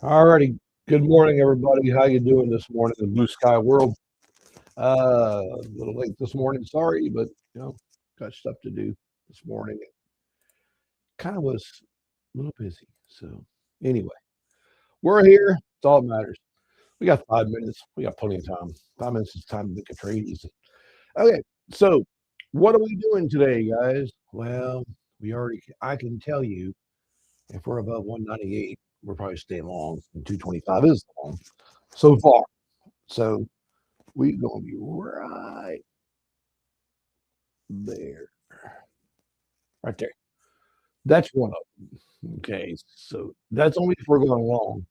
All righty. Good morning, everybody. How you doing this morning in Blue Sky World? A little late this morning. Sorry, but got stuff to do this morning. Kind of was a little busy. So anyway, we're here. It's all that matters. We got 5 minutes. We got plenty of time. 5 minutes is time to make a trade easy. Okay, so what are we doing today, guys? Well, I can tell you if we're above 198, we're probably staying long. And 225 is long so far. So we're going to be right there. Right there. That's one of them. Okay. So that's only if we're going long.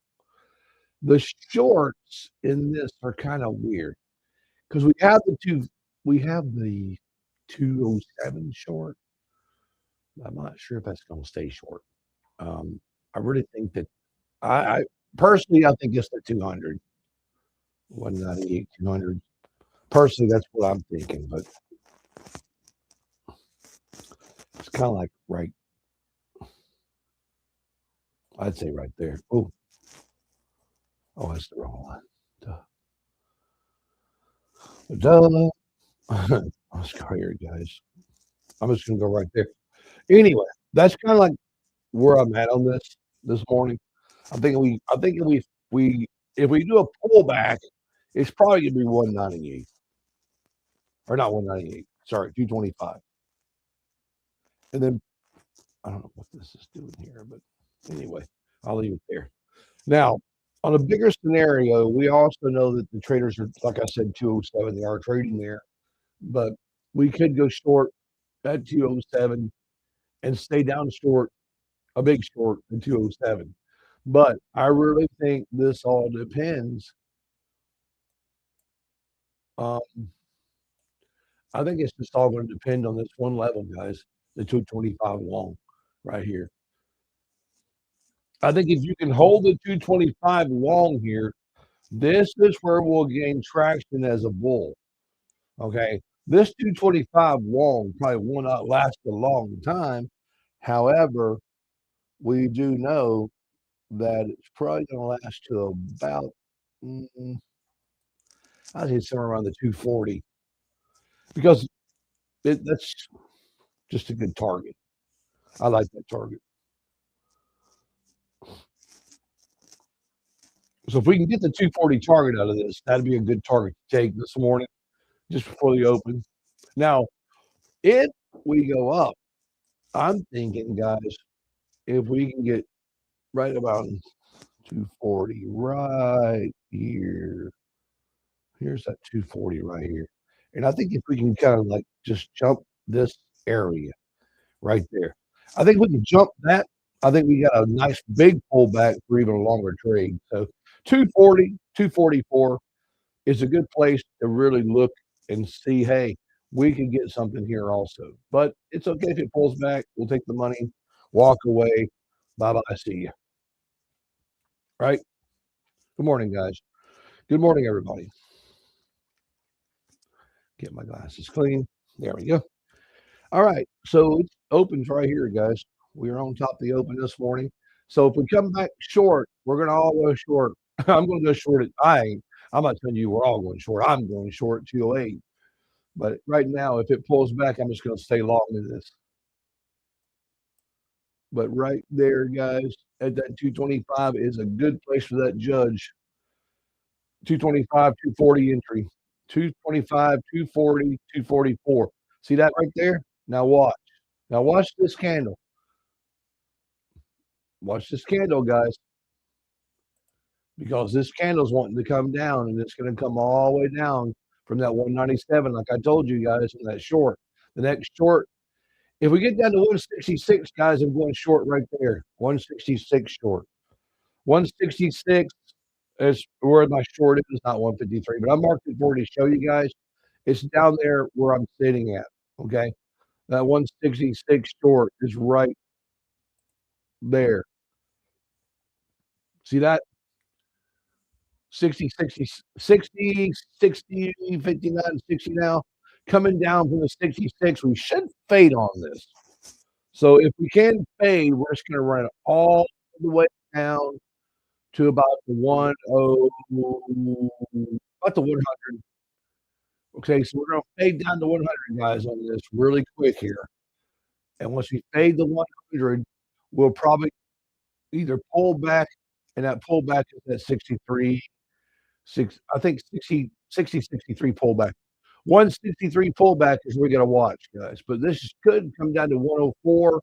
The shorts in this are kind of weird because we have the 207 short. I'm not sure if that's going to stay short. I really think that I personally, I think it's the 200, 198, 200. Personally, that's what I'm thinking, but it's kind of like right. I'd say right there. Oh, that's the wrong one. Duh. Let's go here, guys. I'm just gonna go right there. Anyway, that's kind of like where I'm at on this morning. I think if we do a pullback, it's probably gonna be 198 or not 198. Sorry, 225. And then I don't know what this is doing here, but anyway, I'll leave it there. Now, on a bigger scenario, we also know that the traders are, like I said, 207. They are trading there, but we could go short at 207 and stay down short, a big short at 207. But I really think this all depends. Um, I think it's just all going to depend on this one level, guys, the 225 long right here. I think if you can hold the 225 long here, this is where we'll gain traction as a bull. Okay. This 225 long probably will not last a long time. However, we do know that it's probably going to last to about, I'd say somewhere around the 240 because that's just a good target. I like that target. So if we can get the 240 target out of this, that'd be a good target to take this morning just before the open. Now, if we go up, I'm thinking, guys, if we can get right about 240 right here, here's that 240 right here. And I think if we can kind of like just jump this area right there, I think we can jump that. I think we got a nice big pullback for even a longer trade. So 240, 244 is a good place to really look and see, hey, we can get something here also. But it's okay if it pulls back. We'll take the money, walk away. Bye bye. See you. Right. Good morning, guys. Good morning, everybody. Get my glasses clean. There we go. All right. So it opens right here, guys. We are on top of the open this morning. So if we come back short, we're going to all go short. I'm going to go short at I'm not telling you we're all going short. I'm going short at 208. But right now, if it pulls back, I'm just going to stay long in this. But right there, guys, at that 225 is a good place for that judge. 225, 240 entry. 225, 240, 244. See that right there? Now watch. Now watch this candle. Watch this candle, guys. Because this candle's wanting to come down and it's going to come all the way down from that 197, like I told you guys in that short. The next short, if we get down to 166, guys, I'm going short right there. 166 short. 166 is where my short is, not 153, but I marked it for you to show you guys. It's down there where I'm sitting at. Okay. That 166 short is right there. See that? 60, 60, 60, 60, 59, 60 now. Coming down from the 66, we should fade on this. So if we can fade, we're just going to run it all the way down to about the 100. Okay, so we're gonna fade down to 100, guys, on this really quick here. And once we fade the 100, we'll probably either pull back, and that pullback is at 63, I think 63 pullback. 163 pullback is we got to watch, guys. But this could come down to 104,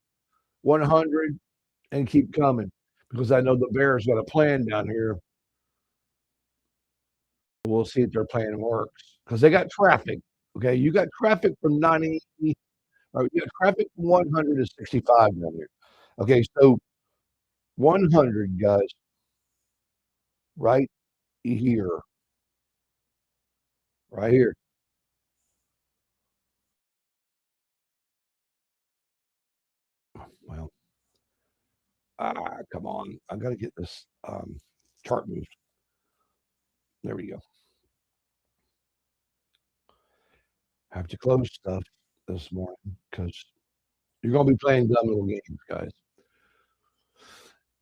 100, and keep coming because I know the Bears got a plan down here. We'll see if their plan works because they got traffic. Okay, you got traffic from 90, or you got traffic from 100 to 65 down here. Okay, so 100, guys, right here, right here. Well, come on. I got to get this chart moved. There we go. Have to close stuff this morning because you're going to be playing dumb little games, guys.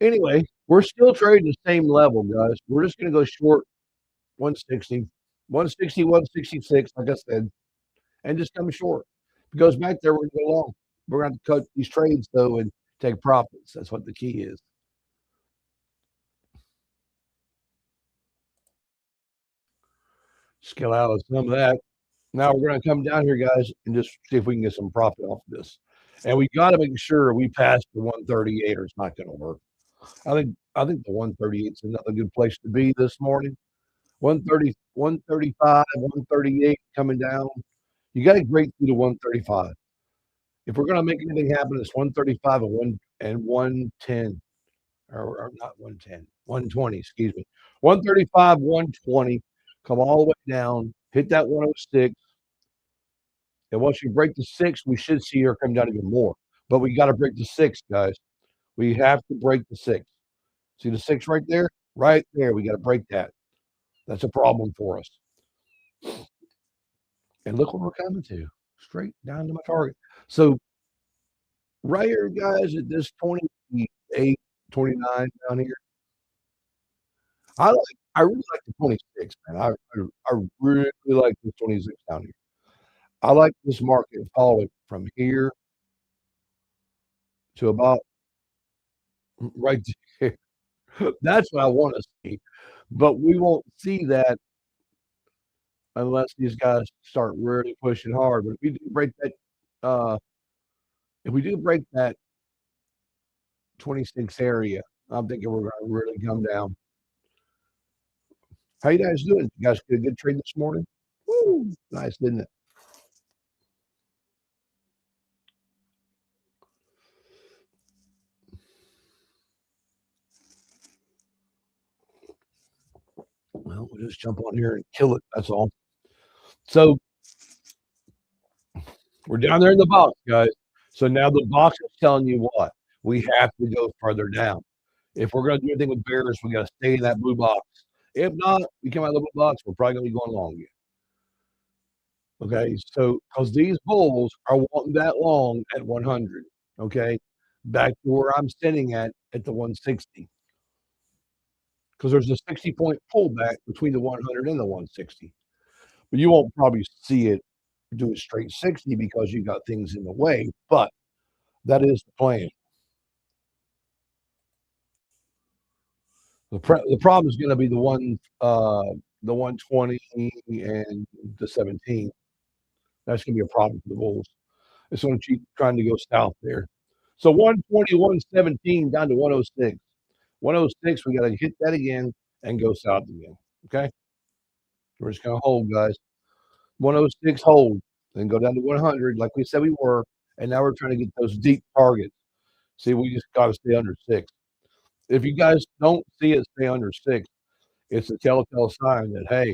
Anyway, we're still trading the same level, guys. We're just going to go short 160, 160, 166, like I said, and just come short. If it goes back there, we're going to go long. We're going to have to cut these trades, though, and take profits. That's what the key is. Scale out of some of that. Now we're going to come down here, guys, and just see if we can get some profit off of this. And we got to make sure we pass the 138 or it's not going to work. I think the 138 is another good place to be this morning. 130, 135, 138 coming down. You got to break through to 135. If we're going to make anything happen, it's 135 and 110, or not 110, 120. Excuse me, 135, 120. Come all the way down, hit that 106. And once you break the 6, we should see her come down even more. But we got to break the 6, guys. We have to break the 6. See the 6 right there? Right there. We got to break that. That's a problem for us. And look what we're coming to. Straight down to my target. So right here, guys, at this 28, 29 down here. I really like the 26, man. I really like the 26 down here. I like this market following from here to about right there. That's what I want to see. But we won't see that unless these guys start really pushing hard. But uh, if we do break that 26 area, I'm thinking we're going to really come down. How you guys doing? You guys get a good trade this morning? Woo! Nice, didn't it? Well, we'll just jump on here and kill it. That's all. So we're down there in the box, guys. So now the box is telling you what? We have to go further down. If we're going to do anything with bears, we got to stay in that blue box. If not, we come out of the blue box, we're probably going to be going long again. Okay, so because these bulls are wanting that long at 100, okay, back to where I'm sitting at the 160, because there's a 60-point pullback between the 100 and the 160, but you won't probably see it do a straight 60 because you got things in the way, but that is the plan. The problem is going to be the 120 and the 17. That's going to be a problem for the bulls. It's going to keep trying to go south there. So 120, 117 down to 106. 106, we got to hit that again and go south again. Okay? We're just going to hold, guys. 106, hold. Then go down to 100, like we said we were. And now we're trying to get those deep targets. See, we just got to stay under 6. If you guys don't see it stay under 6, it's a telltale sign that, hey,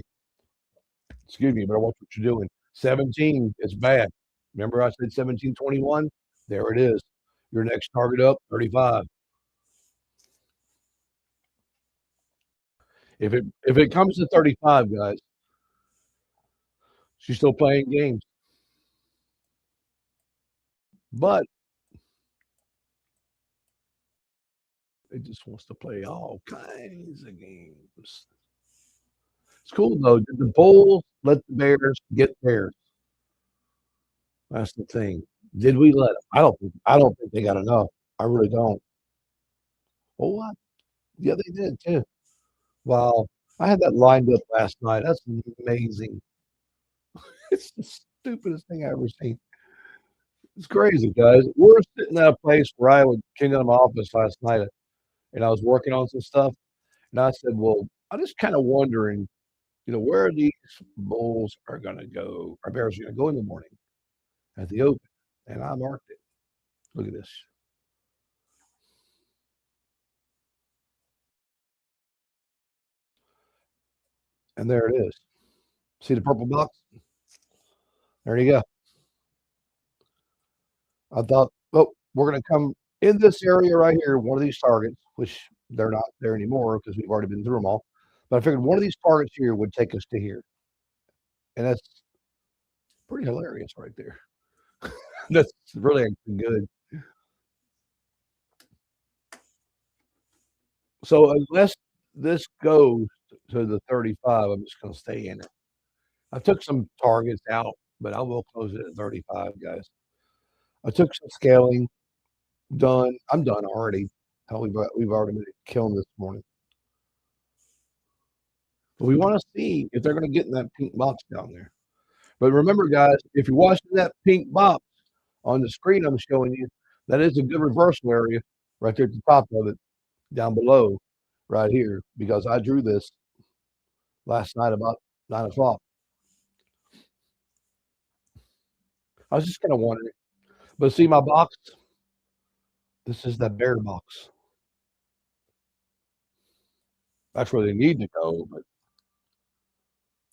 excuse me, but watch what you're doing. 17 is bad. Remember I said 1721? There it is. Your next target up, 35. If it comes to 35, guys, she's still playing games. But It just wants to play all kinds of games. It's cool though. Did the Bulls let the Bears get theirs? That's the thing. Did we let them? I don't think they got enough. I really don't. Oh, what? Yeah, they did too. Wow. I had that lined up last night. That's amazing. It's the stupidest thing I ever seen. It's crazy, guys. We're sitting at a place where I came into my office last night and I was working on some stuff. And I said, well, I'm just kind of wondering, where these bulls are going to go, our bears are going to go in the morning at the open. And I marked it. Look at this. And there it is. See the purple box? There you go. I thought, oh, we're going to come in this area right here, one of these targets, which they're not there anymore because we've already been through them all. But I figured one of these targets here would take us to here. And that's pretty hilarious right there. That's really good. So unless this goes to the 35, I'm just going to stay in it. I took some targets out, but I will close it at 35, guys. I took some scaling done. I'm done already. Hell, we've already been killing this morning. But we want to see if they're going to get in that pink box down there. But remember, guys, if you're watching that pink box on the screen I'm showing you, that is a good reversal area right there at the top of it, down below, right here, because I drew this last night about 9 o'clock. I was just kind of wondering. But see my box? This is that bear box. That's where they need to go, but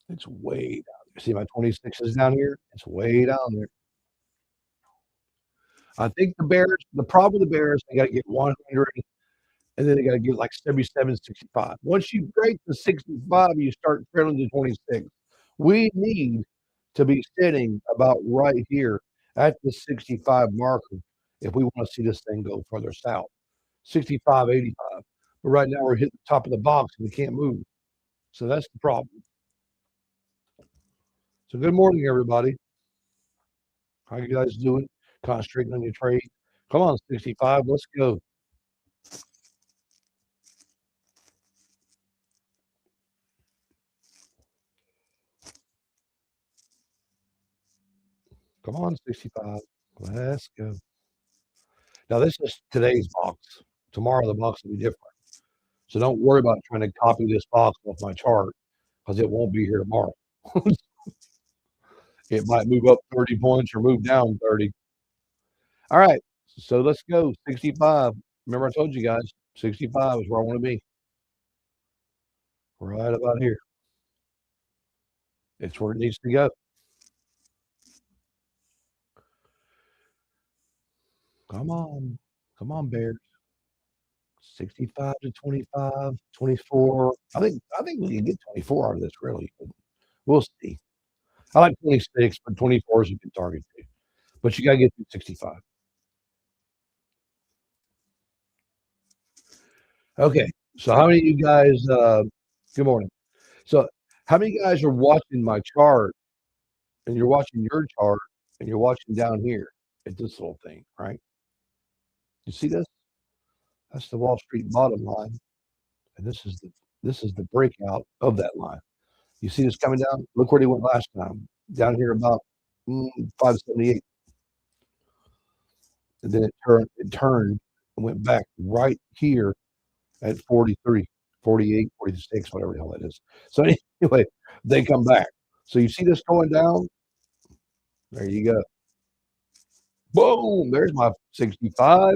it's way down there. See my 26 is down here? It's way down there. I think the problem with the Bears, they got to get 100, and then they got to get like 77, 65. Once you break the 65, you start trailing to 26. We need to be sitting about right here at the 65 marker if we want to see this thing go further south. 65, 85. But right now we're hitting the top of the box and we can't move. So that's the problem. So good morning, everybody. How you guys doing? Concentrating on your trade. Come on, 65. Let's go. Come on, 65. Let's go. Now, this is today's box. Tomorrow, the box will be different. So don't worry about trying to copy this box off my chart because it won't be here tomorrow. It might move up 30 points or move down 30. All right. So let's go. 65. Remember, I told you guys 65 is where I want to be. Right about here. It's where it needs to go. Come on. Come on, Bears. 65 to 25, 24. I think we can get 24 out of this, really. But we'll see. I like 26, but 24 is a good target too. But you got to get through 65. Okay. So how many of you guys? Good morning. So how many guys are watching my chart, and you're watching your chart, and you're watching down here at this little thing, right? You see this? That's the Wall Street bottom line, and this is the breakout of that line. You see this coming down? Look where they went last time. Down here about 578. And then it turned and went back right here at 43, 48, 46, whatever the hell that is. So anyway, they come back. So you see this going down? There you go. Boom, there's my 65.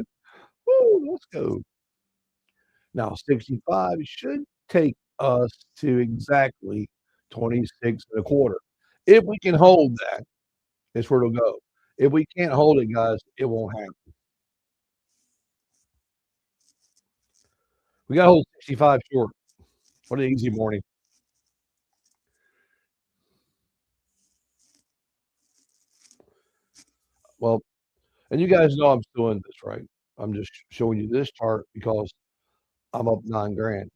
Woo, let's go. Now 65 should take us to exactly 26 and a quarter. If we can hold that, it's where it'll go. If we can't hold it, guys, it won't happen. We got to hold 65 short. What an easy morning. Well, and you guys know I'm doing this, right? I'm just showing you this chart because I'm up 9 grand.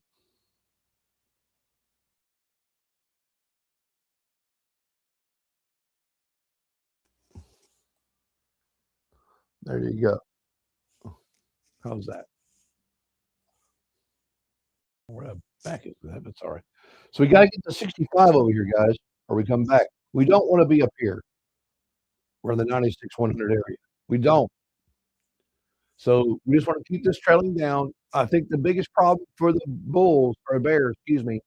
There you go. How's that? Where the back is that? That's all right. So we got to get to 65 over here, guys, or we come back. We don't want to be up here. We're in the 96 100 area. We don't. So we just want to keep this trailing down. I think the biggest problem for the Bulls or Bears, excuse me,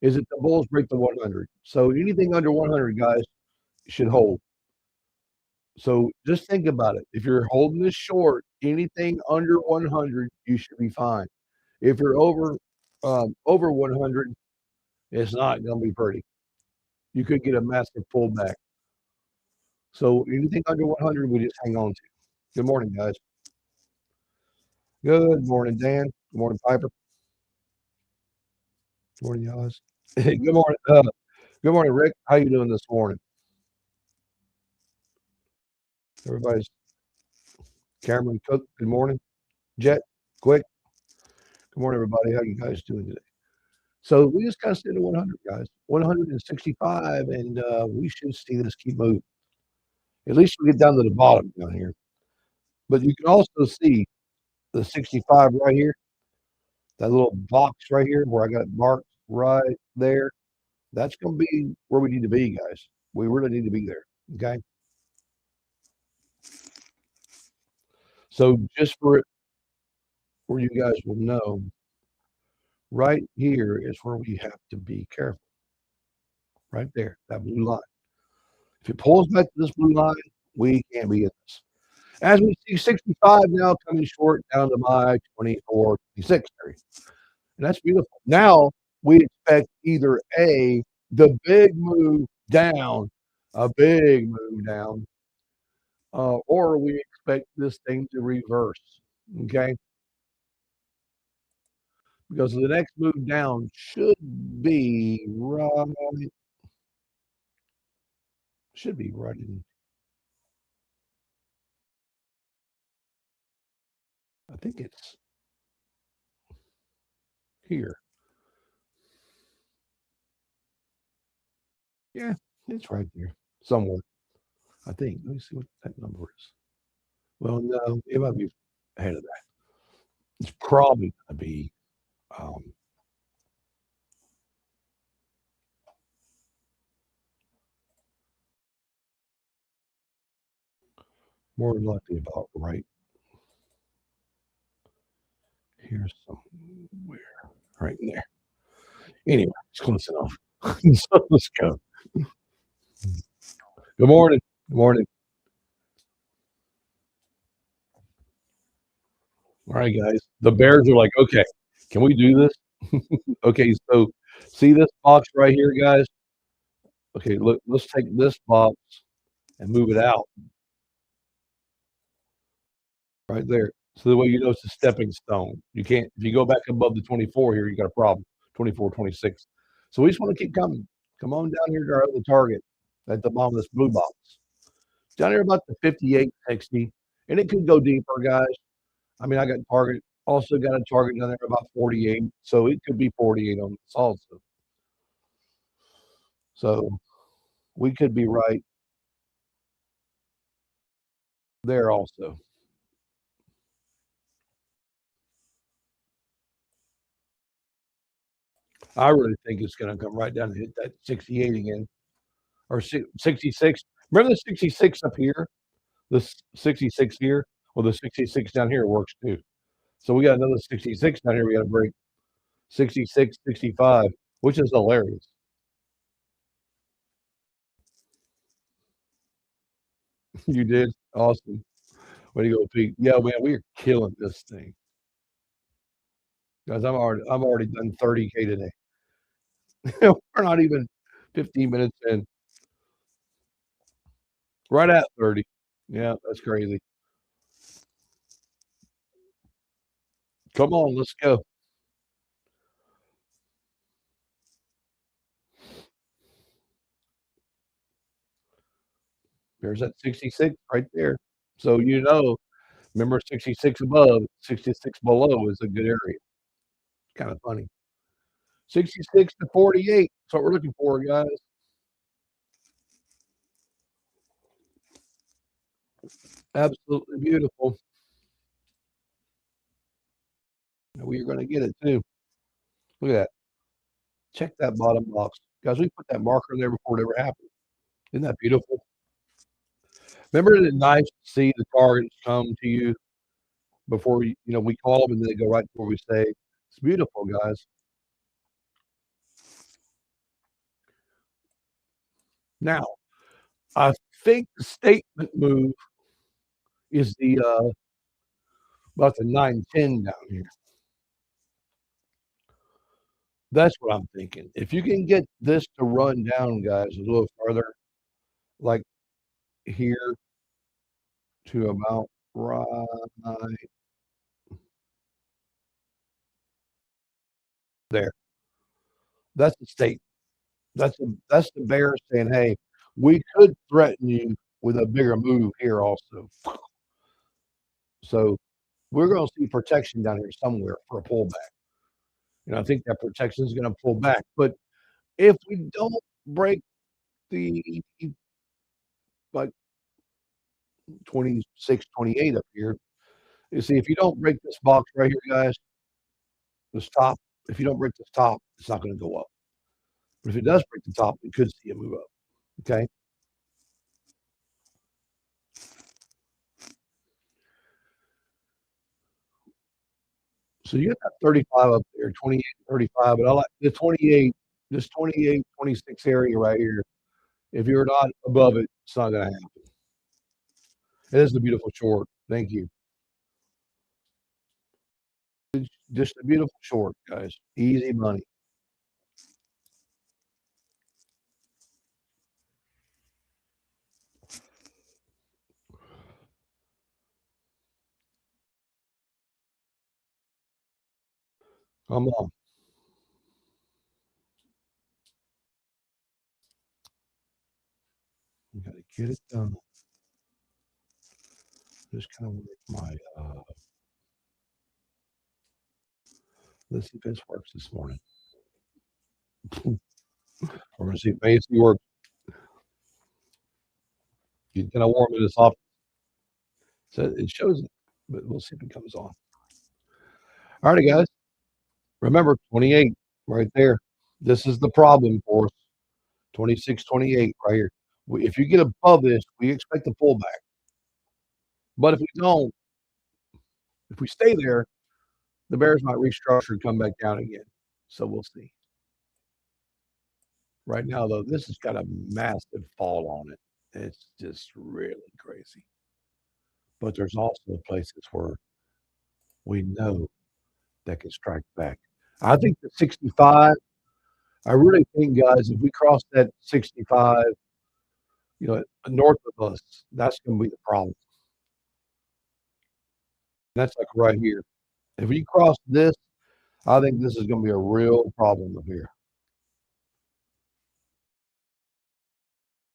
is that the Bulls break the 100. So anything under 100, guys, should hold. So just think about it. If you're holding this short, anything under 100, you should be fine. If you're over 100, it's not going to be pretty. You could get a massive pullback. So anything under 100, we just hang on to. Good morning, guys. Good morning, Dan. Good morning, Piper. Good morning, guys. Good morning. Good morning, Rick. How you doing this morning? Everybody's Cameron Cook. Good morning. Jet, quick. Good morning, everybody. How you guys doing today? So we just got to stay to 100, guys. 165, and we should see this keep moving. At least we get down to the bottom down here. But you can also see the 65 right here. That little box right here where I got it marked right there. That's going to be where we need to be, guys. We really need to be there. Okay. So just for it, where you guys will know, right here is where we have to be careful. Right there, that blue line. If it pulls back to this blue line, we can't be in this. As we see 65 now coming short down to my 24, 26 area. And that's beautiful. Now we expect either the big move down, a big move down, or we expect this thing to reverse. Okay. Because the next move down should be right in. I think it's here. Yeah, it's right there somewhere. I think. Let me see what that number is. Well, no, it might be ahead of that. It's probably going to be um, more than likely about right here somewhere, right in there. Anyway, it's close enough. So let's go. Good morning. Good morning. All right, guys. The Bears are like, okay, can we do this? Okay, so see this box right here, guys? Okay, look, let's take this box and move it out right there. So the way you know it's a stepping stone. You can't, if you go back above the 24 here, you got a problem. 24, 26. So we just want to keep coming. Come on down here to our other target at the bottom of this blue box. Down here about the 58, 60. And it could go deeper, guys. I mean, I got target, also got a target down there about 48. So it could be 48 on this also. So we could be right there also. I really think it's going to come right down and hit that 68 again or 66. Remember the 66 up here? This 66 here? Well, the 66 down here works too. So we got another 66 down here. We got to break 66, 65, which is hilarious. You did awesome. Way to go, Pete. Yeah, man, we are killing this thing, guys. I'm already done 30K today. We're not even 15 minutes in. Right at 30. Yeah, that's crazy. Come on, let's go. There's that 66 right there. So remember 66 above, 66 below is a good area. Kind of funny. 66 to 48. That's what we're looking for, guys. Absolutely beautiful. We're going to get it too. Look at that. Check that bottom box. Guys, we put that marker in there before it ever happened. Isn't that beautiful? Remember, it's nice to see the targets come to you before we call them and then they go right before we say. It's beautiful, guys. Now, I think the statement move is about the 9-10 down here. That's what I'm thinking. If you can get this to run down, guys, a little further, like here to about right there. That's the state. That's the bear saying, "Hey, we could threaten you with a bigger move here also." So we're going to see protection down here somewhere for a pullback. I think that protection is going to pull back. But if we don't break the like 26, 28 up here, you see, if you don't break this box right here, guys, this top, if you don't break this top, it's not going to go up. But if it does break the top, we could see a move up. Okay. So you got that 35 up there, 28, 35, but I like the 28, this 28, 26 area right here. If you're not above it, it's not going to happen. It is a beautiful short. Thank you. It's just a beautiful short, guys. Easy money. Come on. We got to get it done. Just kind of work my, let's see if this works this morning. We're going to see if AC works. You kind of warm this off. So it shows it, but we'll see if it comes on. All right, guys. Remember 28 right there. This is the problem for us. 26, 28 right here. If you get above this, we expect a pullback. But if we don't, if we stay there, the bears might restructure and come back down again. So we'll see. Right now, though, this has got a massive fall on it. It's just really crazy. But there's also places where we know that can strike back. I think the 65, I really think, guys, if we cross that 65, north of us, that's going to be the problem. That's like right here. If we cross this, I think this is going to be a real problem up here.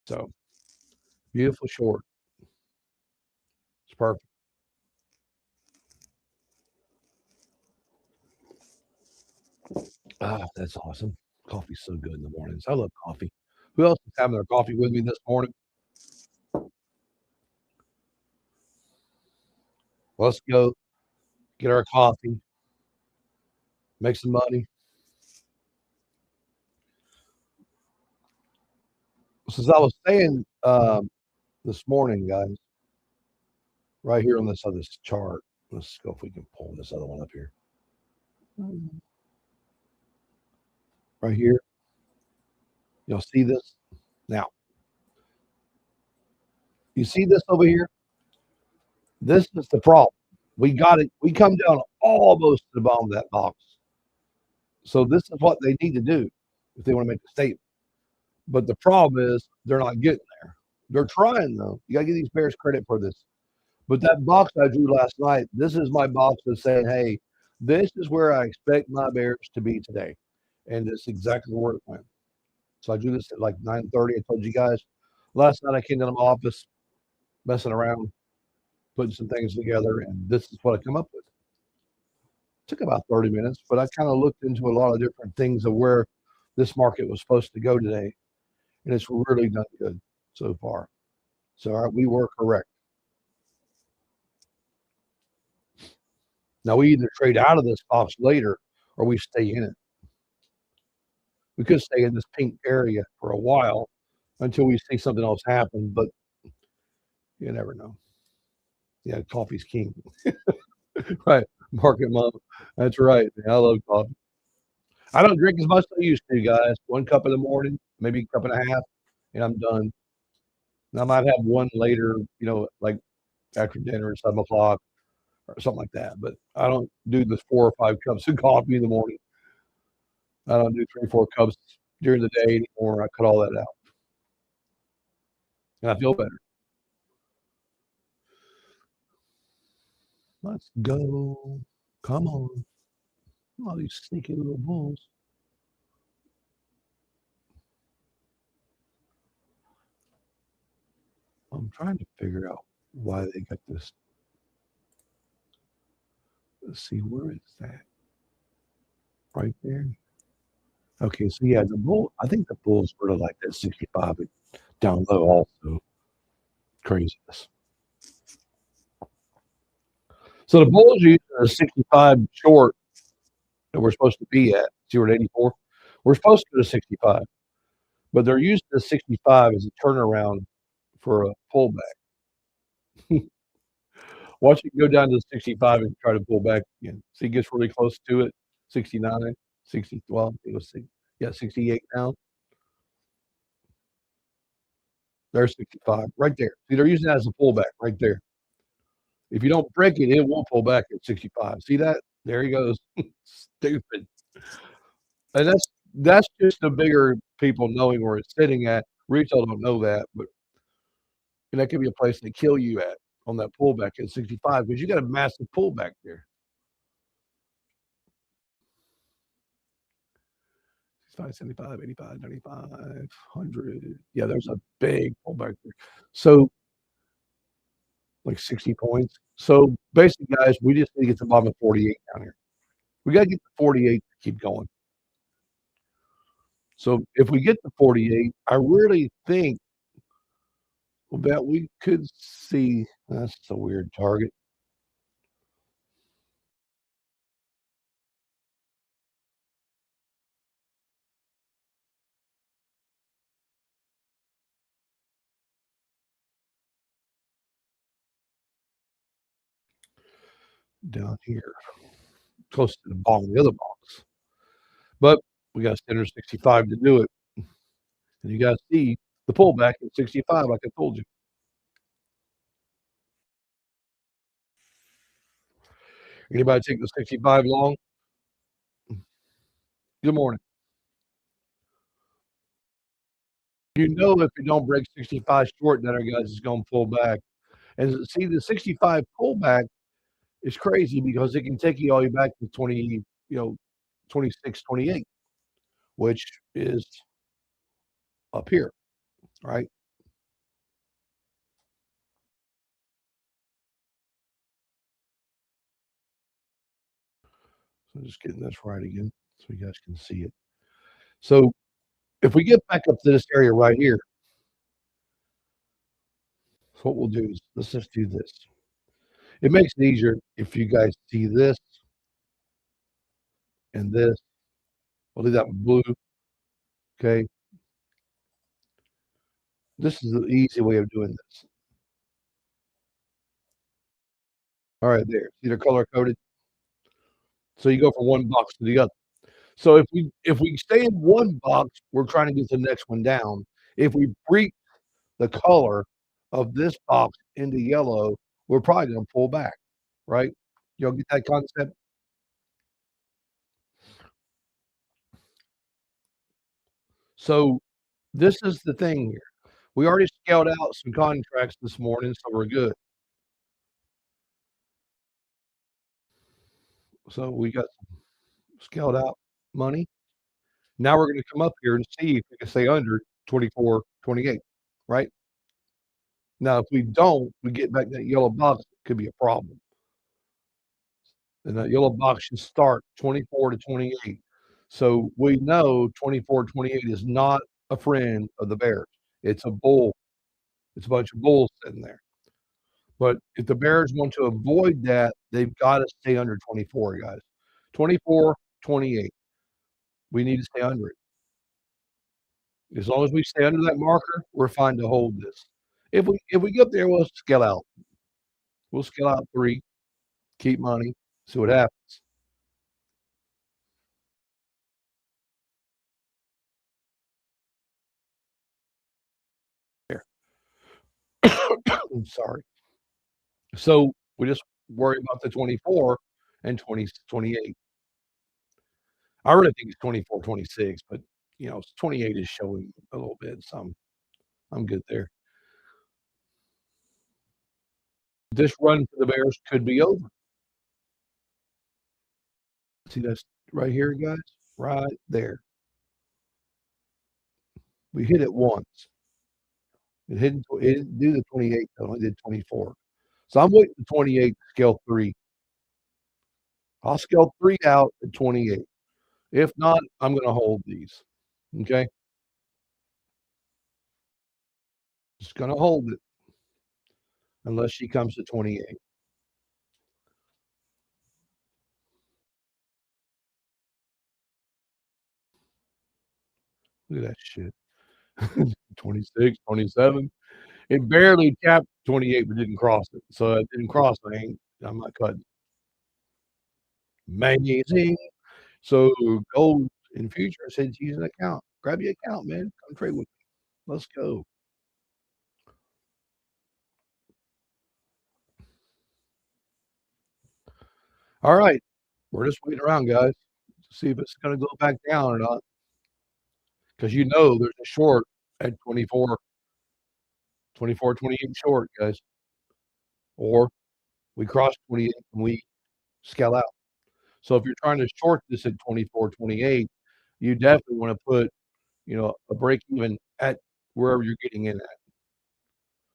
So beautiful short. It's perfect. Ah, that's awesome. Coffee's so good in the mornings. I love coffee. Who else is having their coffee with me this morning? Let's go get our coffee, make some money. As I was saying this morning, guys, right here on this other chart, let's go if we can pull this other one up here. Right here. You'll see this. Now, you see this over here? This is the problem. We got it. We come down almost to the bottom of that box. So this is what they need to do if they want to make a statement. But the problem is they're not getting there. They're trying though. You got to give these bears credit for this. But that box I drew last night, this is my box that's saying, hey, this is where I expect my bears to be today. And it's exactly where it went. So I drew this at like 9:30. I told you guys last night I came down to my office messing around, putting some things together, and this is what I come up with. Took about 30 minutes, but I kind of looked into a lot of different things of where this market was supposed to go today, and it's really done good so far. So we were correct. Now we either trade out of this box later or we stay in it. We could stay in this pink area for a while until we see something else happen, but you never know. Yeah, coffee's king. Right. Market mom. That's right. I love coffee. I don't drink as much as I used to, guys. 1 cup in the morning, maybe a cup and a half, and I'm done. And I might have one later, like after dinner at 7 o'clock or something like that. But I don't do the 4 or 5 cups of coffee in the morning. I don't do 3 or 4 cups during the day anymore. I cut all that out. And I feel better. Let's go. Come on. All these sneaky little bulls. I'm trying to figure out why they got this. Let's see, where is that? Right there. Okay, so yeah, the bull. I think the bulls were like that 65 down low also. Craziness. So the bulls using a 65 short that we're supposed to be at 0 to 84. We're supposed to go to 65, but they're using the 65 as a turnaround for a pullback. Watch it go down to 65 and try to pull back again. See, it gets really close to it. 69, 60. Well, it was 68 now. There's 65 right there. See, they're using that as a pullback right there. If you don't break it, it won't pull back at 65. See that? There he goes. Stupid. And that's just the bigger people knowing where it's sitting at. Retail don't know that, but that could be a place they kill you at on that pullback at 65 because you got a massive pullback there. 65, 75, 85, 95, 100. Yeah, there's a big pullback there. So like 60 points. So basically, guys, we just need to get to the bottom of 48 down here. We got to get to 48 to keep going. So if we get to 48, I really think that we could see. That's a weird target. Down here, close to the bottom of the other box. But we got to stand under 65 to do it. And you guys see the pullback at 65, like I told you. Anybody take the 65 long? Good morning. You know if you don't break 65 short, then our guys is going to pull back. And see, the 65 pullback is crazy because it can take you all the way back to 20, 26, 28, which is up here, right? So just getting this right again so you guys can see it. So if we get back up to this area right here, so what we'll do is let's just do this. It makes it easier if you guys see this and this. We'll do that with blue. Okay. This is the easy way of doing this. All right, there. See they're color coded. So you go from one box to the other. So if we stay in one box, we're trying to get the next one down. If we break the color of this box into yellow, we're probably gonna pull back, right? Y'all get that concept? So this is the thing here. We already scaled out some contracts this morning, so we're good. So we got some scaled out money. Now we're gonna come up here and see if we can stay under 24, 28, right? Now, if we don't, we get back that yellow box, it could be a problem. And that yellow box should start 24 to 28. So we know 24, 28 is not a friend of the Bears. It's a bull. It's a bunch of bulls sitting there. But if the Bears want to avoid that, they've got to stay under 24, guys. 24, 28. We need to stay under it. As long as we stay under that marker, we're fine to hold this. If we get up there, we'll scale out. We'll scale out 3, keep money, see what happens. There. I'm sorry. So we just worry about the 24 and 20, 28. I really think it's 24, 26, but 28 is showing a little bit. So I'm good there. This run for the Bears could be over. See, that's right here, guys, right there. We hit it once. It didn't do the 28, though. It did 24. So I'm waiting for 28 to scale 3. I'll scale 3 out at 28. If not, I'm going to hold these. Okay? Just going to hold it unless she comes to 28. Look at that shit. 26, 27. It barely tapped 28, but didn't cross it. So it didn't cross. I'm not cutting. Amazing. So gold in future. I said, use an account. Grab your account, man. Come trade with me. Let's go. All right. We're just waiting around, guys, to see if it's going to go back down or not. Because there's a short at 24, 24, 28 short, guys. Or we cross 28 and we scale out. So if you're trying to short this at 24, 28, you definitely want to put, a break even at wherever you're getting in at.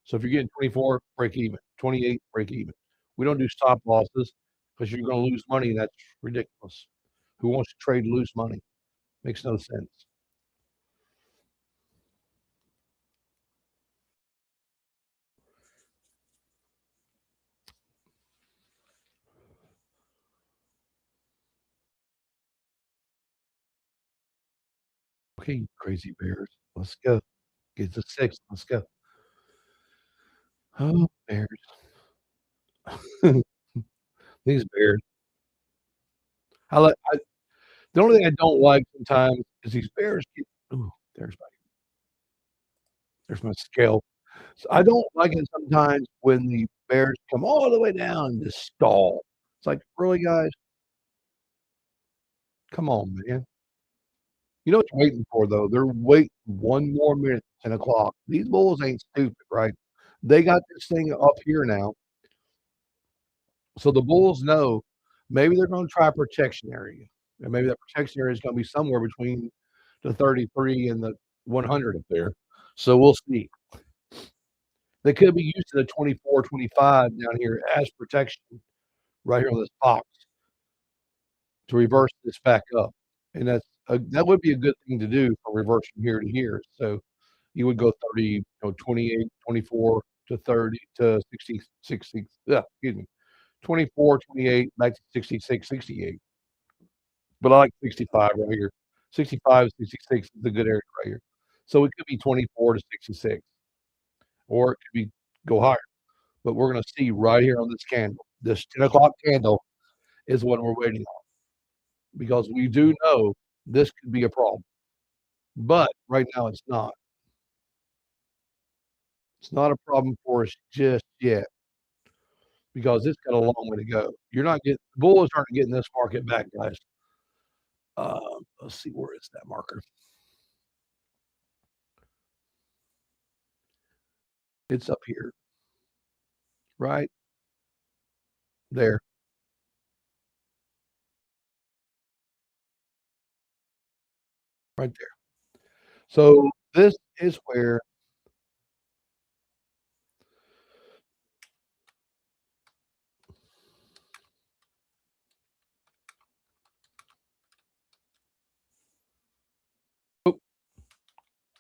So if you're getting 24, break even. 28, break even. We don't do stop losses because you're going to lose money. And that's ridiculous. Who wants to trade lose money? Makes no sense. Okay, crazy bears. Let's go. Get to 6. Let's go. Oh, bears. These bears. The only thing I don't like sometimes is these bears get. Ooh, there's my scale. So I don't like it sometimes when the bears come all the way down and just stall. It's like, really, guys? Come on, man. You know what you're waiting for, though? They're waiting 1 more minute, 10 o'clock. These bulls ain't stupid, right? They got this thing up here now. So the bulls know maybe they're gonna try a protection area, and maybe that protection area is gonna be somewhere between the 33 and the 100 up there. So we'll see. They could be using the 24, 25 down here as protection right here on this box to reverse this back up, and that would be a good thing to do for reversing here to here. So you would go 30, 28, 24 to 30 to 60, 60, yeah, excuse me, 24, 28, back to 66, 68. But I like 65 right here. 65, 66 is a good area right here. So it could be 24 to 66, or it could be go higher. But we're going to see right here on this candle. This 10 o'clock candle is what we're waiting on because we do know this could be a problem. But right now it's not. It's not a problem for us just yet because it's got a long way to go. You're not getting bulls aren't getting this market back, guys. Let's see, where is that marker? It's up here, right there, right there. So this is where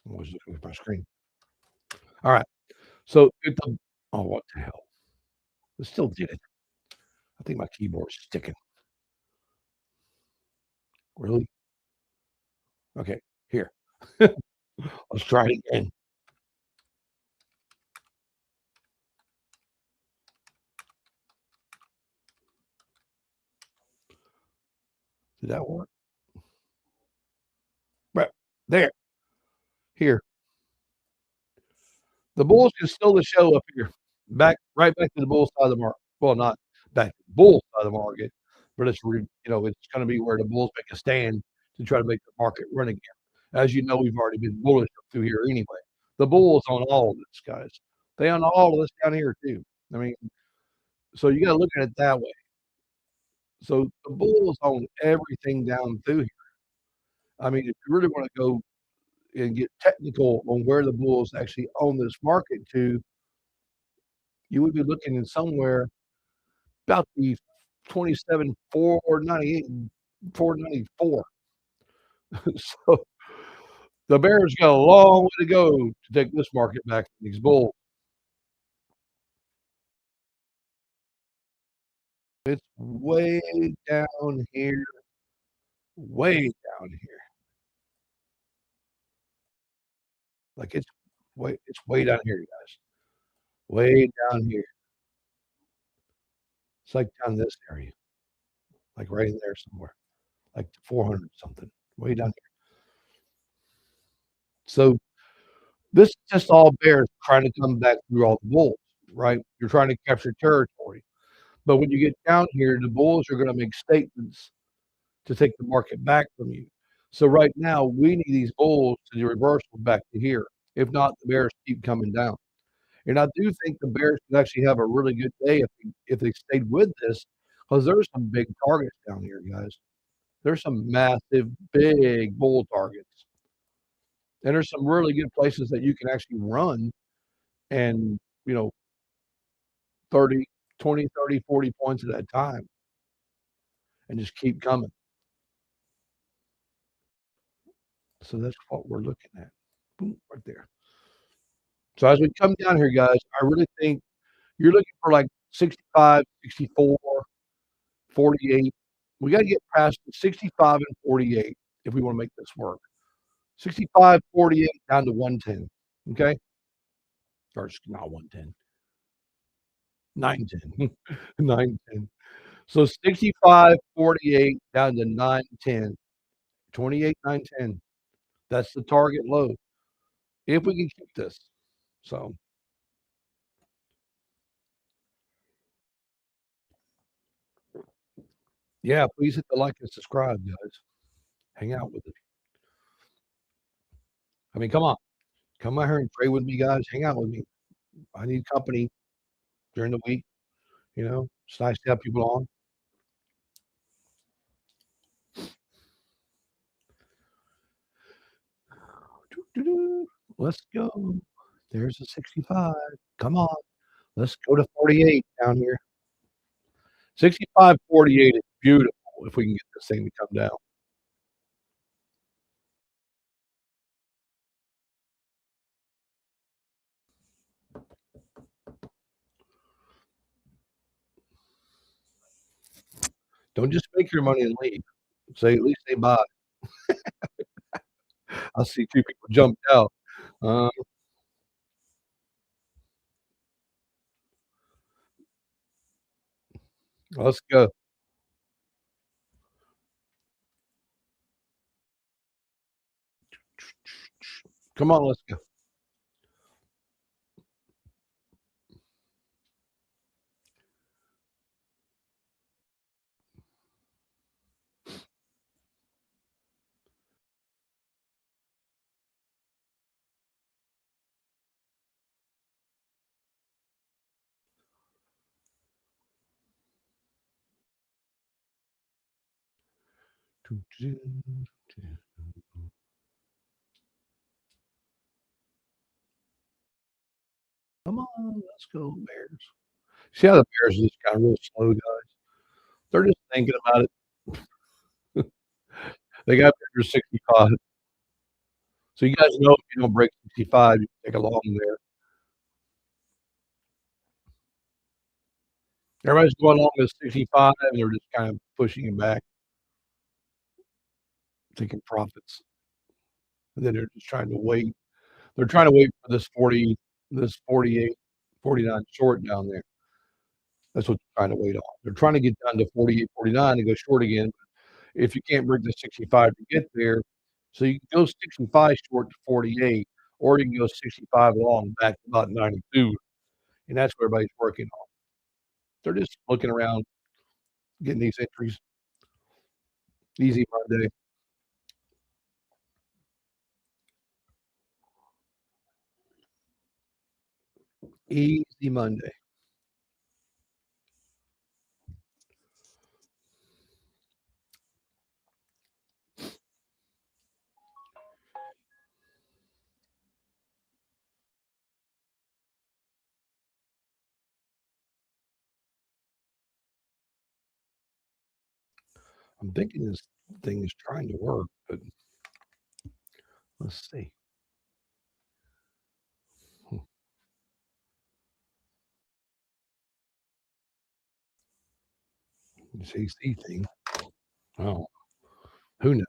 I'm always looking at my screen. All right. So if the oh, what the hell? It still did it. I think my keyboard's sticking. Really? Okay, here. Let's try it again. Did that work? Right there. Here. The Bulls can steal the show up here. Right back to the Bulls side of the market. Well, not back to the Bulls side of the market, but it's it's gonna be where the Bulls make a stand to try to make the market run again. As you know, we've already been bullish up through here anyway. The Bulls own all of this, guys. They own all of this down here too. I mean, so you gotta look at it that way. So the Bulls own everything down through here. I mean, if you really wanna go and get technical on where the Bulls actually own this market to, you would be looking in somewhere about the 27, 498, 494. So the Bears got a long way to go to take this market back from these Bulls. It's way down here, way down here. Like it's way down here, guys. Way down here. It's like down this area, like right in there somewhere, like 400 something, way down here. So this is just all Bears trying to come back through all the Bulls, right? You're trying to capture territory. But when you get down here, the Bulls are gonna make statements to take the market back from you. So right now, we need these Bulls to do reversal back to here. If not, the Bears keep coming down. And I do think the Bears could actually have a really good day if they stayed with this, because there's some big targets down here, guys. There's some massive, big bull targets. And there's some really good places that you can actually run and, you know, 30, 20, 30, 40 points at a time and just keep coming. So that's what we're looking at. Boom, right there. So as we come down here, guys, I really think you're looking for like 65, 64, 48. We got to get past the 65 and 48 if we want to make this work. 65, 48 down to 110. Okay. Or not 110, 910. 910. So 65, 48 down to 910. 28, 910. That's the target low. If we can keep this. So yeah, please hit the like and subscribe, guys. Hang out with us. I mean, come on. Come out here and trade with me, guys. Hang out with me. I need company during the week. It's nice to have people on. Let's go. There's a 65. Come on. Let's go to 48 down here. 65, 48 is beautiful if we can get this thing to come down. Don't just make your money and leave. Say at least say bye. I see two people jumped out. Uh, let's go. Come on, let's go. Come on, let's go, Bears. See how the Bears are just kind of real slow, guys. They're just thinking about it. They got under 65. So you guys know if you don't break 65, you take a long there. Everybody's going along with 65, and they're just kind of pushing it back, taking profits, and then they're just trying to wait. They're trying to wait for this 40, this 48, 49 short down there. That's what they're trying to wait on. They're trying to get down to 48, 49 and go short again. If you can't break the 65 to get there, so you can go 65 short to 48, or you can go 65 long back to about 92, and that's what everybody's working on. They're just looking around, getting these entries. Easy Monday. Easy Monday. I'm thinking this thing is trying to work, but let's see. Hmm, this AC thing. Oh, who knows?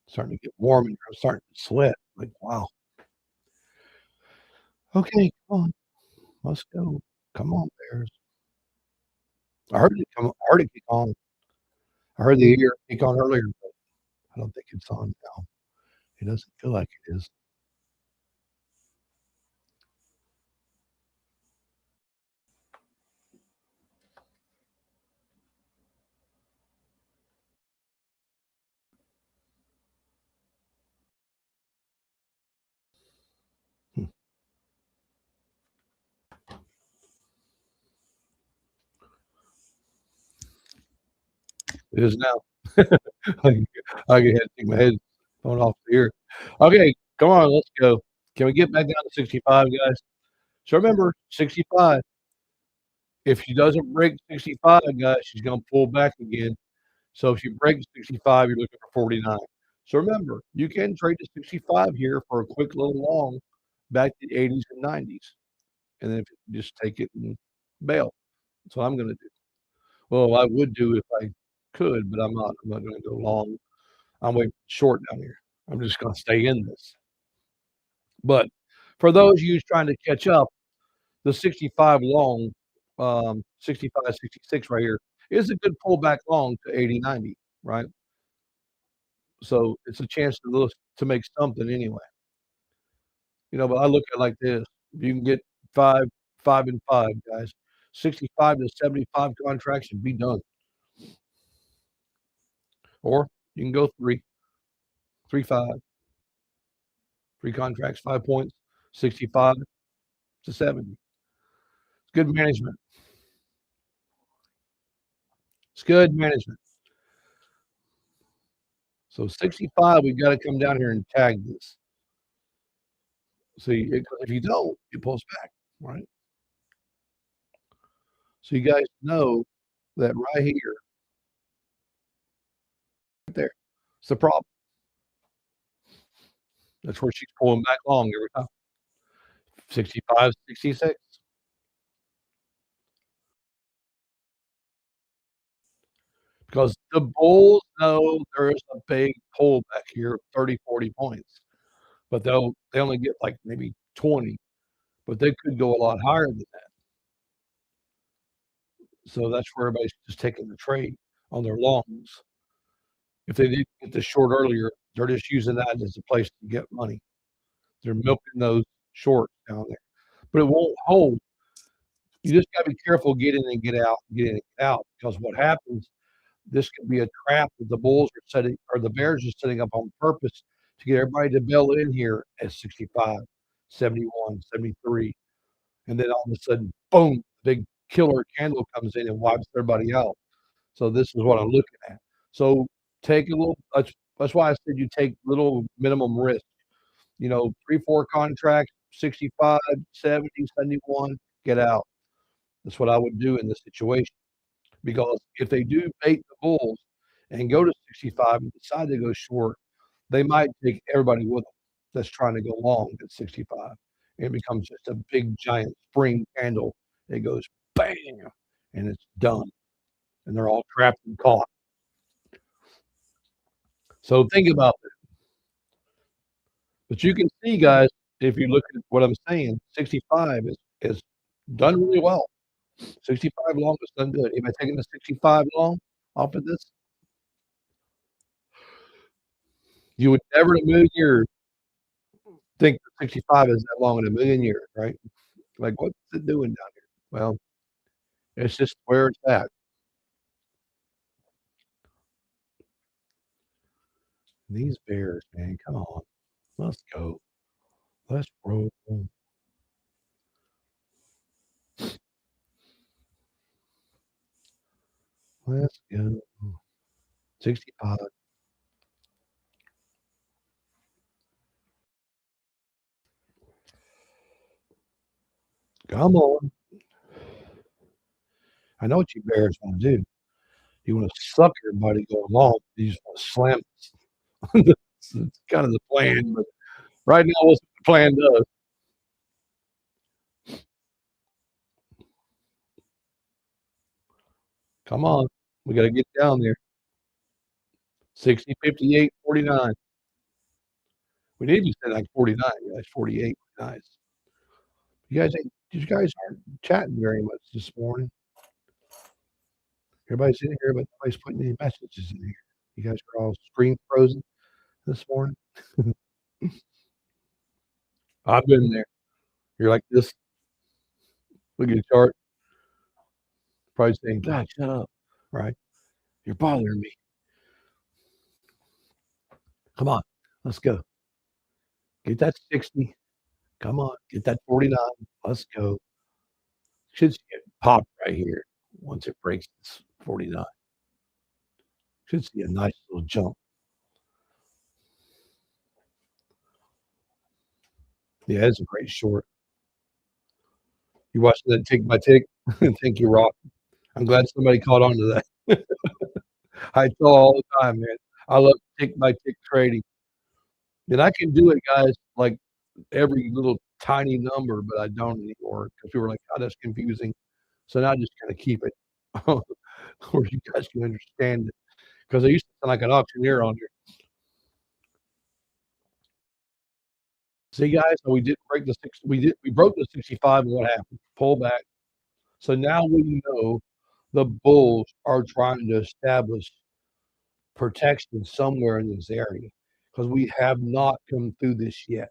Starting to get warm and I'm starting to sweat. Like, wow. Okay, come on. Let's go. Come on, Bears. I heard it kick on. I heard the ear kick on earlier, but I don't think it's on now. It doesn't feel like it is. Hmm. It is now. I can I can take my headphone off the ear. Okay, come on, let's go. Can we get back down to 65, guys? So remember, 65. If she doesn't break 65, guys, she's gonna pull back again. So if she breaks 65, you're looking for 49. So remember, you can trade to 65 here for a quick little long back to the 80s and 90s. And then if you just take it and bail. That's what I'm gonna do. Well, I would do if I could, but I'm not. I'm not gonna go long. I'm waiting short down here. I'm just gonna stay in this. But for those of you trying to catch up, the 65 long, 65, 66 right here is a good pullback long to 80, 90, right? So it's a chance to look to make something anyway. But I look at it like this. If you can get 5, 5 and 5, guys, 65 to 75 contracts and be done. Or you can go 3, 3, 5, 3 contracts, 5 points, 65 to 70. It's good management. It's good management. So 65, we've got to come down here and tag this. See, if you don't, it pulls back, right? So you guys know that right here, right there, it's the problem. That's where she's pulling back long every time. 65, 66. Because the Bulls know there's a big pullback here of 30, 40 points, but they only get like maybe 20, but they could go a lot higher than that. So that's where everybody's just taking the trade on their longs. If they didn't get the short earlier, they're just using that as a place to get money. They're milking those shorts down there, but it won't hold. You just gotta be careful, get in and get out, get in and get out, because what happens, this could be a trap that the Bulls are setting or the Bears are setting up on purpose to get everybody to bail in here at 65, 71, 73, and then all of a sudden, boom, big killer candle comes in and wipes everybody out. So this is what I'm looking at. So take a little that's why I said you take little minimum risk. 3, 4 contracts, 65, 70, 71, get out. That's what I would do in this situation. Because if they do bait the Bulls and go to 65 and decide to go short, they might take everybody with them that's trying to go long at 65. And it becomes just a big giant spring candle. It goes bang, and it's done. And they're all trapped and caught. So think about that. But you can see, guys, if you look at what I'm saying, 65 is done really well. 65 long is done good. Am I taking the 65 long off of this? You would never in a million years think that 65 is that long in a million years, right? Like, what's it doing down here? Well, it's just where it's at. These bears, man, come on. Let's go. Let's roll. Let's go. 65. Come on. I know what you bears want to do. You want to suck everybody going along. You just want to slam. It's kind of the plan, but right now, what's the plan does? Come on. We got to get down there. 60, 58, 49. We need to be like 49, guys. 48. Nice. You guys aren't chatting very much this morning. Everybody's in here, but nobody's putting any messages in here. You guys are all screen frozen this morning. I've been there. You're like this. Look at your chart. Probably saying, God, shut up. Right? You're bothering me. Come on. Let's go. Get that 60. Come on. Get that 49. Let's go. Should see it pop right here once it breaks this 49. Should see a nice little jump. Yeah, it's a great short. You watching that tick by tick? Thank you, Rock. I'm glad somebody caught on to that. I tell all the time, man. I love tick by tick trading. And I can do it, guys, like every little tiny number, but I don't anymore because people are like, "God, that's confusing." So now I just kinda keep it where you guys can understand it. Because I used to sound like an auctioneer on here. See, guys, so we didn't break the six we broke the 65 and what happened? Pull back. So now we know the bulls are trying to establish protection somewhere in this area because we have not come through this yet.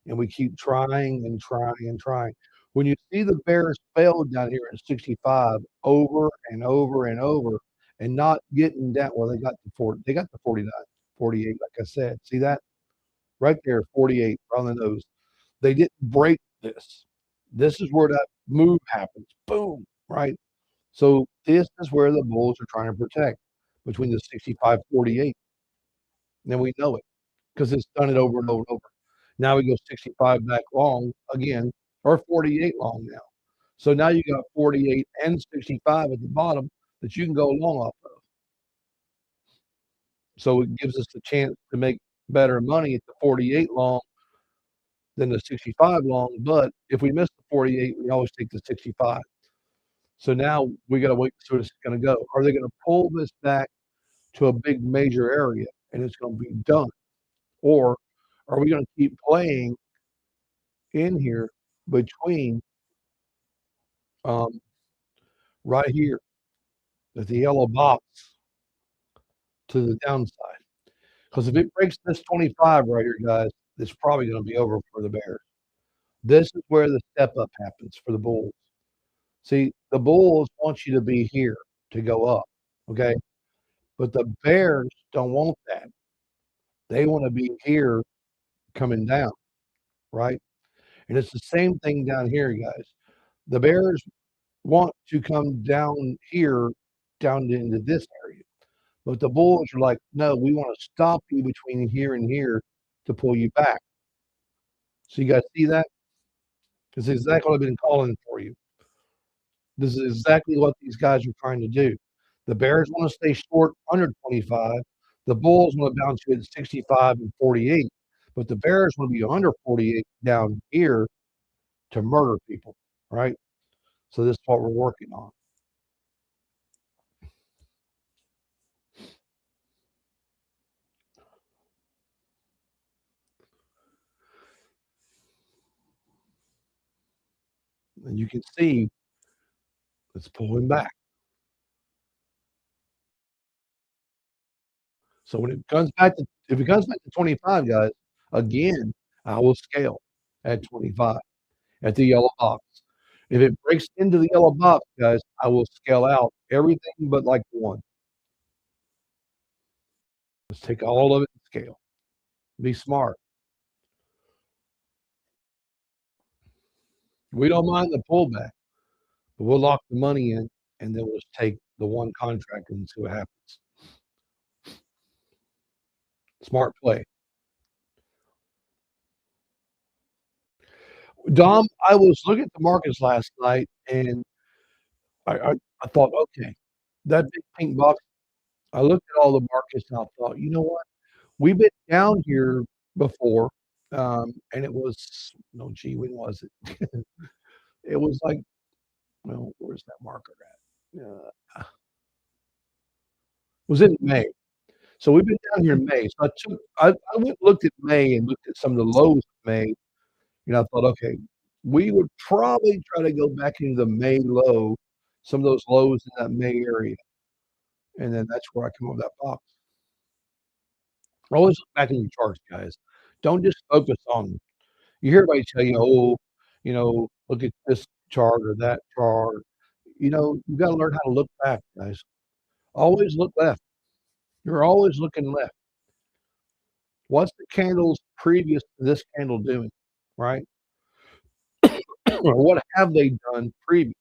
And we keep trying and trying and trying. When you see the bears fail down here at 65 over and over and over and not getting down, well, they got the 49, 48, like I said. See that? Right there, 48 on the nose. They didn't break this. This is where that move happens. Boom, right? So this is where the bulls are trying to protect between the 65, 48. And we know it because it's done it over and over and over. Now we go 65 back long again, or 48 long now. So now you got 48 and 65 at the bottom that you can go long off of. So it gives us the chance to make better money at the 48 long than the 65 long. But if we miss the 48, we always take the 65. So now we got to wait to see what it's going to go. Are they going to pull this back to a big major area and it's going to be done? Or are we going to keep playing in here between um, right here at the yellow box to the downside? Because if it breaks this 25 right here, guys, it's probably going to be over for the Bears. This is where the step up happens for the Bulls. See, the Bulls want you to be here to go up, okay? But the Bears don't want that. They want to be here coming down, right? And it's the same thing down here, guys. The Bears want to come down here, down into this area. But the Bulls are like, no, we want to stop you between here and here to pull you back. So you guys see that? This is exactly what I've been calling for you. This is exactly what these guys are trying to do. The Bears want to stay short under 25. The Bulls want to bounce you at 65 and 48, but the Bears want to be under 48 down here to murder people, right? So this is what we're working on. And you can see it's pulling back. So when it comes back to, if it comes back to 25, guys, again, I will scale at 25 at the yellow box. If it breaks into the yellow box, guys, I will scale out everything but like one. Let's take all of it and scale. Be smart. We don't mind the pullback, but we'll lock the money in and then we'll just take the one contract and see what happens. Smart play. Dom, I was looking at the markets last night and I thought, okay, that big pink box, I looked at all the markets and I thought, you know what? We've been down here before, and it was, no, gee, when was it? It was like, well, where's that marker at? It was in May. So we've been down here in May. So I went and looked at May and looked at some of the lows of May. You know, I thought, okay, we would probably try to go back into the May low, some of those lows in that May area. And then that's where I come up with that box. Always look back in your charts, guys. Don't just focus on, you hear everybody tell you, oh, look at this chart or that chart. You got to learn how to look back, guys. Always look left. You're always looking left. What's the candles previous to this candle doing, right? Or what have they done previous?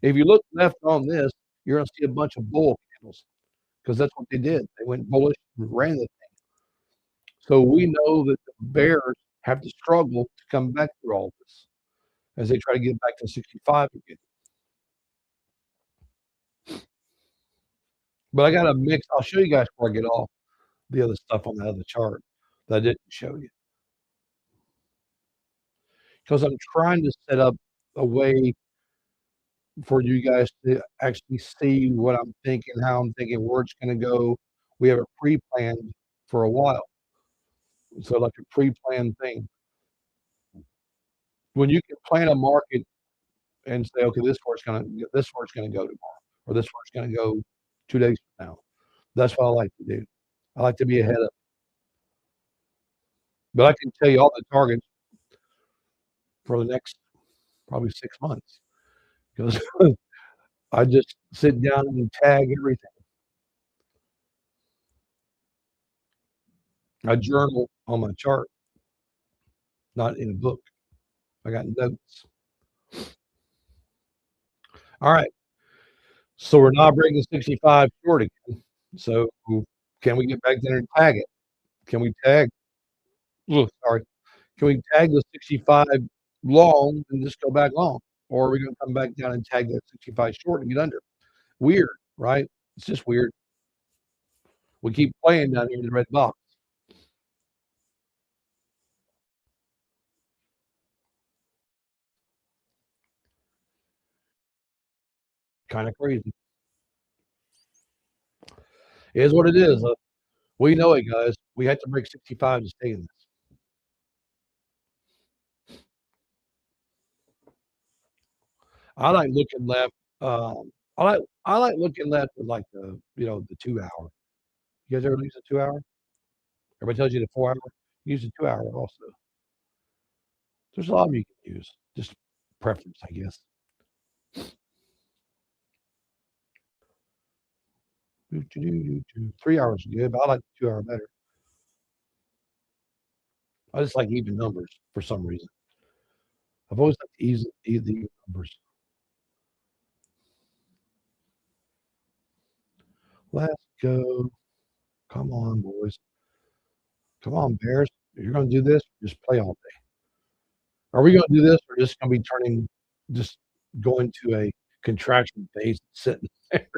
If you look left on this, you're going to see a bunch of bull candles because that's what they did. They went bullish and ran the thing. So we know that the bears have to struggle to come back through all this as they try to get back to 65 again. But I got a mix. I'll show you guys before I get off the other stuff on the other chart that I didn't show you because I'm trying to set up a way for you guys to actually see what I'm thinking, how I'm thinking, where it's going to go. We have it pre-planned for a while, so like a pre-planned thing. When you can plan a market and say, okay, this where it's going to go tomorrow, or this where it's going to go 2 days from now. That's what I like to do. I like to be ahead of, but I can tell you all the targets for the next probably 6 months because I just sit down and tag everything. I journal on my chart, not in a book. I got notes. All right. So we're not breaking 65 short again. So can we get back there and tag it? Can we tag? Oh, sorry. Can we tag the 65 long and just go back long? Or are we going to come back down and tag that 65 short and get under? Weird, right? It's just weird. We keep playing down here in the red box. Kind of crazy. It is what it is. We know it, guys. We had to break 65 to stay in this. I like looking left. I like looking left with like the 2 hour. You guys ever use the 2 hour? Everybody tells you the 4 hour. Use the 2 hour also. There's a lot of them you can use. Just preference, I guess. 3 hours is good, but I like the 2 hour better. I just like even numbers for some reason. I've always liked easy even numbers. Let's go. Come on, boys. Come on, Bears. If you're going to do this, just play all day. Are we going to do this or just going to be just going to a contraction phase sitting there?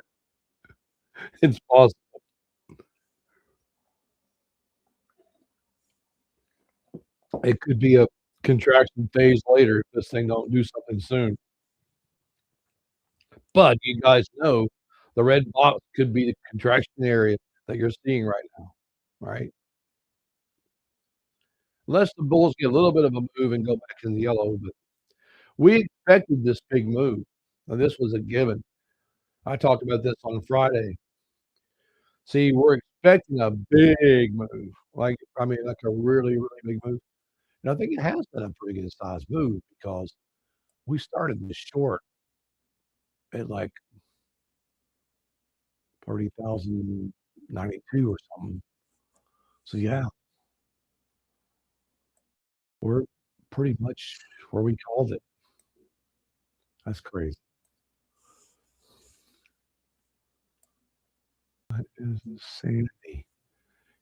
It's possible. It could be a contraction phase later if this thing don't do something soon. But you guys know the red box could be the contraction area that you're seeing right now, right? Unless the bulls get a little bit of a move and go back in the yellow, but we expected this big move. Now, this was a given. I talked about this on Friday. See, we're expecting a big move, like a really, really big move. And I think it has been a pretty good sized move because we started this short at like 30,092 or something. So yeah, we're pretty much where we called it. That's crazy. That is insanity.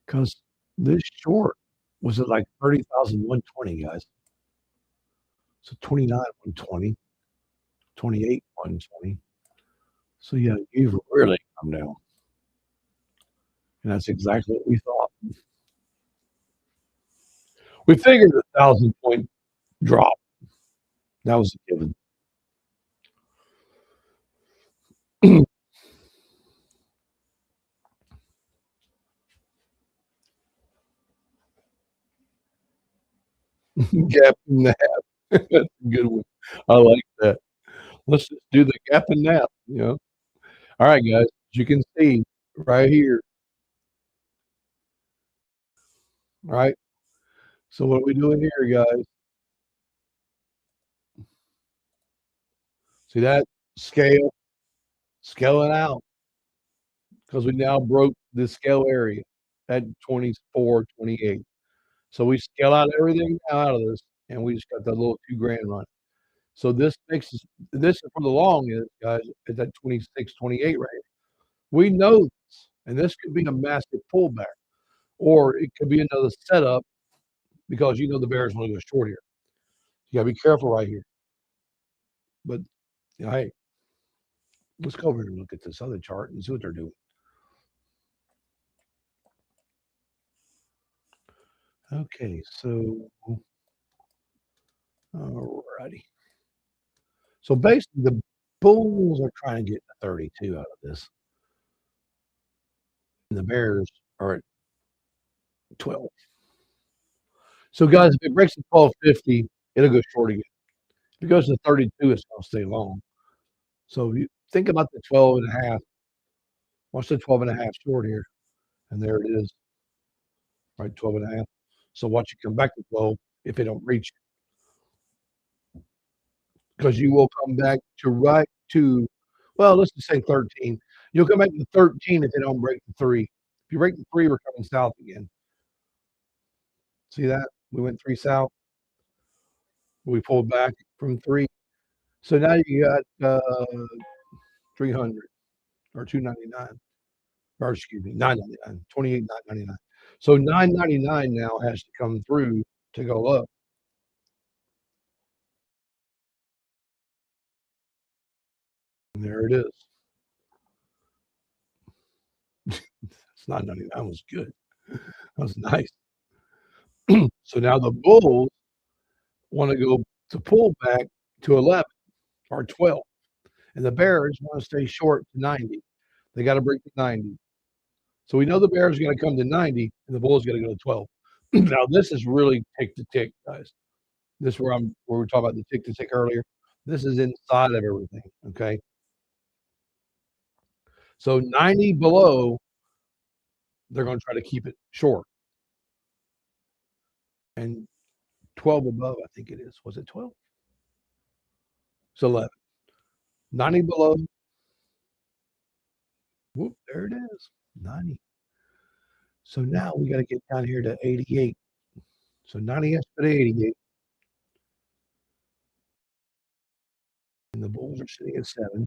Because this short was at like 30,120, guys. So 29, 120, 28, 120. So yeah, you've really come down. And that's exactly what we thought. We figured 1,000 point drop. That was a given. Gap and nap. That's a good one. I like that. Let's just do the gap and nap, you know. All right, guys. As you can see right here. All right. So what are we doing here, guys? See that scale? Scaling out because we now broke the scale area at 24, 28. So we scale out everything out of this, and we just got that little 2 grand run. So this makes this for the long is, guys, at that 26, 28 range. We know this, and this could be a massive pullback, or it could be another setup because you know the bears want to go short here. You gotta be careful right here. But hey, let's go over and look at this other chart and see what they're doing. Okay, so alrighty. So basically, the Bulls are trying to get 32 out of this, and the Bears are at 12. So, guys, if it breaks the 1250, it'll go short again. If it goes to 32, it's going to stay long. So, you think about the 12 and a half. Watch the 12 and a half short here, and there it is, right? 12 and a half. So, watch it come back to 12 if it don't reach it, because you will come back to right to, well, let's just say 13. You'll come back to 13 if they don't break the 3. If you break the 3, we're coming south again. See that? We went 3 south. We pulled back from 3. So now you got 300 or 299, or excuse me, 999, 28, 999. So 999 now has to come through to go up. And there it is. It's 999 was good. That was nice. So now the Bulls want to go to pull back to 11 or 12. And the Bears want to stay short to 90. They got to break the 90. So we know the Bears are going to come to 90 and the Bulls got to go to 12. Now this is really tick to tick, guys. This is where we were talking about the tick to tick earlier. This is inside of everything. Okay. So 90 below, they're going to try to keep it short. And 12 above, I think it is. Was it 12? It's 11. 90 below. Whoop, there it is. 90. So now we got to get down here to 88. So 90 has to 88. And the Bulls are sitting at 7.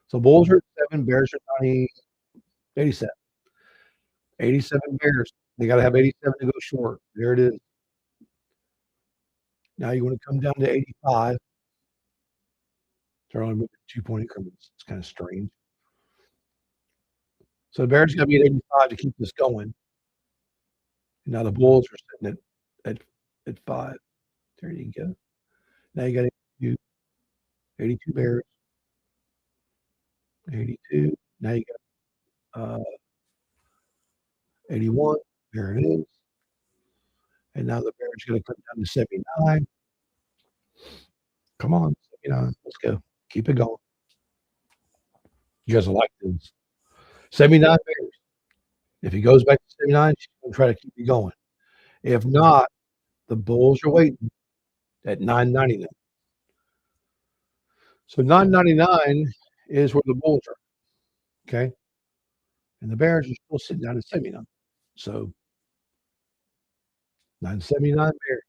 So Bulls are at 7, Bears are 90, 87. 87 Bears. They got to have 87 to go short. There it is. Now you want to come down to 85. They're only moving 2 point increments. It's kind of strange. So the Bears got to be at 85 to keep this going. And now the Bulls are sitting at at 5. There you go. Now you got 82 bears. 82. Now you got 81. There it is. And now the bear's going to come down to 79. Come on, 79. Let's go. Keep it going. You guys will like this. 79 bears. If he goes back to 79, she's going to try to keep you going. If not, the bulls are waiting at 9.99. So 9.99 is where the bulls are. Okay. And the bears are still sitting down at 79. So 979 bears.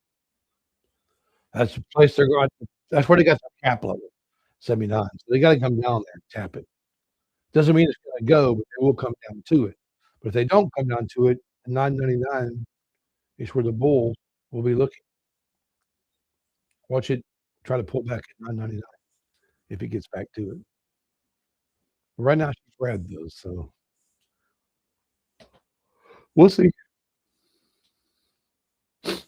That's the place they're going to, that's where they got the cap level, 79. So they got to come down there and tap it. Doesn't mean it's going to go, but they will come down to it. But if they don't come down to it, 9.99 is where the bulls will be looking. Watch it try to pull back at 9.99 if it gets back to it. But right now she's red though, so we'll see. It's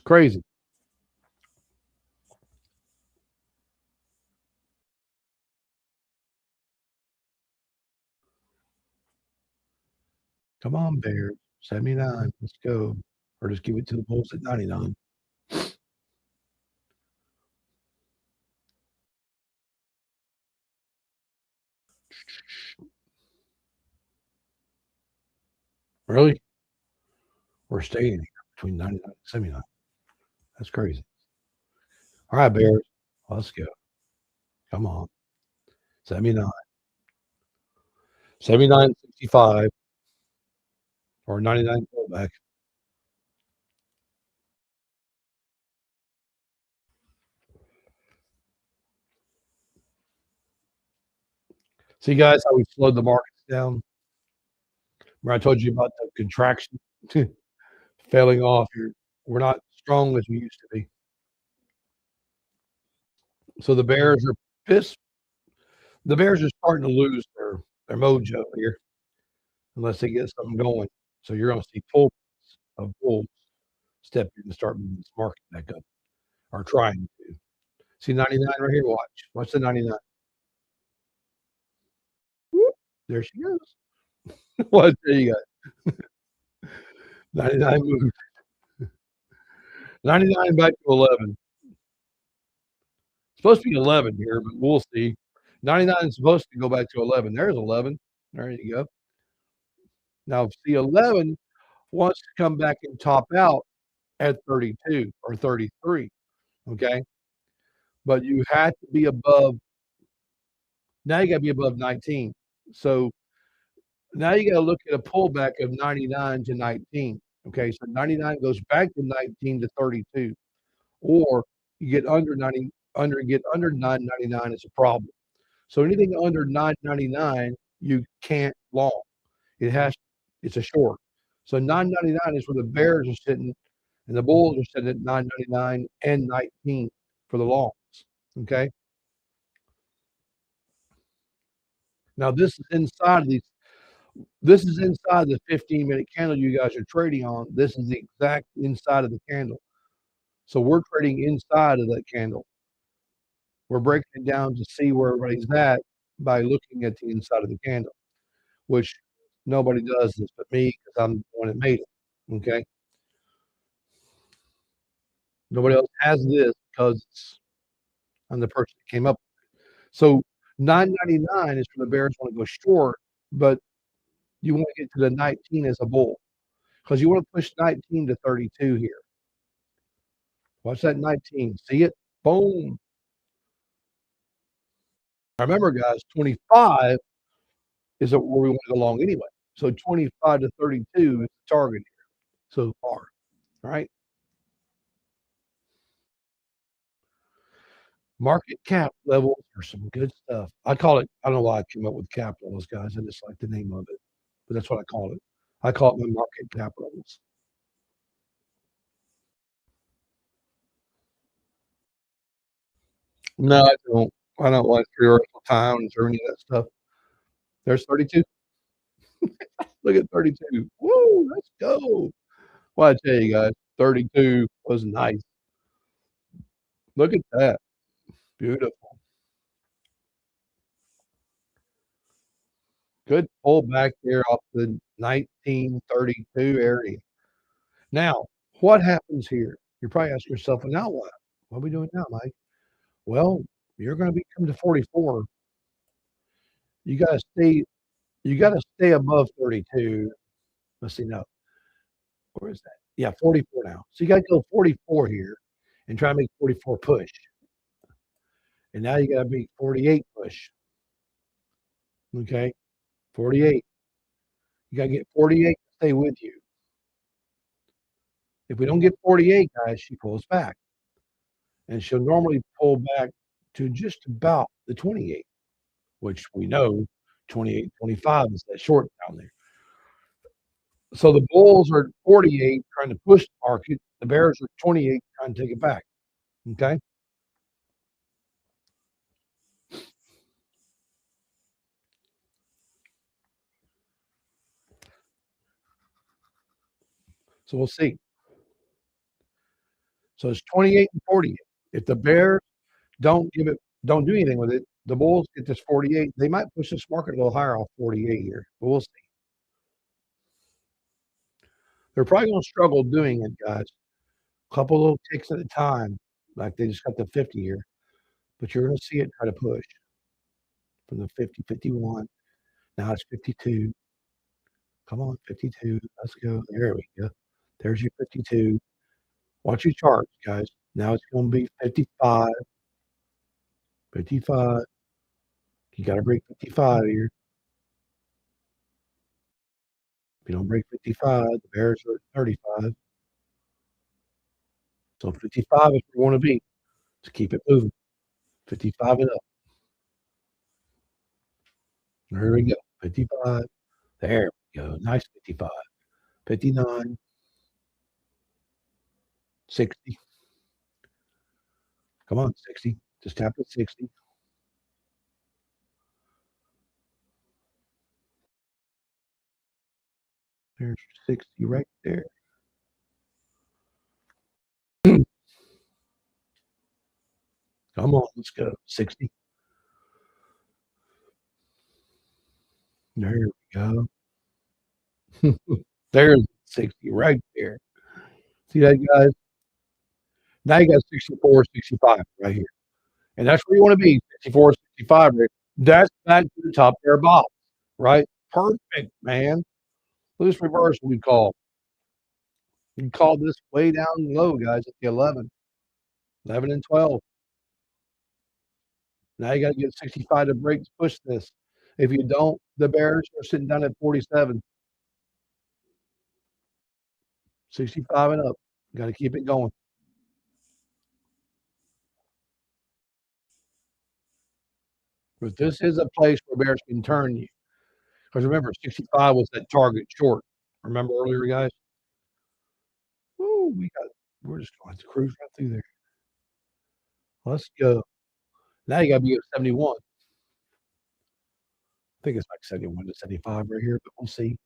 crazy. Come on, Bears. 79. Let's go. Or just give it to the bulls at 99. Really? We're staying here between 99 and 79. That's crazy. All right, Bears. Let's go. Come on. 79. 79, 65. Or 99 pullback. See, guys, how we slowed the markets down? Remember I told you about the contraction failing off here. We're not strong as we used to be. So the Bears are pissed. The Bears are starting to lose their mojo here unless they get something going. So you're going to see pull of bulls step in and start moving this market back up, or trying to. See 99 right here? Watch. Watch the 99. Whoop, there she goes. What? There you go. 99 moved. 99 back to 11. Supposed to be 11 here, but we'll see. 99 is supposed to go back to 11. There's 11. There you go. Now, see, 11 wants to come back and top out at 32 or 33. Okay. But you had to be above. Now you got to be above 19. So now you got to look at a pullback of 99 to 19. Okay. So 99 goes back to 19 to 32. Or you get under 90, get under 999 is a problem. So anything under 999, you can't long. It's a short. So 999 is where the bears are sitting, and the bulls are sitting at 999 and 19 for the longs. Okay. Now this is inside of these. This is inside the 15-minute candle you guys are trading on. This is the exact inside of the candle. So we're trading inside of that candle. We're breaking it down to see where everybody's at by looking at the inside of the candle, which nobody does this but me because I'm the one that made it. Okay. Nobody else has this because I'm the person that came up with it. So 999 is for the bears want to go short, but you want to get to the 19 as a bull because you want to push 19 to 32 here. Watch that 19. See it? Boom. I remember, guys, 25 is where we want to go long anyway. So 25 to 32 is the target here so far. All right. Market cap levels are some good stuff. I call it, I don't know why I came up with cap levels, guys. I just like the name of it, but that's what I call it. I call it my market cap levels. No, I don't. I don't like theoretical towns or any of that stuff. There's 32. Look at 32. Woo, let's go. Well, I tell you guys, 32 was nice. Look at that. Beautiful. Good pull back there off the 1932 area. Now, what happens here? You're probably asking yourself, "Well, now what? What are we doing now, Mike?" Well, you're gonna be coming to 44. You gotta stay you gotta stay above 32. Let's see, no, where is that? Yeah, 44 now. So you gotta go 44 here and try to make 44 push. And now you gotta make 48 push. Okay? 48. You gotta get 48 to stay with you. If we don't get 48, guys, she pulls back. And she'll normally pull back to just about the 28, which we know 28, 25 is that short down there. So the bulls are at 48 trying to push the market. The bears are 28 trying to take it back. Okay? So we'll see. So it's 28 and 48. If the bears don't do anything with it, the bulls get this 48. They might push this market a little higher off 48 here, but we'll see. They're probably going to struggle doing it, guys. A couple little ticks at a time, like they just got the 50 here, but you're going to see it try to push from the 50, 51. Now it's 52. Come on, 52. Let's go. There we go. There's your 52. Watch your charts, guys. Now it's going to be 55, 55. You got to break 55 here. If you don't break 55, the bears are at 35. So 55 is where we want to be to keep it moving. 55 and up. There we go. 55. There we go. Nice 55. 59. 60. Come on, 60. Just tap at 60. There's 60 right there. Come on, let's go. 60. There we go. There's 60 right there. See that, guys? Now you got 64, 65 right here. And that's where you want to be, 64, 65. Right? That's back to the top pair box, right? Perfect, man. Loose reversal, we call. We call this way down low, guys, at the 11, 11 and 12. Now you got to get 65 to break to push this. If you don't, the bears are sitting down at 47, 65 and up. Got to keep it going. But this is a place where bears can turn you. Because remember, 65 was that target short. Remember earlier, guys? Woo, we're just going to cruise right through there. Let's go. Now you got to be at 71. I think it's like 71 to 75 right here, but we'll see.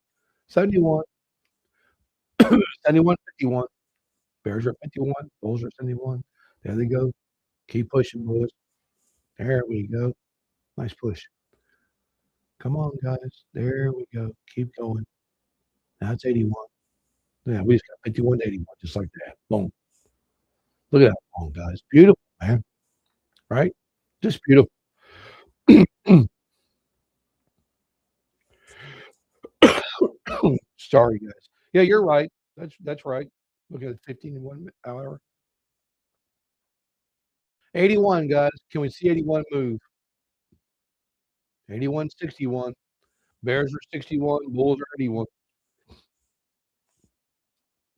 71, 71, 51. Bears are 51. Bulls are 71. There they go. Keep pushing, boys. There we go. Nice push. Come on, guys. There we go. Keep going. Now it's 81. Yeah, we just got 51 to 81, just like that. Boom. Look at that long, guys. Beautiful, man. Right? Just beautiful. Sorry, guys. Yeah, you're right. That's right. Look at 15 in 1 hour. 81, guys. Can we see 81 move? 81, 61. Bears are 61. Bulls are 81.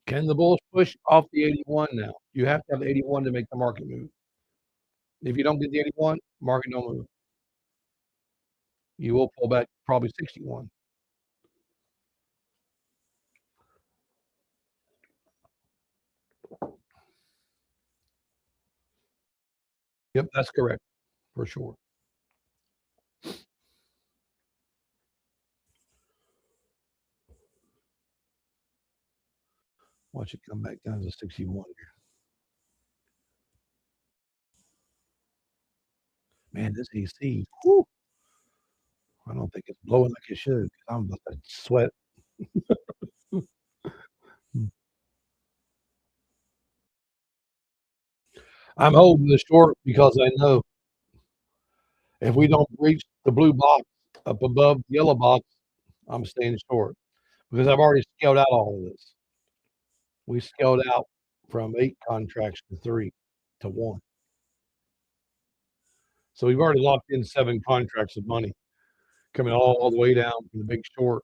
Can the Bulls push off the 81 now? You have to have the 81 to make the market move. If you don't get the 81, market don't move. You will pull back probably 61. Yep, that's correct for sure. Watch it come back down to 61 here. Man, this AC, whew, I don't think it's blowing like it should. I'm about to sweat. I'm holding the short because I know if we don't reach the blue box up above the yellow box, I'm staying short because I've already scaled out all of this. We scaled out from 8 contracts to 3 to 1. So we've already locked in 7 contracts of money coming all the way down from the big short.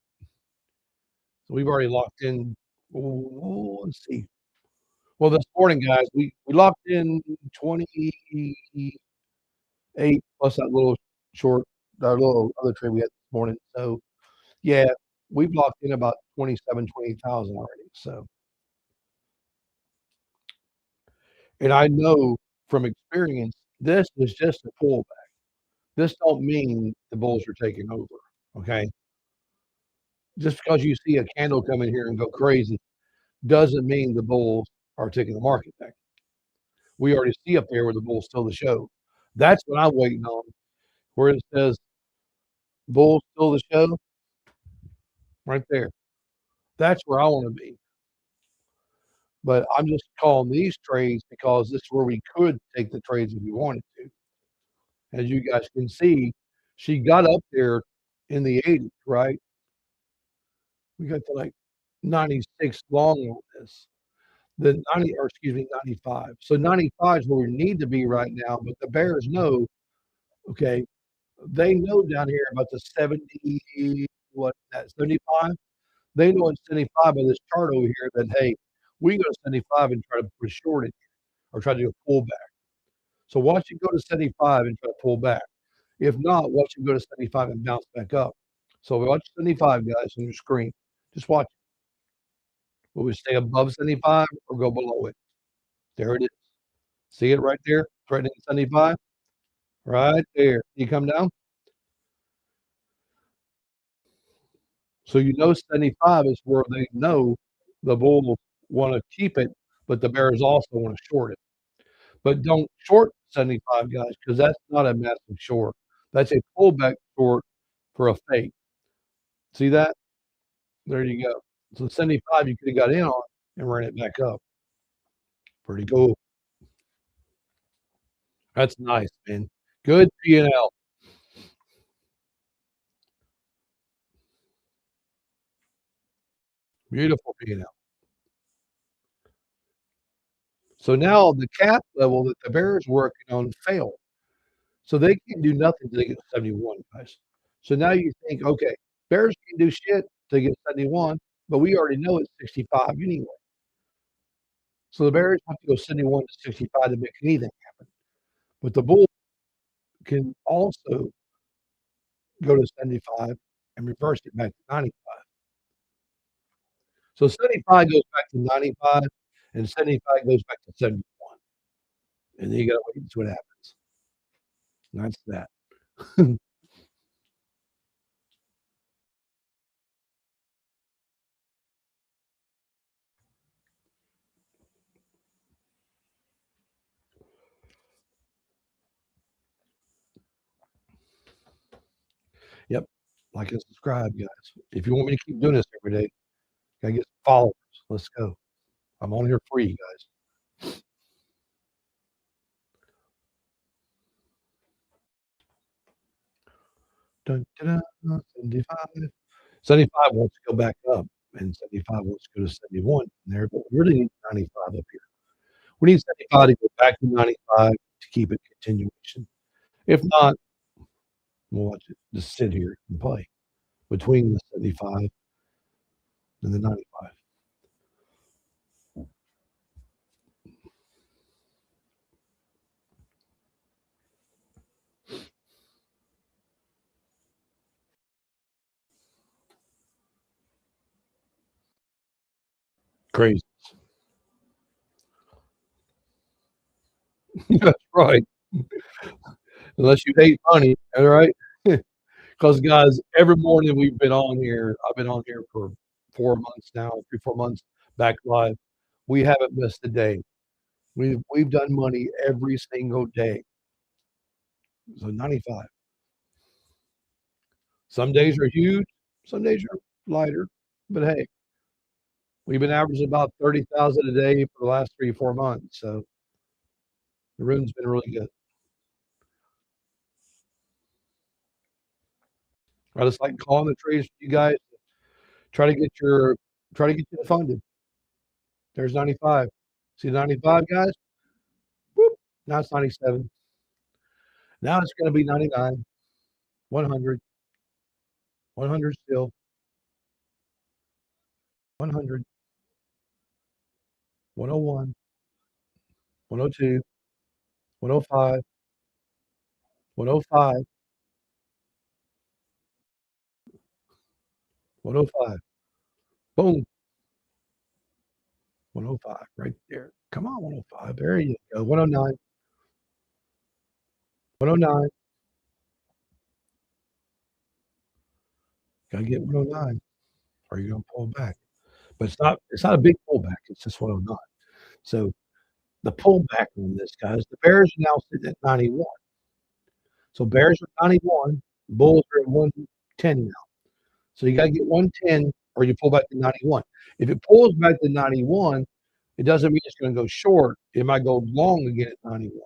So we've already locked in. Let's see. Well, this morning, guys, we locked in 28 plus that little short, that little other trade we had this morning. So yeah, we've locked in about 28,000 already. So, and I know from experience, this is just a pullback. This don't mean the bulls are taking over. Okay. Just because you see a candle come in here and go crazy doesn't mean the bulls are taking the market back. We already see up there where the bulls still the show. That's what I'm waiting on. Where it says bulls still the show, right there. That's where I want to be. But I'm just calling these trades because this is where we could take the trades if we wanted to. As you guys can see, she got up there in the 80s, right? We got to like 96 long on this. The 90, or excuse me, 95. So 95 is where we need to be right now. But the bears know, okay, they know down here about the 70, what that 75. They know in 75 by this chart over here that hey, we go to 75 and try to put a short in here or try to do a pullback. So watch it go to 75 and try to pull back. If not, watch it go to 75 and bounce back up. So watch 75, guys, on your screen. Just watch. Will we stay above 75 or go below it? There it is. See it right there? It's right in 75. Right there. You come down. So you know 75 is where they know the bulls want to keep it, but the bears also want to short it. But don't short 75, guys, because that's not a massive short. That's a pullback short for a fake. See that? There you go. So 75 you could have got in on and ran it back up. Pretty cool. That's nice, man. Good P&L. Beautiful P&L. So now the cap level that the Bears working on failed. So they can't do nothing till they get 71, guys. So now you think, okay, Bears can do shit till they get 71, but we already know it's 65 anyway. So the Bears have to go 71 to 65 to make anything happen. But the Bulls can also go to 75 and reverse it back to 95. So 75 goes back to 95 and 75 goes back to 71. And then you gotta wait and see what happens. That's that. Yep. Like and subscribe, guys. If you want me to keep doing this every day, gotta get some followers. Let's go. I'm on here free, guys. Dun, dun, dun, 75. 75 wants to go back up, and 75 wants to go to 71 there, but we really need 95 up here. We need 75 to go back to 95 to keep it continuation. If not, we'll watch it just sit here and play between the 75 and the 95. Crazy. That's right. Unless you hate money, all right? Because guys, every morning we've been on here, I've been on here for 4 months now, 3, 4 months back live. We haven't missed a day. We've done money every single day. So 95. Some days are huge, some days are lighter, but hey, we've been averaging about 30,000 a day for the last 3 or 4 months. So the room's been really good. I just like calling the trades for you guys. Try to get your try to get you funded. There's 95. See 95, guys? Whoop. Now it's 97. Now it's going to be 99, 100, 100 still, 100, 101, 102, 105, 105, 105. Boom. 105 right there. Come on, 105. There you go. 109, 109. Gotta get 109 or you're gonna pull back. But it's not a big pullback, it's just 109. So the pullback on this, guys, the bears are now sitting at 91. So bears are 91, bulls are at 110 now. So you gotta get 110 or you pull back to 91. If it pulls back to 91, it doesn't mean it's gonna go short. It might go long again at 91.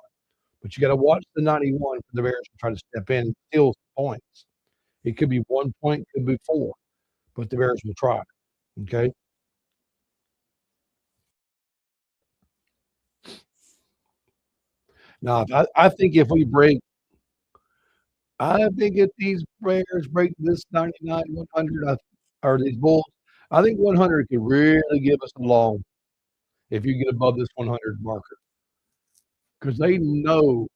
But you gotta watch the 91 for the bears to try to step in and steal points. It could be 1 point, could be 4, but the bears will try. Okay. Now, I think if we break, I think if these bears break this 99, 100, or these bulls, I think 100 could really give us a long if you get above this 100 marker because they know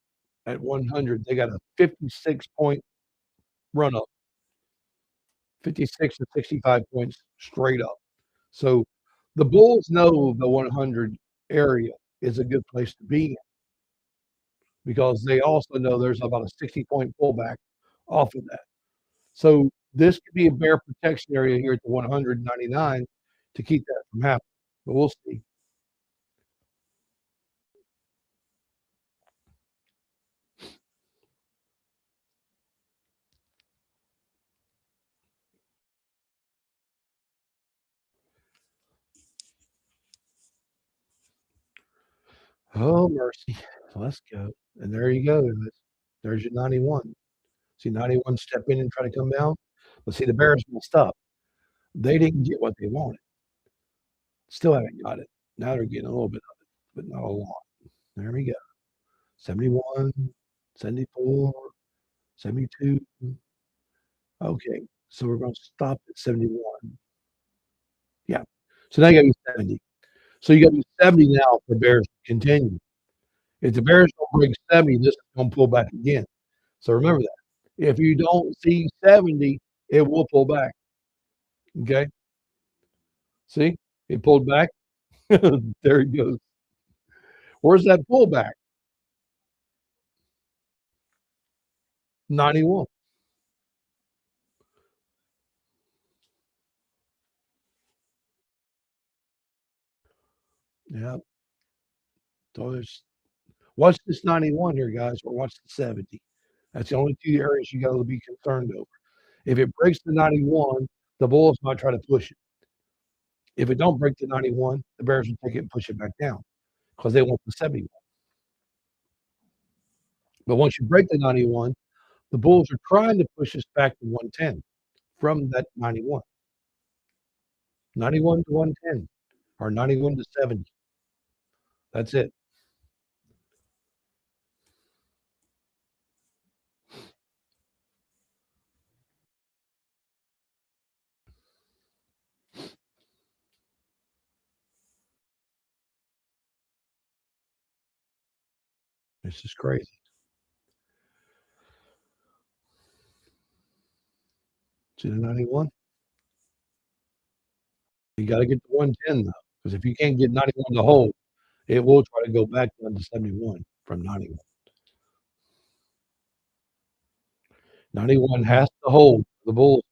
at 100 they got a 56-point run up, 56 to 65 points straight up. So the bulls know the 100 area is a good place to be in because they also know there's about a 60-point pullback off of that. So this could be a bear protection area here at the 199 to keep that from happening. But we'll see. Oh mercy. Let's go. And there you go. There's your 91. See 91 step in and try to come down. But see the bears messed up. They didn't get what they wanted. Still haven't got it. Now they're getting a little bit of it, but not a lot. There we go. 71, 74, 72. Okay. So we're going to stop at 71. Yeah. So now you got to be 70. So you got to be 70 now for bears to continue. If the bears don't break 70, this is going to pull back again. So remember that. If you don't see 70, it will pull back. Okay. See, it pulled back. There it goes. Where's that pullback? 91. Yeah. So there's watch this 91 here, guys, or watch the 70. That's the only two areas you got to be concerned over. If it breaks the 91, the bulls might try to push it. If it don't break the 91, the bears will take it and push it back down because they want the 71. But once you break the 91, the bulls are trying to push us back to 110 from that 91. 91 to 110 or 91 to 70. That's it. It's just crazy. See the 91? You got to get to 110 though, because if you can't get 91 to hold, it will try to go back down to 71 from 91. 91 has to hold the bulls.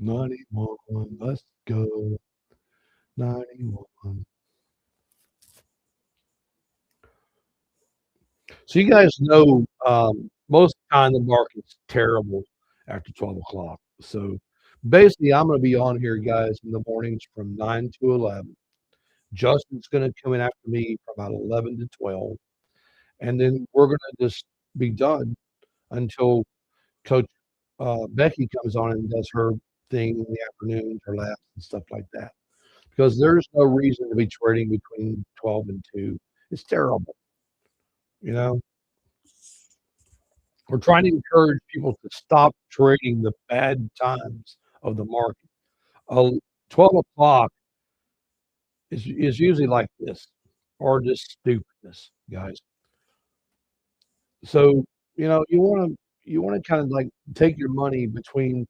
91. Let's go. 91. So you guys know, most of the time the market's terrible after 12 o'clock. So basically, I'm going to be on here, guys, in the mornings from 9 to 11. Justin's going to come in after me from about 11 to 12. And then we're going to just be done until Coach Becky comes on and does her thing in the afternoons, her laps and stuff like that. Because there's no reason to be trading between 12 and 2. It's terrible, you know. We're trying to encourage people to stop trading the bad times of the market. 12 o'clock is usually like this, or just stupidness, guys. So, you wanna kind of like take your money between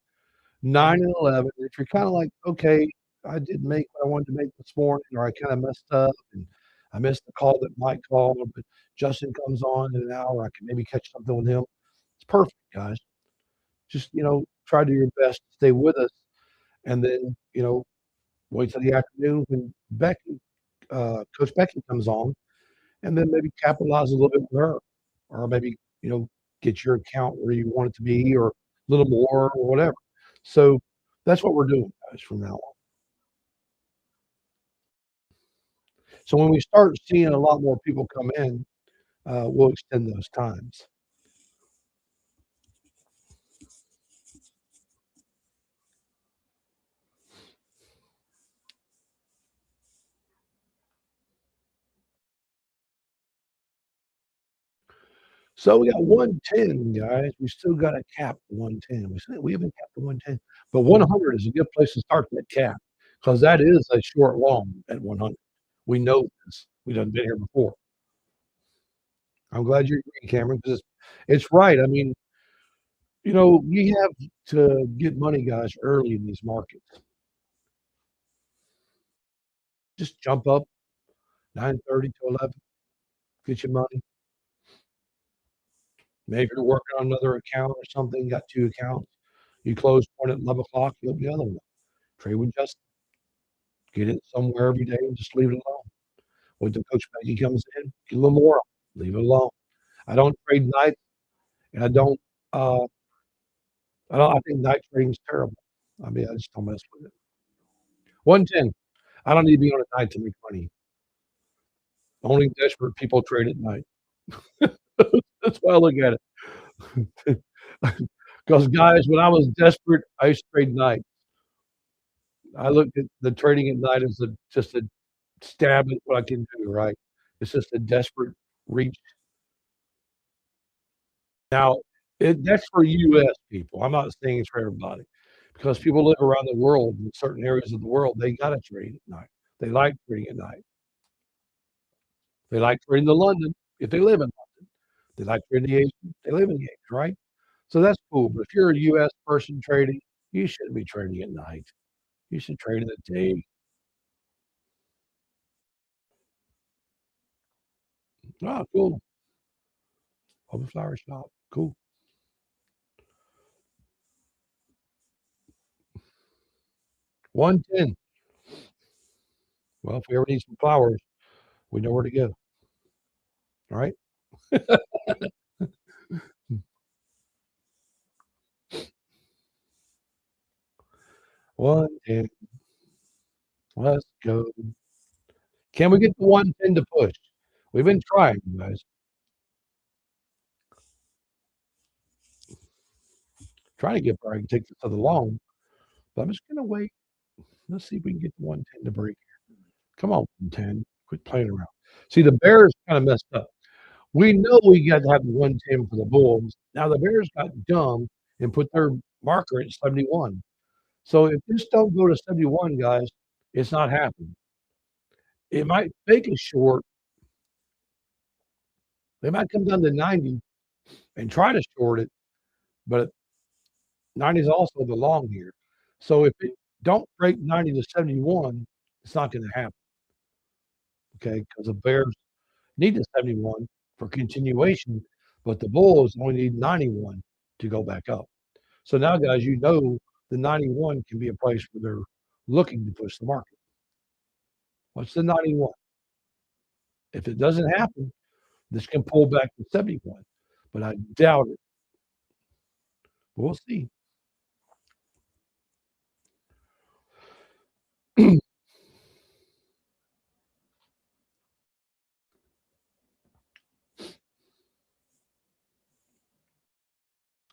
9 and 11. If you're kind of like, okay, I didn't make what I wanted to make this morning, or I kind of messed up and I missed the call that Mike called, but Justin comes on in an hour, I can maybe catch something with him. It's perfect, guys. Just, try to do your best to stay with us, and then, wait till the afternoon when Coach Becky comes on, and then maybe capitalize a little bit with her, or maybe, get your account where you want it to be, or a little more, or whatever. So that's what we're doing, guys, from now on. So when we start seeing a lot more people come in, we'll extend those times. So we got 110, guys. We still got a cap 110. We haven't capped the 110, but 100 is a good place to start that cap because that is a short long at 100. We know this. We done been here before. I'm glad you agree, Cameron, because it's right. I mean, you have to get money, guys, early in these markets. Just jump up 9:30 to 11, get your money. Maybe you're working on another account or something, got 2 accounts. You close one at 11 o'clock, you open the other one. Trade with Justin. Get it somewhere every day and just leave it alone. Wait till Coach Becky comes in, get a little more, leave it alone. I don't trade nights, and uh, I think night trading is terrible. I mean, I just don't mess with it. 110. I don't need to be on at night to make money. Only desperate people trade at night. That's why I look at it. Because guys, when I was desperate, I used to trade night. I looked at the trading at night as just a stab at what I can do, right? It's just a desperate reach. Now, that's for US people. I'm not saying it's for everybody, because people live around the world in certain areas of the world, they gotta trade at night. They like trading at night. They like trading to London if they live in London. They like trading the Asian, they live in the Asia, right? So that's cool, but if you're a US person trading, you shouldn't be trading at night. You should trade in the day. Ah, cool. Open flower shop. Cool. 110. Well, if we ever need some flowers, we know where to go. All right. 110. Let's go. Can we get the 110 to push? We've been trying, guys. Trying to get where I can take this other long, but I'm just gonna wait. Let's see if we can get the 110 to break. Come on, 110. Quit playing around. See, the Bears kind of messed up. We know we got to have the 110 for the Bulls. Now the Bears got dumb and put their marker at 71. So if this don't go to 71, guys, it's not happening. It might fake a short. They might come down to 90 and try to short it, but 90 is also the long here. So if it don't break 90 to 71, it's not going to happen. Okay, because the Bears need the 71 for continuation, but the Bulls only need 91 to go back up. So now, guys, the 91 can be a place where they're looking to push the market. What's the 91? If it doesn't happen, this can pull back to 71, but I doubt it. We'll see.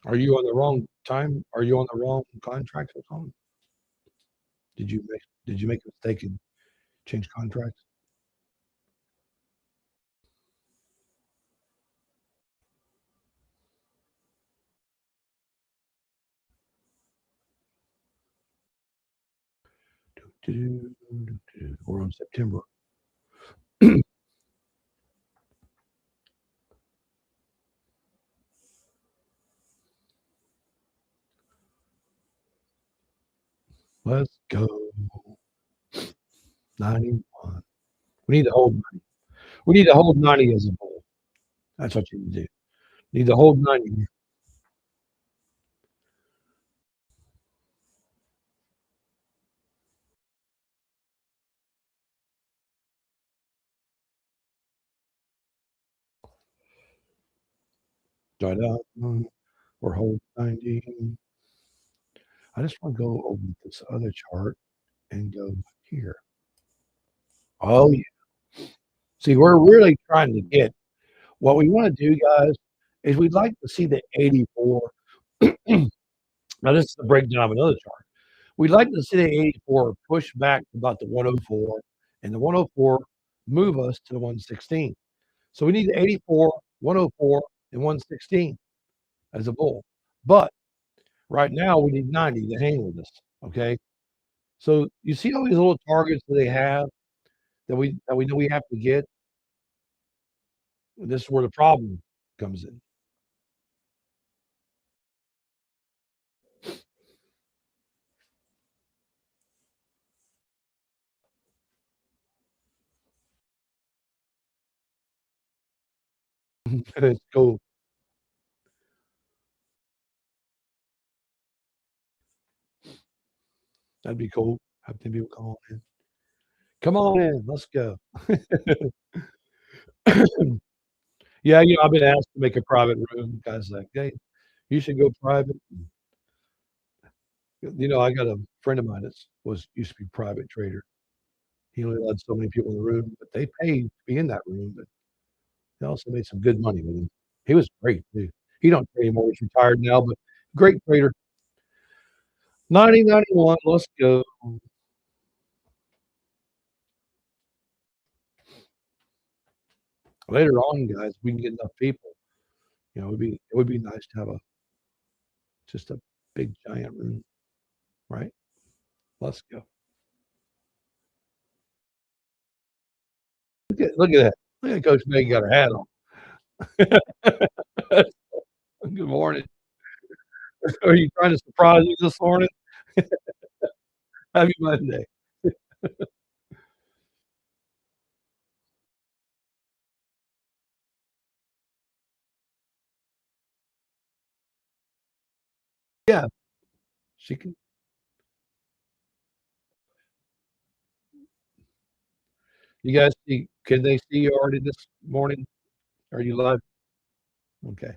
Are you on the wrong time? Are you on the wrong contract or something? Did you make a mistake and change contracts? We're on September. Let's go. 91. We need to hold 90. We need to hold 90 as a goal. That's what you need to do. You need to hold 90. Or hold 90. I just want to go over this other chart and go here. Oh, yeah. See, we're really trying to get what we want to do, guys, is we'd like to see the 84. Now, this is the breakdown of another chart. We'd like to see the 84 push back to about the 104, and the 104 move us to the 116. So we need the 84, 104, and 116 as a bull. But right now, we need 90 to hang with us, okay? So you see all these little targets that they have that we know we have to get? This is where the problem comes in. It's cool. That'd be cool. Have 10 people come on in. Come on in. Let's go. Yeah, I've been asked to make a private room. Guys like, hey, you should go private. I got a friend of mine that used to be a private trader. He only allowed so many people in the room, but they paid to be in that room. But they also made some good money with him. He was great too. He don't trade anymore. He's retired now, but great trader. 9091. Let's go. Later on, guys, we can get enough people. It would be nice to have just a big giant room, right? Let's go. Look at that. Look at Coach Meg got her hat on. Good morning. Are you trying to surprise me this morning? Happy Monday. Yeah, she can. You guys see? Can they see you already this morning? Are you live? Okay.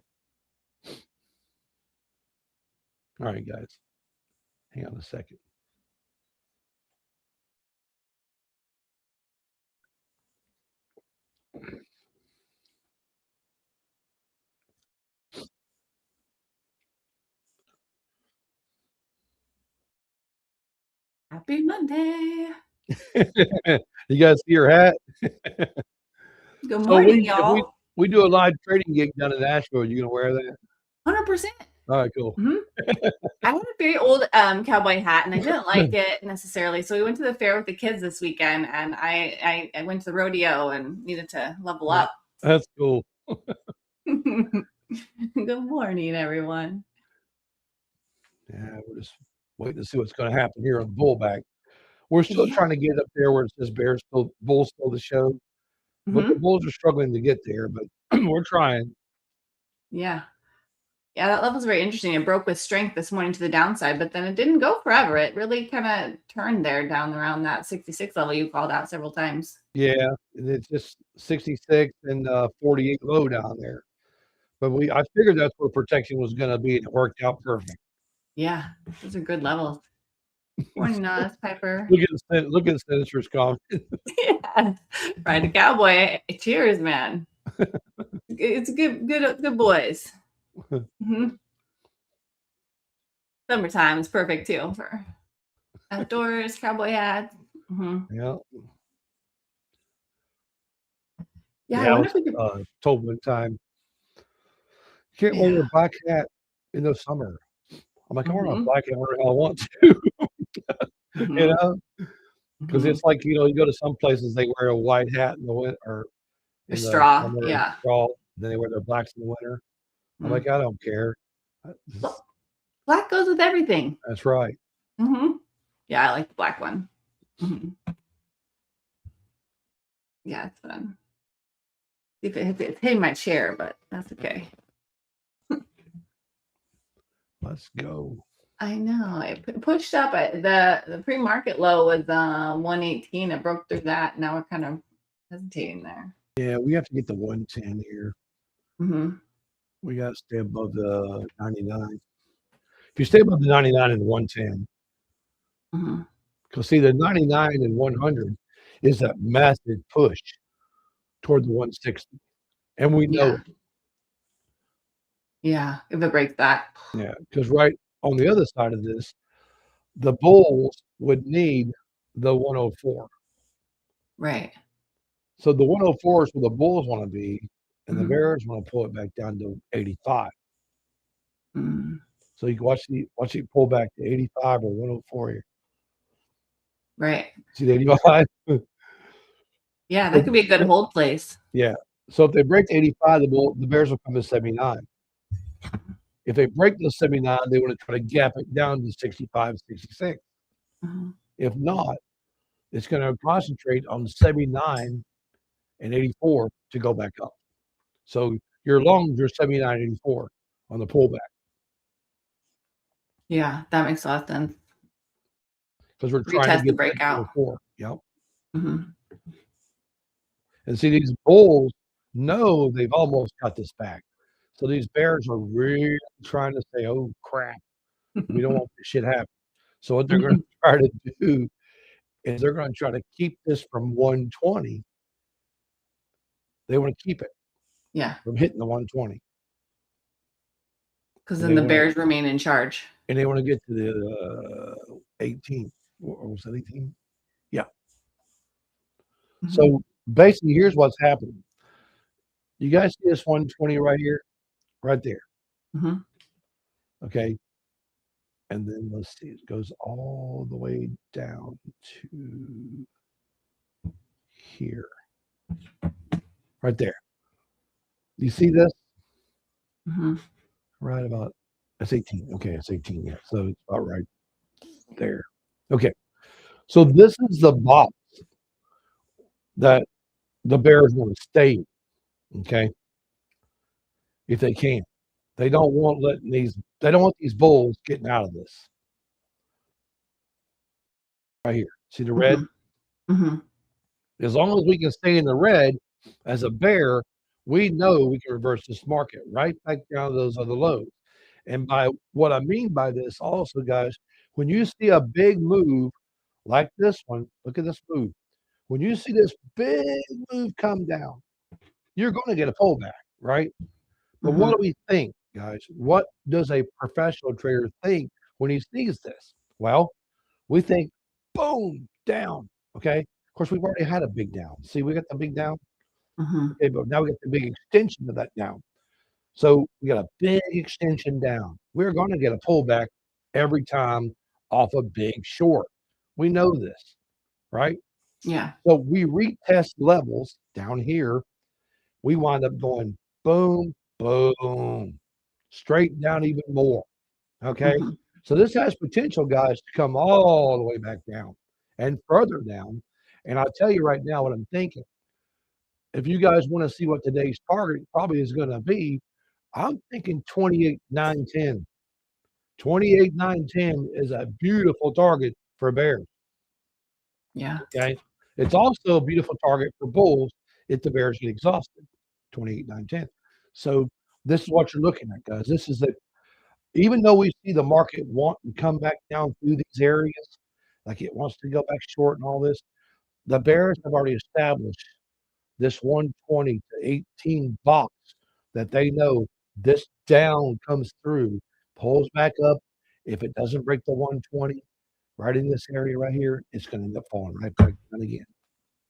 All right, guys. Hang on a second. Happy Monday. You guys see your hat? Good morning, y'all. If we do a live trading gig down in Nashville, you gonna wear that? 100%. All right, cool. I had a very old cowboy hat, and I didn't like it necessarily. So we went to the fair with the kids this weekend, and I went to the rodeo and needed to level up. That's cool. Good morning, everyone. Yeah, we're just waiting to see what's going to happen here on the bullback. We're still trying to get up there where it says Bull's still the show, but the Bulls are struggling to get there. But we're trying. Yeah. Yeah, that level's very interesting. It broke with strength this morning to the downside, but then it didn't go forever. It really kind of turned there down around that 66 level you called out several times. Yeah, and it's just 66 and 48 low down there. But I figured that's where protection was going to be, and it worked out perfect. Yeah, those are good levels. Morning, Nas, Piper. Look at Sinister's comment. Yeah, Ride a Cowboy. Cheers, man. It's good boys. Summertime is perfect too for outdoors, cowboy hats. Yeah. Yeah, Yeah, I I wonder was if we could. told one time, "You can't wear Yeah. a black hat in the summer." I'm like, "I wear a Mhm. black hat whenever I want to," you Mhm. know, because Mhm. it's like, you go to some places, they wear a white hat in the winter or Or in the straw. summer and Yeah. straw, then they wear their blacks in the winter. I'm Mm. like, "I don't care." Well, black goes with everything. That's right. Yeah, I like the black one. Yeah, it's fun. If it's hitting my chair, but that's okay. Let's go. I know. It pushed up. The pre-market low was 118. It broke through that. Now we're kind of hesitating there. Yeah, we have to get the 110 here. We gotta stay above the 99. If you stay above the 99 and the 110, because see, the 99 and 100 is that massive push toward the 160, and we know Yeah. it. Yeah. If it breaks that. Yeah, because right on the other side of this, the bulls would need the 104. Right. So the 104 is where the bulls want to be, and the Mhm. bears want to pull it back down to 85. Mm. So you can watch it pull back to 85 or 104 here. Right. See the 85? Yeah, that could be a good hold place. Yeah. So if they break the 85, the bears will come to 79. If they break the 79, they want to try to gap it down to 65, 66. If not, it's going to concentrate on 79 and 84 to go back up. So your longs are 79, 84 on the pullback Yeah, that makes a lot of sense. because we're trying to Retest the get that breakout. 104. Yep. Mhm. And see, these bulls know they've almost got this back. So these bears are really trying to say, oh, crap, we don't want this shit happen. So what they're going to try to do is they're going to try to keep this from 120. They want to keep it Yeah, from hitting the 120. because And then they the want to Bears remain in charge. and they want to get to the 18. Or was that 18? Yeah. So basically, here's what's happening. You guys see this 120 right here, right there. Okay. And then let's see, it goes all the way down to here, right there. You see this? Right about, it's 18. Okay, it's 18. Yeah. So it's about right there. Okay. So this is the box that the Bears want to stay in. Okay. If they can. They don't want these bulls getting out of this. Right here. See the red? As long as we can stay in the red as a bear, we know we can reverse this market right back down to those other lows. And by what I mean by this also, guys, when you see a big move like this one, look at this move. When you see this big move come down, you're going to get a pullback, right? But what do we think, guys? What does a professional trader think when he sees this? Well, we think, boom, down. Okay. Of course, we've already had a big down. See, we got the big down. Okay, but now we got the big extension of that down. So we got a big extension down. We're going to get a pullback every time off a big short. We know this, right? Yeah. So we retest levels down here. We wind up going boom, boom, straight down even more. Okay. So this has potential, guys, to come all the way back down and further down. And I'll tell you right now what I'm thinking. If you guys want to see what today's target probably is going to be, I'm thinking 28,910. 28,910 is a beautiful target for bears. Yeah. Okay. It's also a beautiful target for bulls if the bears get exhausted. 28,910. So this is what you're looking at, guys. This is that even though we see the market want to come back down through these areas, like it wants to go back short and all this, the bears have already established this 120 to 18 box that they know this down comes through, pulls back up. If it doesn't break the 120 right in this area right here, it's going to end up falling right back down again.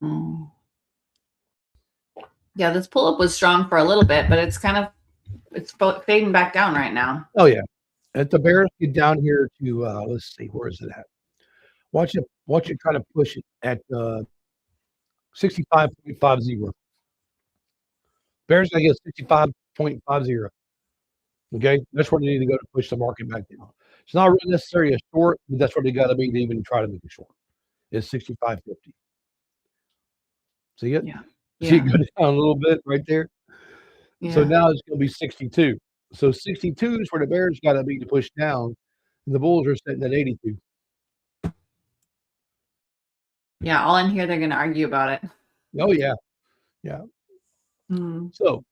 Mm. Yeah, this pull up was strong for a little bit, but it's fading back down right now. Oh yeah. If the bears get down here to let's see, where is it at? Watch it try to push it at 65.50. Bears gotta get 65.50. Okay, that's where they need to go to push the market back down. It's not really necessarily a short, but that's where they got to be to even try to make a short. It's 65.50. See it? Yeah. See it go down a little bit right there. Yeah. So now it's going to be 62. So 62 is where the bears got to be to push down, and the bulls are sitting at 82. Yeah, all in here they're going to argue about it. Oh yeah, yeah. Mm. So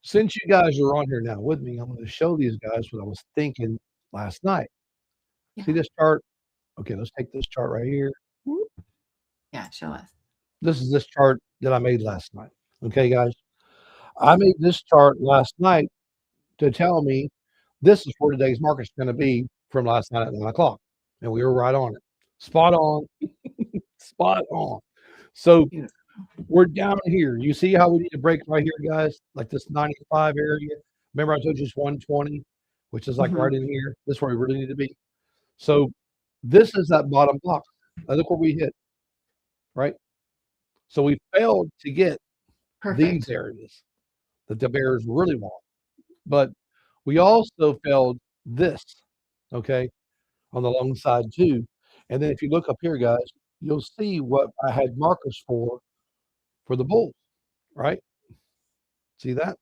since you guys are on here now with me, I'm going to show these guys what I was thinking last night. Yeah. See this chart? Okay, let's take this chart right here. Yeah, show us. This is this chart that I made last night. Okay, guys. I made this chart last night to tell me this is where today's market's going to be from last night at 9 o'clock. And we were right on it. Spot on. Spot on. So we're down here. You see how we need to break right here, guys? Like this 95 area. Remember I told you it's 120, which is like right in here. This is where we really need to be. So this is that bottom block. Now look where we hit, right? So we failed to get these areas that the bears really want. But we also failed this, okay, on the long side too. And then if you look up here, guys, you'll see what I had markers for the bulls, right? See that?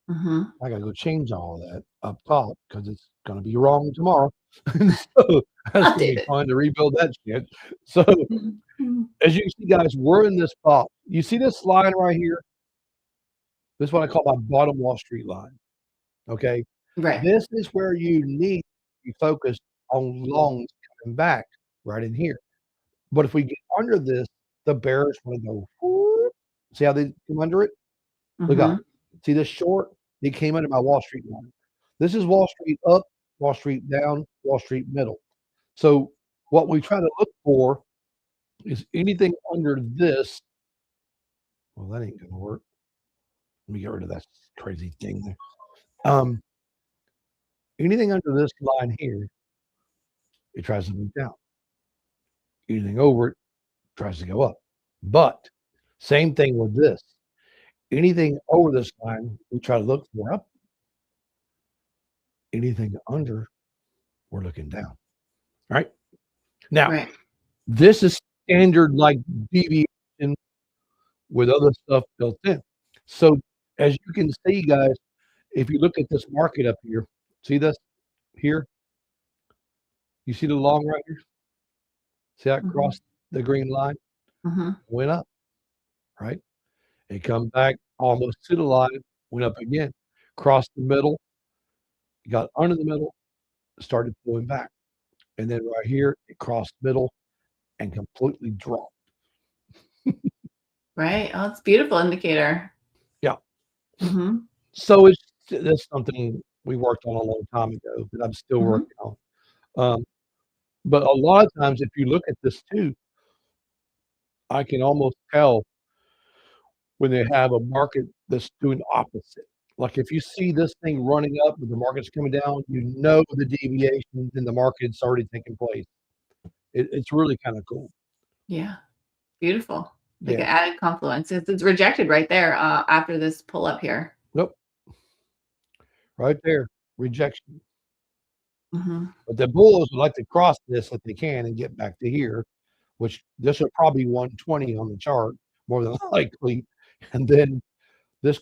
I gotta go change all of that up top because it's gonna be wrong tomorrow. So that's gonna be fun to rebuild that shit. So as you can see, guys, we're in this box. You see this line right here? This is what I call my bottom Wall Street line. Okay. Right. This is where you need to be focused on longs coming back right in here. But if we get under this, the bears want to go. Whoop. See how they come under it? Look up. See this short? It came under my Wall Street line. This is Wall Street up, Wall Street down, Wall Street middle. So what we try to look for is anything under this. Well, that ain't gonna work. Let me get rid of that crazy thing there. Anything under this line here, it tries to move down. Anything over it tries to go up. But same thing with this. Anything over this line, we try to look for up. Anything under, we're looking down. Right? Now, this is standard like deviation with other stuff built in. So as you can see, guys, if you look at this market up here, see this here? You see the long right here? See that crossed the green line? Went up, right? It come back almost to the line, went up again, crossed the middle, got under the middle, started pulling back. And then right here, it crossed middle and completely dropped. Right. Oh, it's a beautiful indicator. Yeah. So it's something we worked on a long time ago that I'm still working on. But a lot of times, if you look at this too, I can almost tell when they have a market that's doing opposite. Like if you see this thing running up and the market's coming down, you know the deviations in the market's already taking place. It's really kind of cool. Yeah. Beautiful. Like an added confluence. It's rejected right there after this pull up here. Nope. Right there. Rejection. But the bulls would like to cross this if they can and get back to here, which this will probably be 120 on the chart, more than likely. And then This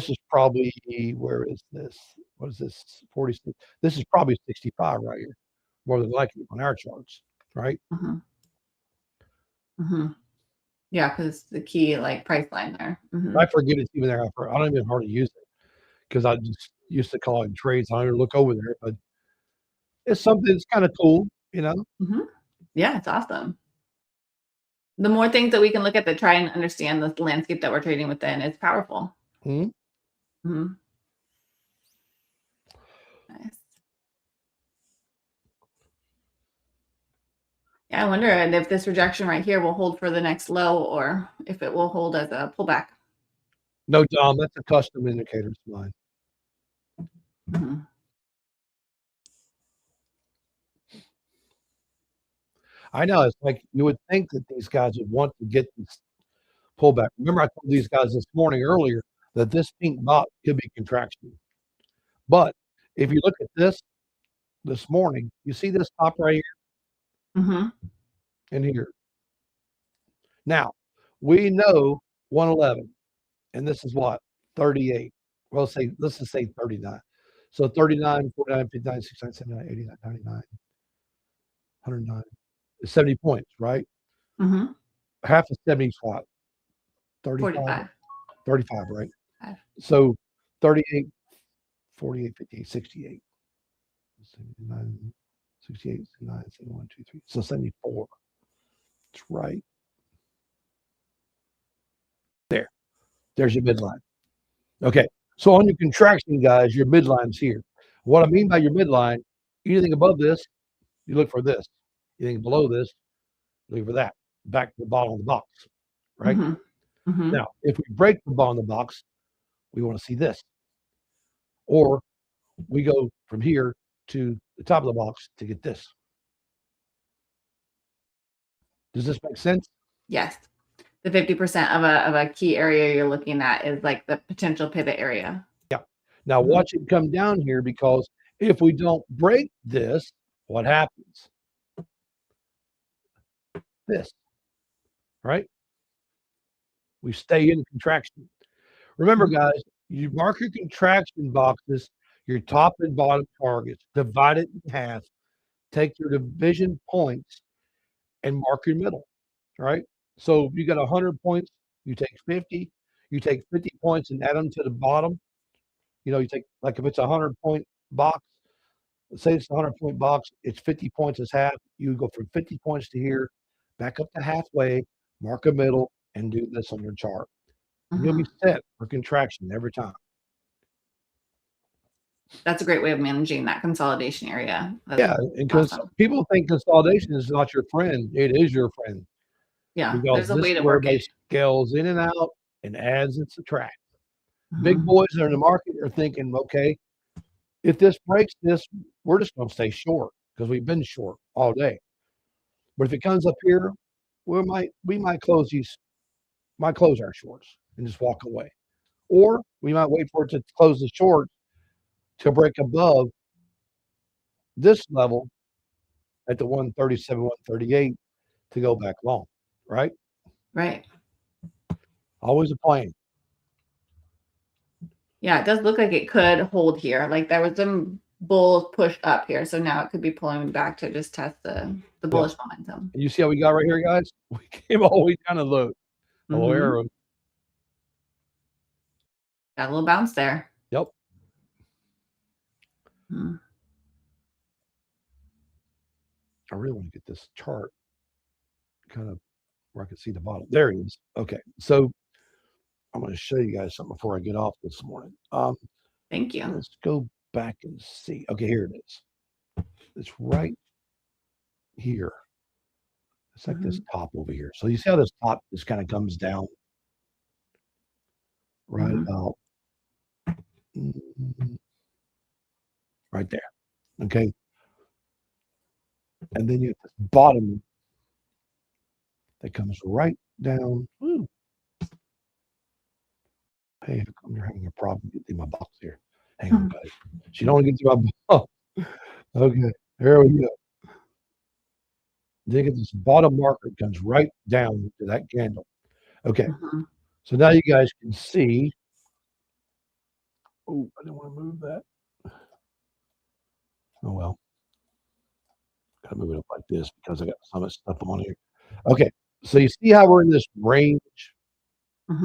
is probably, where is this? What is this? 46. This is probably 65 right here, more than likely on our charts, right? Mm-hmm. Mm-hmm. Yeah, because it's the key like price line there. Mm-hmm. I forget it's even there. I don't even hardly use it because I just used to call it trades. I don't even look over there, but it's something that's kind of cool, you know. Mm-hmm. Yeah, it's awesome. The more things that we can look at to try and understand the landscape that we're trading within, it's powerful. Mm-hmm. Mm-hmm. Nice. Yeah, I wonder if this rejection right here will hold for the next low or if it will hold as a pullback. No, Dom, that's a custom indicator of mine. Mm-hmm. I know, it's like you would think that these guys would want to get this pullback. Remember, I told these guys this morning earlier that this pink box could be contraction. But if you look at this morning, you see this top right here Mm-hmm. and here. Now, we know 111, and this is what? 38. Well, let's just say 39. So 39, 49, 59, 69, 79, 89, 99, 109. 70 points, right? Mm-hmm. Half of 70 is what? 35? 45. 35, right? 5. So 38, 48, 58, 68, 79, 68, 79, 71, 2, 3. So 74. That's right. There's your midline. Okay. So on your contraction, guys, your midline's here. What I mean by your midline, anything above this, you look for this. Anything below this, you look for that. Back to the bottom of the box, right? Mm-hmm. Mm-hmm. Now, if we break the bottom of the box, we want to see this. Or we go from here to the top of the box to get this. Does this make sense? Yes. The 50% of a key area you're looking at is like the potential pivot area. Yeah. Now watch it come down here, because if we don't break this, what happens? This, right? We stay in contraction. Remember, guys, you mark your contraction boxes, your top and bottom targets, divide it in half, take your division points, and mark your middle, right? So if you got 100 points, you take 50. You take 50 points and add them to the bottom. You know, you take, like, if it's a 100-point box, let's say it's a 100-point box, it's 50 points is half. You go from 50 points to here, back up to halfway, mark a middle, and do this on your chart. And you'll be set for contraction every time. That's a great way of managing that consolidation area. Yeah, because people think consolidation is not your friend. It is your friend. Yeah, because there's a this way is to where work everybody it. scales in and out and adds and subtracts. Big boys that are in the market are thinking, okay, if this breaks this, we're just going to stay short because we've been short all day. But if it comes up here, we might close our shorts and just walk away. Or we might wait for it to close the short to break above this level at the 137, 138 to go back long, right? Right. Always a plan. Yeah, it does look like it could hold here. Like there was some bull push up here. So now it could be pulling back to just test the bullish momentum. And you see how we got right here, guys? We came all the way down to low. Low arrow. Got a little bounce there. Yep. I really want to get this chart kind of where I can see the bottom. There it is. Okay. So I'm going to show you guys something before I get off this morning. Thank you. Let's go back and see. Okay, here it is. It's right here. It's like this top over here. So you see how this top just kind of comes down right about right there. Okay. And then you have this bottom that comes right down. Ooh. Hey, how come you're having a problem getting through my box here? Hang on, guys. She don't want to get through my box. Okay, here we go. Then get this bottom marker comes right down to that candle. Okay, so now you guys can see Oh, I didn't want to move that. Oh well. Gotta move it up like this because I got so much stuff on here. Okay, so you see how we're in this range?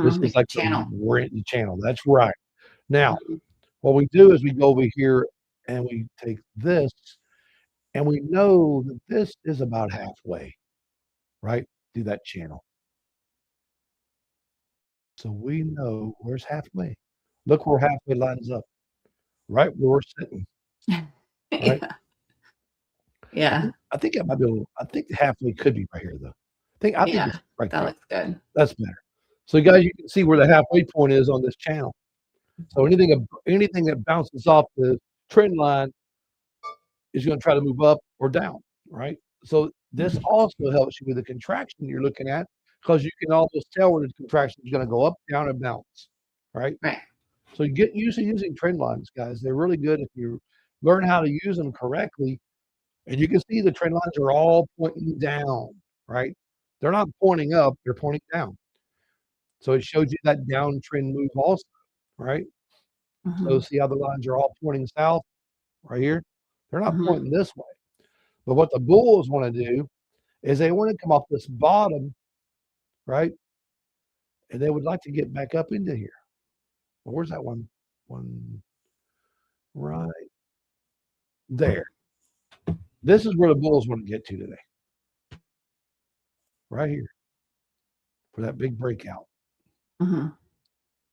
This is Like like channel. the channel. That's right. Now, Mhm. what we do is we go over here and we take this, and we know that this is about halfway, right? Through that channel. So we know where's halfway. Look where halfway lines up, right where we're sitting, right? Yeah. Yeah. I think it might be a little, I think halfway could be right here though. I think it's Yeah. right That there. looks good. That's better. So guys, you can see where the halfway point is on this channel. So anything that bounces off the trend line is going to try to move up or down, right? So this also helps you with the contraction you're looking at because you can almost tell where the contraction is going to go up, down, and bounce, right? Right. So you get used to using trend lines, guys. They're really good if you learn how to use them correctly. And you can see the trend lines are all pointing down, right? They're not pointing up, they're pointing down. So it shows you that downtrend move also, right? So Mhm. see how the lines are all pointing south right here? They're not Mhm. pointing this way. But what the bulls want to do is they want to come off this bottom, right? And they would like to get back up into here. Well, where's that one? One right there. This is where the bulls want to get to today. Right here. For that big breakout. Mhm.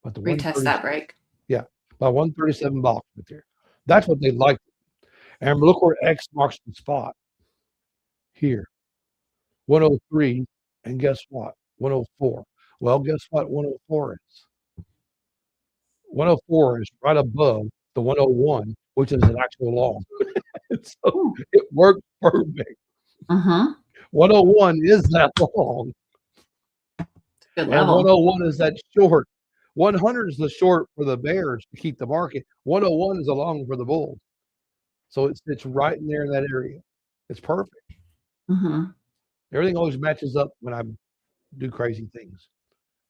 But the Retest 130, that break. yeah, about 137 box right there. That's what they like. And look where X marks the spot here. 103. And guess what? 104. Well, guess what 104 is? 104 is right above the 101, which is an actual long. So Ooh. it worked perfect. Mhm. 101 is that long, Good and level. 101 is that short. 100 is the short for the bears to keep the market. 101 is the long for the bulls. So it sits right in there in that area. It's perfect. Mhm. Everything always matches up when I do crazy things.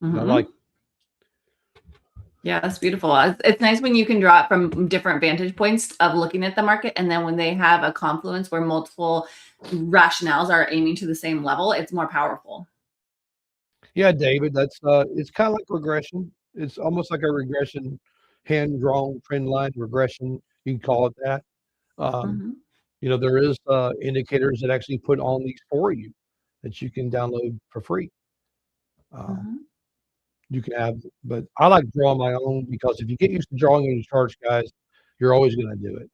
And I like Mhm. Yeah, that's beautiful. It's nice when you can draw it from different vantage points of looking at the market, and then when they have a confluence where multiple rationales are aiming to the same level, it's more powerful. Yeah, David, that's it's kind of like regression. It's almost like a regression, hand drawn trend line regression. You can call it that. Um, Mhm. there is indicators that actually put on these for you that you can download for free. Uh, Mhm. you can have, but I like drawing my own because if you get used to drawing in your charts, guys, you're always going to do it.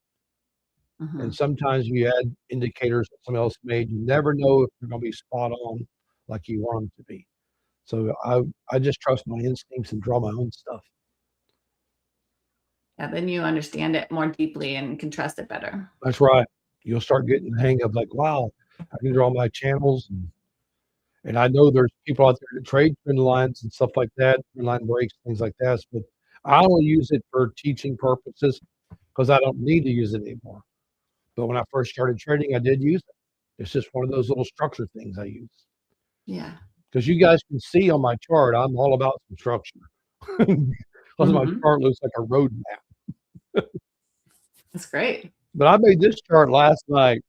And Mhm. sometimes you add indicators that someone else made. You never know if they're going to be spot on like you want them to be. So I just trust my instincts and draw my own stuff. Yeah, then you understand it more deeply and can trust it better. That's right. You'll start getting the hang of like, wow, I can draw my channels and I know there's people out there that trade trend lines and stuff like that, trend line breaks, things like that. But I only use it for teaching purposes because I don't need to use it anymore. But when I first started trading, I did use it. It's just one of those little structure things I use. Yeah. Because you guys can see on my chart, I'm all about some structure. Because my Mhm. chart looks like a road map. That's great. But I made this chart last night,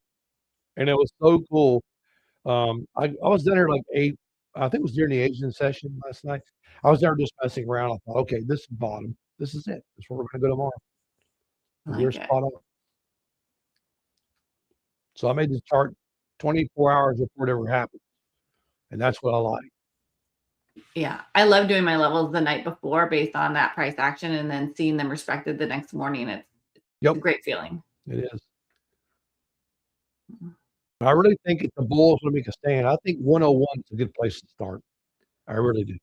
and it was so cool. I was down here like 8, I think it was during the Asian session last night. I was there just messing around. I thought, okay, this is bottom. This is it. That's where we're gonna go tomorrow. I And we were like it. spot on. So I made this chart 24 hours before it ever happened. And that's what I like. Yeah. I love doing my levels the night before based on that price action and then seeing them respected the next morning. It's Yep, a great feeling. it is. Mhm. I really think if the Bulls will make a stand, I think 101 is a good place to start. I really do.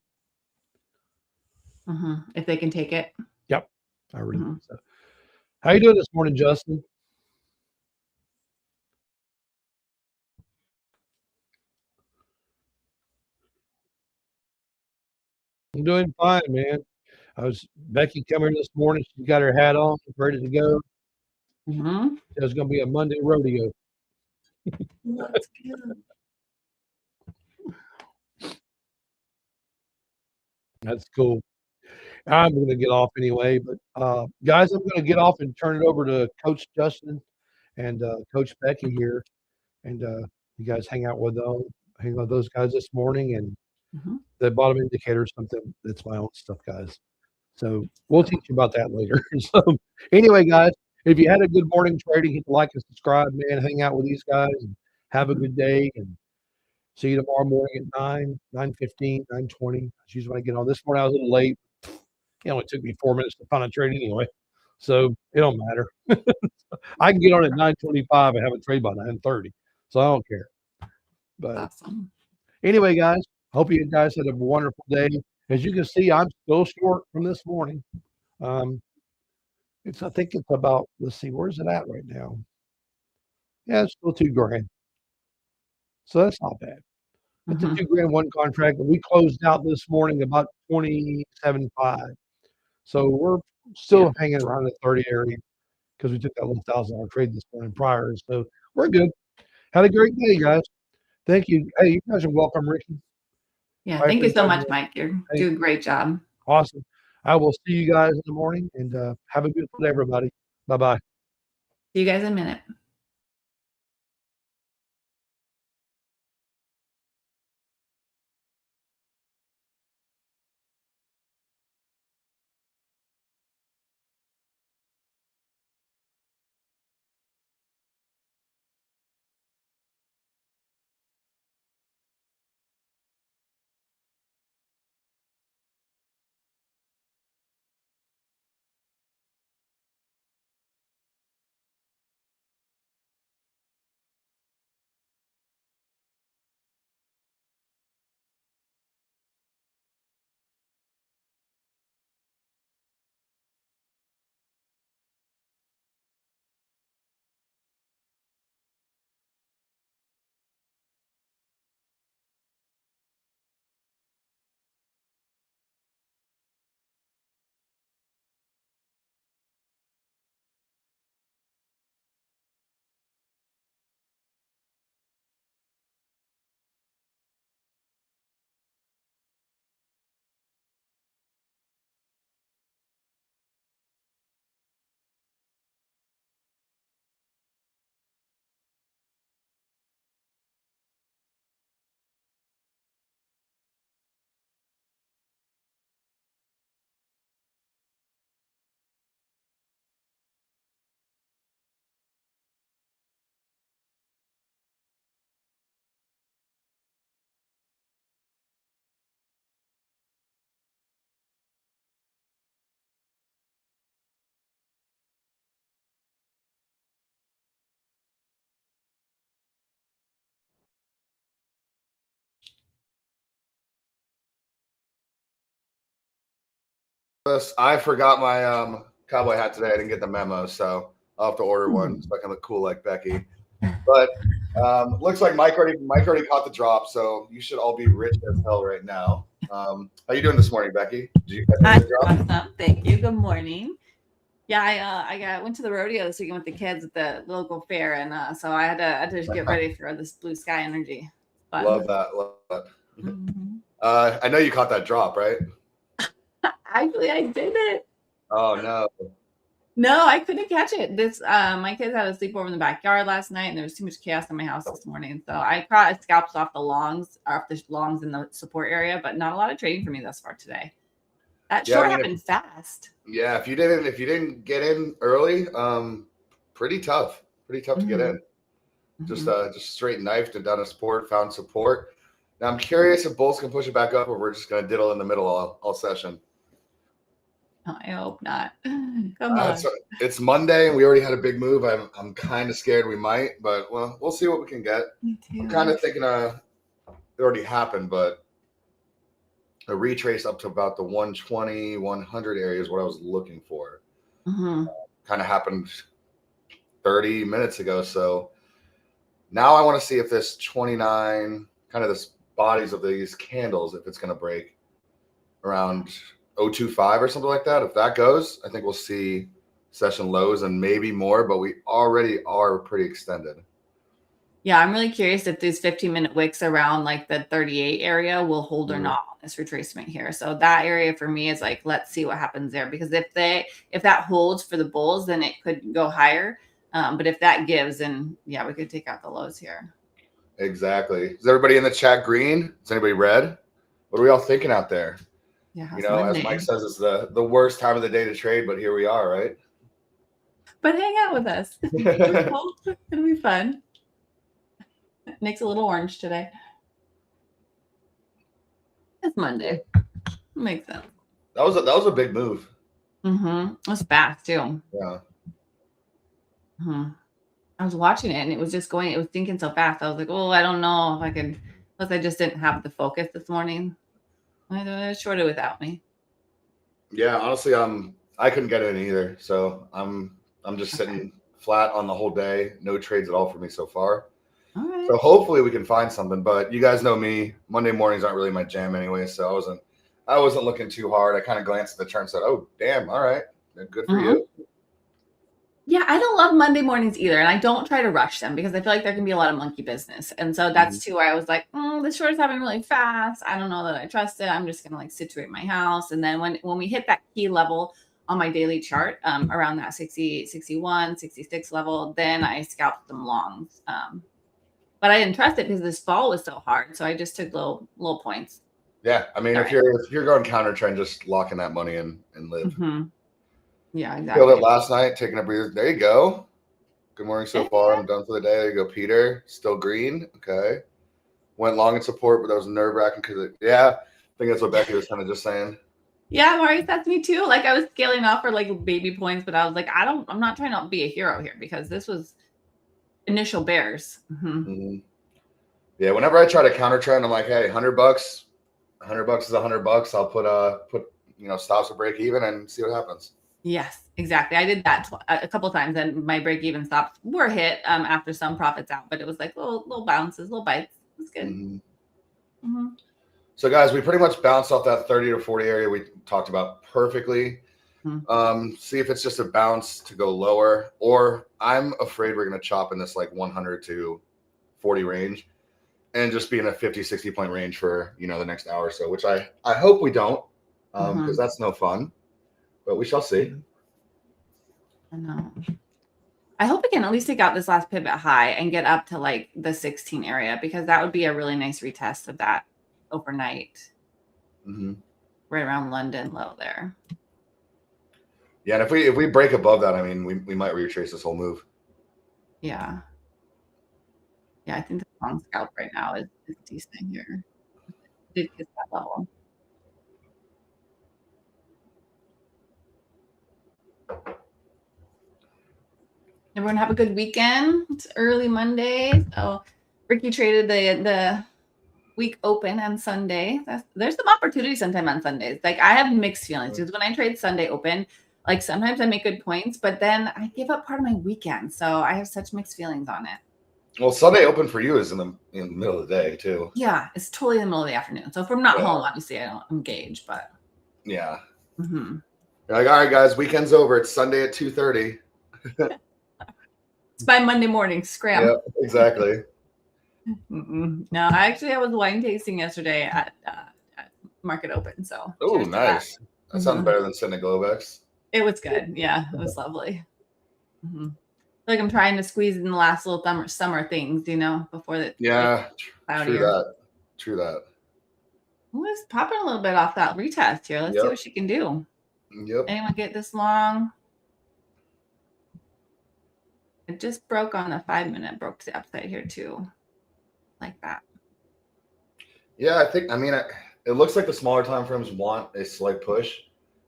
Mhm. If they can take it. Yep, I really Mhm. think so. How you doing this morning, Justin? I'm doing fine, man. Becky come here this morning. She got her hat on, ready to go. Mhm. There's going to be a Monday rodeo. That's good. That's cool. I'm going to get off anyway, but guys, I'm going to get off and turn it over to Coach Justin and Coach Becky here, and you guys hang out with those guys this morning, and the bottom indicator is something that's my own stuff, guys. So we'll teach you about that later. So anyway, guys, if you had a good morning trading, hit the like and subscribe, man. Hang out with these guys and have a good day. And see you tomorrow morning at 9:15, 9:20. That's usually when I get on. This morning I was a little late. It only took me 4 minutes to find a trade anyway. So it don't matter. I can get on at 9:25 and have a trade by 9:30. So I don't care. But awesome. Anyway, guys, hope you guys had a wonderful day. As you can see, I'm still short from this morning. I think it's about, let's see, where's it at right now? Yeah, it's still $2,000. So that's not bad. It's a $2,000 one contract, and we closed out this morning about 27.5. So we're still hanging around the 30 area because we took that $1,000 trade this morning prior. So we're good. Had a great day, guys. Thank you. Hey, you guys are welcome, Ricky. Yeah, thank you so much, Mike. You're doing a great job. Awesome. I will see you guys in the morning, and have a beautiful day, everybody. Bye-bye. See you guys in a minute. I forgot my cowboy hat today. I didn't get the memo, so I'll have to order one so I can look cool like Becky. But looks like Mike already caught the drop, so you should all be rich as hell right now. How you doing this morning, Becky? Did you catch the drop? Awesome. Thank you. Good morning. Yeah, I went to the rodeo this weekend with the kids at the local fair, and so I had to just get ready for this BluSky energy. But, love that. I know you caught that drop, right? Actually, I didn't. Oh no. No, I couldn't catch it. My kids had a sleepover in the backyard last night, and there was too much chaos in my house this morning. So I caught scalps off the longs in the support area, but not a lot of trading for me thus far today. That short happened fast. Yeah, if you didn't get in early, pretty tough to get in. Just straight knifed and down a support, found support. Now I'm curious if bulls can push it back up, or we're just gonna diddle in the middle all session. I hope not. Come on. It's Monday and we already had a big move. I'm kind of scared we might, but well, we'll see what we can get. I'm kind of thinking it already happened, but a retrace up to about the 120, 100 area is what I was looking for. Kind of happened 30 minutes ago. So now I want to see if this 29, kind of this bodies of these candles, if it's going to break around 0.25 or something like that. If that goes, I think we'll see session lows and maybe more, but we already are pretty extended. Yeah, I'm really curious if these 15-minute wicks around like the 38 area will hold or not on this retracement here. So that area for me is like, let's see what happens there, because if that holds for the bulls, then it could go higher. But if that gives, then yeah, we could take out the lows here. Exactly. Is everybody in the chat green? Is anybody red? What are we all thinking out there? Yeah, You know, as Mike says, it's the worst time of the day to trade, but here we are, right? But hang out with us. It'll be fun. Nick's a little orange today. It's Monday. Makes sense. That was a big move. It was fast too. Yeah. I was watching it and it was just going, it was thinking so fast. I was like, oh, I don't know if I could, plus I just didn't have the focus this morning. It shorted without me. Yeah, honestly, I couldn't get in either. So I'm just sitting flat on the whole day. No trades at all for me so far. All right. So hopefully we can find something. But you guys know me. Monday mornings aren't really my jam anyway. So I wasn't looking too hard. I kind of glanced at the chart and said, oh, damn. All right. Good for you. Yeah, I don't love Monday mornings either. And I don't try to rush them because I feel like there can be a lot of monkey business. And so that's too where I was like, the short is happening really fast. I don't know that I trust it. I'm just going to like situate my house. And then when we hit that key level on my daily chart, around that 60, 61, 66 level, then I scalped them longs. But I didn't trust it because this fall was so hard. So I just took little points. Yeah. I mean, if you're going counter trend, just lock in that money and live. Yeah, exactly. Killed it last night, taking a breather. There you go. Good morning so far. I'm done for the day. There you go, Peter. Still green. Okay. Went long in support, but that was nerve-wracking because I think that's what Becky was kind of just saying. Yeah, Maurice, that's me too. Like I was scaling off for like baby points, but I was like, I'm not trying to be a hero here because this was initial bears. Yeah, whenever I try to counter trend, I'm like, hey, $100 is $100. I'll put stops to break even and see what happens. Yes, exactly. I did that a couple times, and my break even stops were hit after some profits out, but it was like little bounces, little bites. It was good. So guys, we pretty much bounced off that 30 to 40 area we talked about perfectly. See if it's just a bounce to go lower, or I'm afraid we're going to chop in this like 100 to 40 range and just be in a 50, 60 point range for, the next hour or so, which I hope we don't, because that's no fun, but we shall see. I know. I hope we can at least take out this last pivot high and get up to like the 16 area, because that would be a really nice retest of that overnight. Right around London low there. Yeah, and if we break above that, I mean, we might retrace this whole move. Yeah. Yeah, I think the long scalp right now is decent here. Did get that level. Everyone have a good weekend. It's early Monday. So Ricky traded the week open on Sunday. There's some opportunity sometime on Sundays. Like I have mixed feelings because when I trade Sunday open, like sometimes I make good points, but then I give up part of my weekend. So I have such mixed feelings on it. Well, Sunday open for you is in the middle of the day too. Yeah, it's totally in the middle of the afternoon. So if I'm not home, obviously I don't engage, but yeah. You're like, all right, guys, weekend's over. It's Sunday at 2:30. It's by Monday morning. Scram. Yep, exactly. No, I was wine tasting yesterday at market open. So oh, nice. That sounds better than sitting at Globex. It was good. Yeah, it was lovely. Like I'm trying to squeeze in the last little summer things, before that. Yeah, true that. It's popping a little bit off that retest here. Let's see what she can do. Yep. Anyone get this long? It just broke on the 5-minute, broke to the upside here too. Like that. Yeah, it looks like the smaller time frames want a slight push.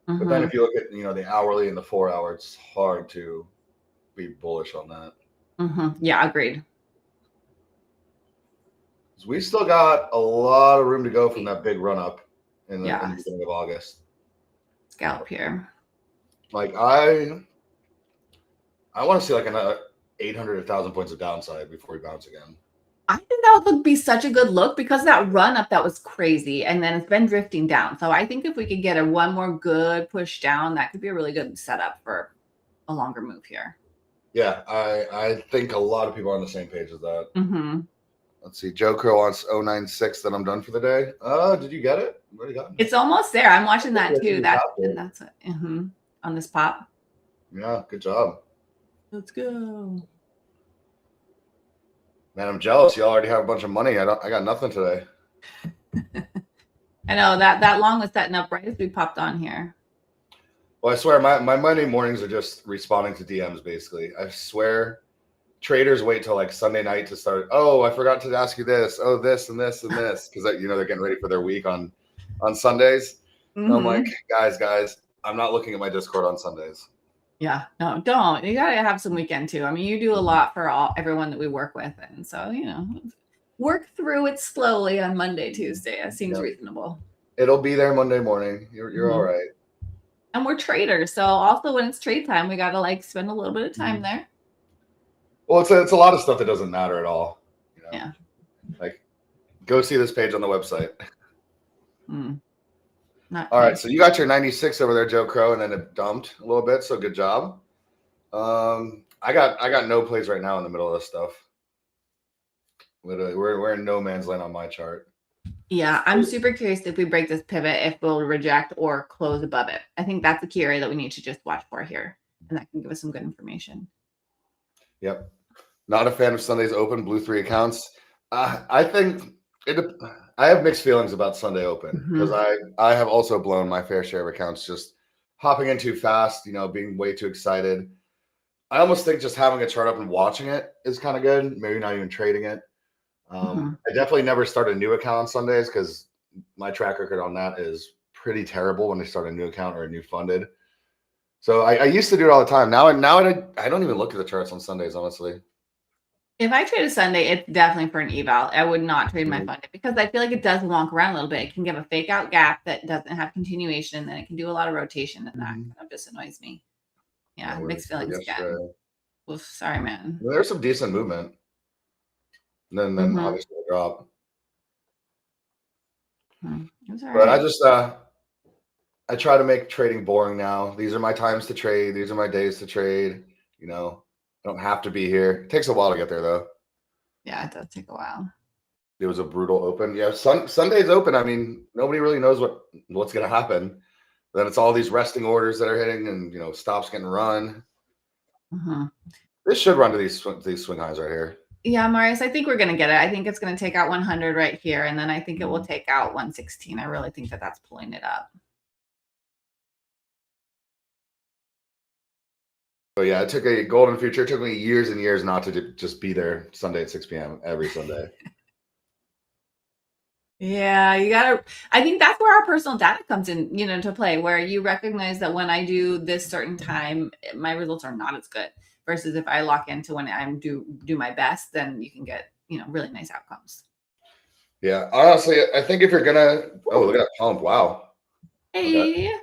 But then if you look at, the hourly and the 4 hour, it's hard to be bullish on that. Yeah, agreed. We still got a lot of room to go from that big run up in the beginning of August. Scalp here. Like I want to see like another 800 to 1,000 points of downside before we bounce again. I think that would be such a good look because that run up that was crazy, and then it's been drifting down. So I think if we could get one more good push down, that could be a really good setup for a longer move here. Yeah, I think a lot of people are on the same page as that. Mm-hmm. Let's see. Joe Crow wants 096 that I'm done for the day. Did you get it? Already got it. It's almost there. I'm watching that too. That's what on this pop. Yeah, good job. Let's go. Man, I'm jealous. You already have a bunch of money. I got nothing today. I know that long was setting up right as we popped on here. Well, I swear my Monday mornings are just responding to DMs basically. I swear traders wait till like Sunday night to start. Oh, I forgot to ask you this. Oh, this and this and this, because they're getting ready for their week on Sundays. Mm-hmm. I'm like, guys, I'm not looking at my Discord on Sundays. Yeah, no, don't. You gotta have some weekend too. I mean, you do a lot for everyone that we work with, and so work through it slowly on Monday, Tuesday. That seems reasonable. It'll be there Monday morning. You're all right. And we're traders, so also when it's trade time, we gotta like spend a little bit of time there. Well, it's a lot of stuff that doesn't matter at all. Yeah. Like, go see this page on the website. All right, so you got your 96 over there, Joe Crow, and then it dumped a little bit. So good job. I got no plays right now in the middle of this stuff. Literally, we're in no man's land on my chart. Yeah, I'm super curious if we break this pivot, if we'll reject or close above it. I think that's the key area that we need to just watch for here, and that can give us some good information. Yep. Not a fan of Sunday's open, blue 3 accounts. I think I have mixed feelings about Sunday open because I have also blown my fair share of accounts just hopping in too fast, being way too excited. I almost think just having a chart up and watching it is kind of good. Maybe not even trading it. I definitely never start a new account on Sundays because my track record on that is pretty terrible when they start a new account or a new funded. So I used to do it all the time. Now I don't even look at the charts on Sundays, honestly. If I trade a Sunday, it's definitely for an eval. I would not trade my funded because I feel like it does wonk around a little bit. It can give a fake out gap that doesn't have continuation, and then it can do a lot of rotation, and that kind of just annoys me. Yeah, mixed feelings again. Oof, sorry, man. Well, there's some decent movement. And then obviously the drop. But I just I try to make trading boring now. These are my times to trade. These are my days to trade. I don't have to be here. It takes a while to get there, though. Yeah, it does take a while. It was a brutal open. Yeah, Sunday's open. I mean, nobody really knows what's going to happen. Then it's all these resting orders that are hitting, and stops getting run. This should run to these swing highs right here. Yeah, Marius, I think we're going to get it. I think it's going to take out 100 right here, and then I think it will take out 116. I really think that that's pulling it up. But yeah, it took a golden future. It took me years and years not to just be there Sunday at 6 p.m. every Sunday. Yeah, you gotta. I think that's where our personal data comes in, to play. Where you recognize that when I do this certain time, my results are not as good. Versus if I lock into when I do my best, then you can get really nice outcomes. Yeah, honestly, I think if you're gonna, look at that pump! Wow. Hey.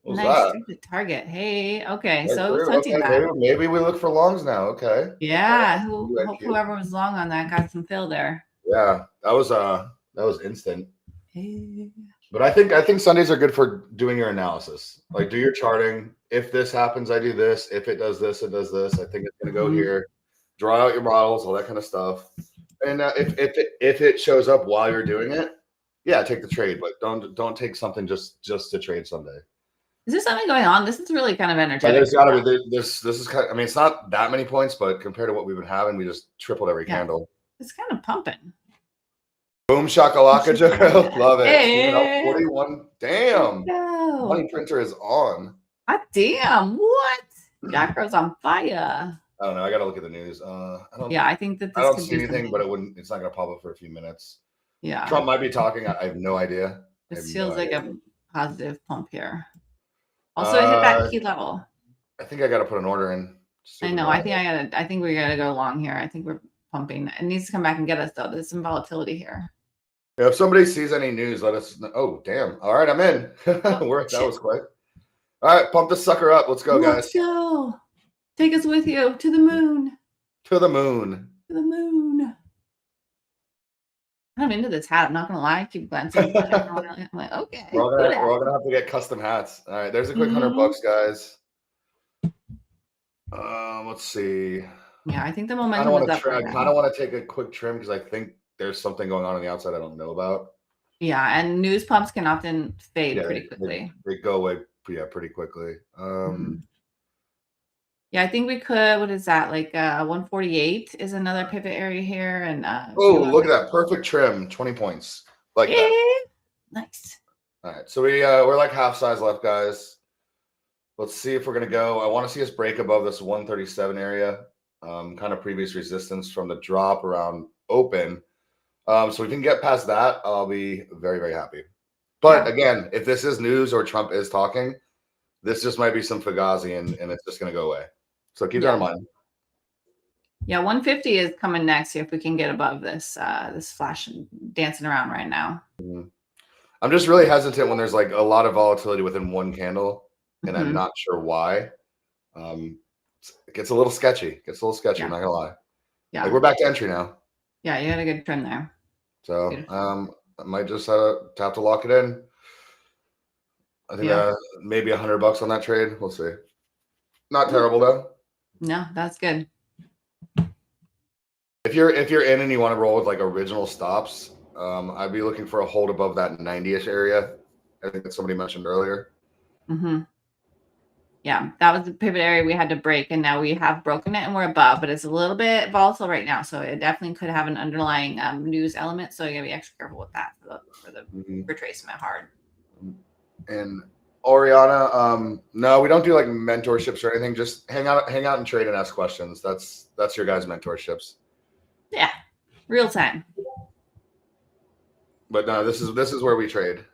Okay. Nice target. Hey, okay. So it's hunting that. Maybe we look for longs now. Okay. Yeah. Whoever was long on that got some fill there. Yeah, that was instant. Hey. But I think Sundays are good for doing your analysis. Like, do your charting. If this happens, I do this. If it does this, it does this. I think it's gonna go here. Draw out your models, all that kind of stuff. And if it shows up while you're doing it, yeah, take the trade. But don't take something just to trade Sunday. Is there something going on? This is really kind of energetic. There's got to be. This is kind of, I mean, it's not that many points, but compared to what we've been having, we just tripled every candle. It's kind of pumping. Boom shakalaka, Joe. Love it. Hey. 41. Damn. No. Money printer is on. God damn. What? Jacro's on fire. I don't know. I got to look at the news. I think that I don't see anything, but it's not going to pop up for a few minutes. Yeah. Trump might be talking. I have no idea. This feels like a positive pump here. Also, I hit that key level. I think I got to put an order in. I know. I think we got to go long here. I think we're pumping. It needs to come back and get us, though. There's some volatility here. Yeah, if somebody sees any news, let us know. Oh, damn. All right, I'm in. That was quick. All right, pump this sucker up. Let's go, guys. Let's go. Take us with you to the moon. To the moon. To the moon. I'm into this hat. I'm not gonna lie. I keep glancing. I'm like, okay. We're all gonna have to get custom hats. All right, there's a quick $100, guys. Let's see. Yeah, I think the I kind momentum of is want up to right I now. kind of want to take a quick trim because I think there's something going on the outside I don't know about. Yeah, and news pumps can often fade Yeah, pretty quickly. they go away pretty quickly. Yeah, I think we could. What is that? Like 148 is another pivot area here, and Oh, look at that perfect trim, 20 points, like that. Nice. All right, so we're like half size left, guys. Let's see if we're gonna go. I want to see us break above this 137 area, kind of previous resistance from the drop around open. So if we can get past that, I'll be very, very happy. But again, if this is news or Trump is talking, this just might be some fugazi and it's just going to go away. So keep that in mind. Yeah, 150 is coming next here if we can get above this this flash dancing around right now. I'm just really hesitant when there's like a lot of volatility within one candle, and I'm not sure why. It gets a little sketchy. I'm not gonna lie. Yeah, like we're back to entry now. Yeah, you had a good trend there. So I might just have to lock it in. I think maybe $100 on that trade. We'll see. Not terrible though. No, that's good. If you're in and you want to roll with like original stops, I'd be looking for a hold above that 90-ish area. I think that somebody mentioned earlier. Yeah, that was the pivot area we had to break, and now we have broken it and we're above, but it's a little bit volatile right now, so it definitely could have an underlying news element. So you gotta be extra careful with that for the retracement hard. And Oriana, no, we don't do like mentorships or anything. Just hang out and trade and ask questions. That's your guys' mentorships. Yeah, real time. But no, this is where we trade.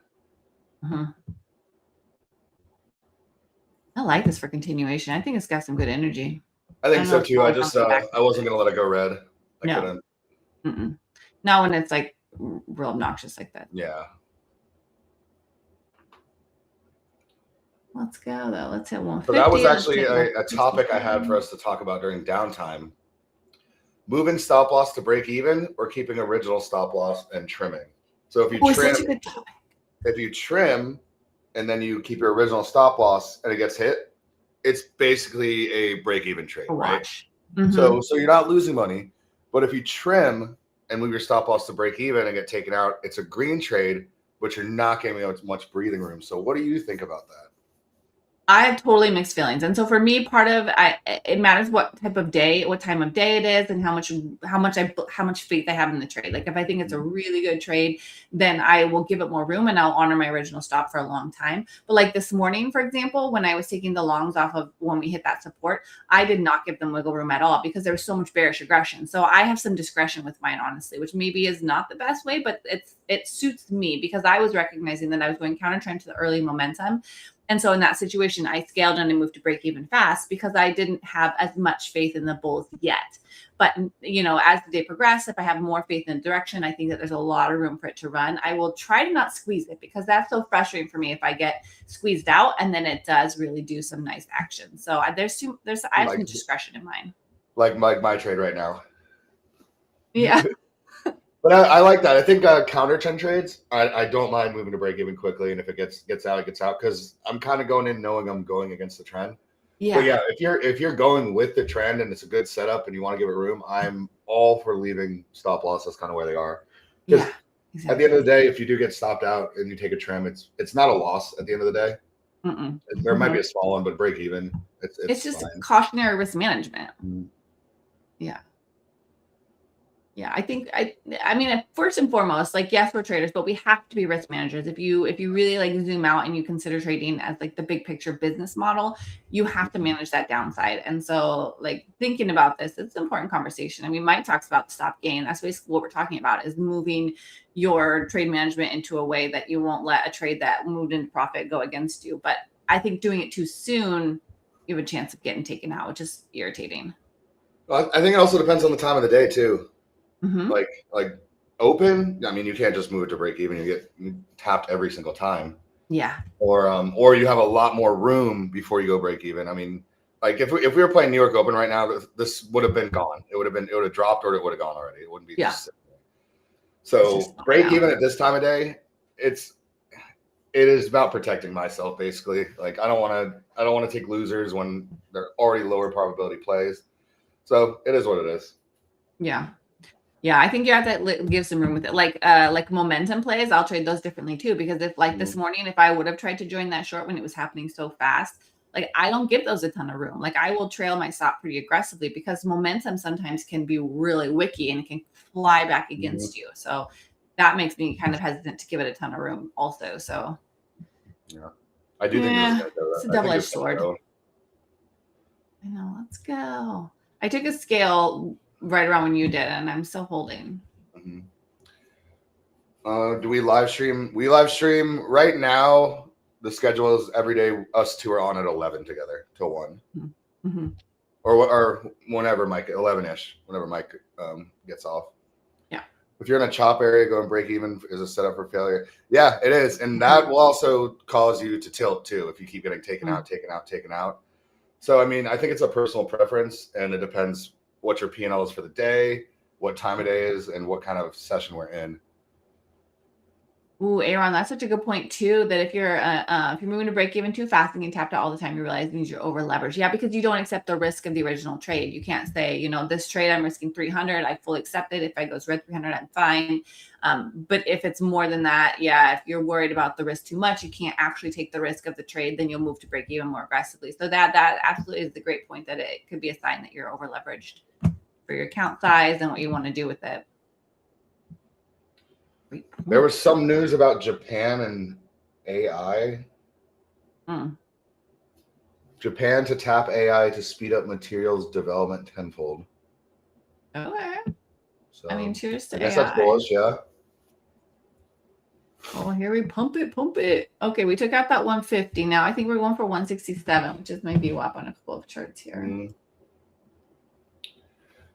I like this for continuation. I think it's got some good energy. I think so too. I just I wasn't gonna let it go red. I couldn't. Not when it's like real obnoxious like that. Yeah. Let's go though. Let's hit 150. So that was actually a topic I had for us to talk about during downtime. Moving stop loss to break even or keeping original stop loss and trimming. So if you trim and then you keep your original stop loss and it gets hit, it's basically a break even trade, right? So you're not losing money, but if you trim and move your stop loss to break even and get taken out, it's a green trade, but you're not giving much breathing room. So what do you think about that? I have totally mixed feelings. And so for me, part of it matters what time of day it is, and how much faith I have in the trade. Like if I think it's a really good trade, then I will give it more room and I'll honor my original stop for a long time. But like this morning, for example, when I was taking the longs off of when we hit that support, I did not give them wiggle room at all because there was so much bearish aggression. So I have some discretion with mine, honestly, which maybe is not the best way, but it suits me because I was recognizing that I was going counter trend to the early momentum. And so in that situation, I scaled and I moved to break even fast because I didn't have as much faith in the bulls yet. But, you know, as the day progressed, if I have more faith in the direction, I think that there's a lot of room for it to run. I will try to not squeeze it because that's so frustrating for me if I get squeezed out and then it does really do some nice action. So I have some discretion in mind. Like my trade right now. Yeah. But I like that. I think counter trend trades, I don't mind moving to break even quickly, and if it gets out, it gets out because I'm kind of going in knowing I'm going against the trend. Yeah. But yeah, if you're going with the trend and it's a good setup and you want to give it room, I'm all for leaving stop losses kind of where they are. Because at the end of the day, if you do get stopped out and you take a trim, it's not a loss at the end of the day. There might be a small one, but break even. It's just fine. Cautionary risk management. Yeah. Yeah, I think I mean, first and foremost, like, yes, we're traders, but we have to be risk managers. If you really like zoom out and you consider trading as like the big picture business model, you have to manage that downside. And so like thinking about this, it's an important conversation. I mean, Mike talks about the stop gain. That's basically what we're talking about, is moving your trade management into a way that you won't let a trade that moved into profit go against you. But I think doing it too soon, you have a chance of getting taken out, which is irritating. Well, I think it also depends on the time of the day too. Like open, I mean, you can't just move it to break even. You get tapped every single time. Yeah. Or you have a lot more room before you go break even. I mean, like if we were playing New York Open right now, this would have been gone. It would have dropped or it would have gone already. It wouldn't be just sitting there. So break even at this time of day, it's it is about protecting myself, basically. Like I don't want to take losers when they're already lower probability plays. So it is what it is. Yeah. Yeah, I think you have to give some room with it. Like momentum plays, I'll trade those differently too. Because if like this morning, if I would have tried to join that short when it was happening so fast, like I don't give those a ton of room. Like I will trail my stop pretty aggressively because momentum sometimes can be really wicky and it can fly back against you. So that makes me kind of hesitant to give it a ton of room also. So yeah, I do think it's a double-edged sword. I know. Let's go. I took a scale right around when you did, and I'm still holding. Do we live stream? We live stream right now. The schedule is every day. Us two are on at 11 together till 1, or whenever Mike 11ish. Whenever Mike gets off. Yeah. If you're in a chop area, going break even is a setup for failure. Yeah, it is, and that will also cause you to tilt too if you keep getting taken out. So I mean, I think it's a personal preference, and it depends what your P&L is for the day, what time of day is, and what kind of session we're in. Ooh, Aaron, that's such a good point too. That if you're moving to break even too fast and you tapped out all the time, you realize it means you're over leveraged. Yeah, because you don't accept the risk of the original trade. You can't say, you know, this trade I'm risking 300. I fully accept it. If I goes red 300, I'm fine. But if it's more than that, yeah, if you're worried about the risk too much, you can't actually take the risk of the trade. Then you'll move to break even more aggressively. So that absolutely is the great point that it could be a sign that you're over leveraged for your account size and what you want to do with it. There was some news about Japan and AI. Japan to tap AI to speed up materials development tenfold. Okay. So, I mean, cheers to I guess AI. that's bullish, yeah. Oh, here we pump it. Okay, we took out that 150. Now I think we're going for 167, which is my VWAP on a couple of charts here.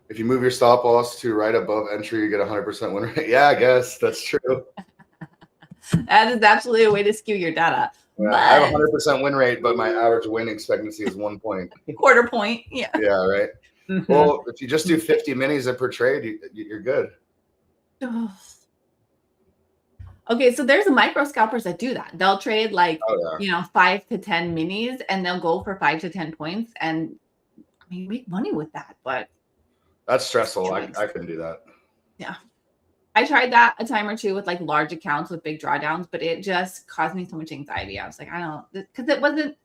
If you move your stop loss to right above entry, you get 100% win rate. Yeah, I guess that's true. That is absolutely a way to skew your data. Yeah, I have 100% win rate, but my average win expectancy is 1 point. Quarter point. Yeah. Yeah, right. Well, if you just do 50 minis per trade, you're good. Okay, so there's micro scalpers that do that. They'll trade like, 5 to 10 minis and they'll go for 5 to 10 points. And I mean, make money with that, but that's stressful. I couldn't do that. Yeah. I tried that a time or two with like large accounts with big drawdowns, but it just caused me so much anxiety. I was like, I don't know, because it wasn't,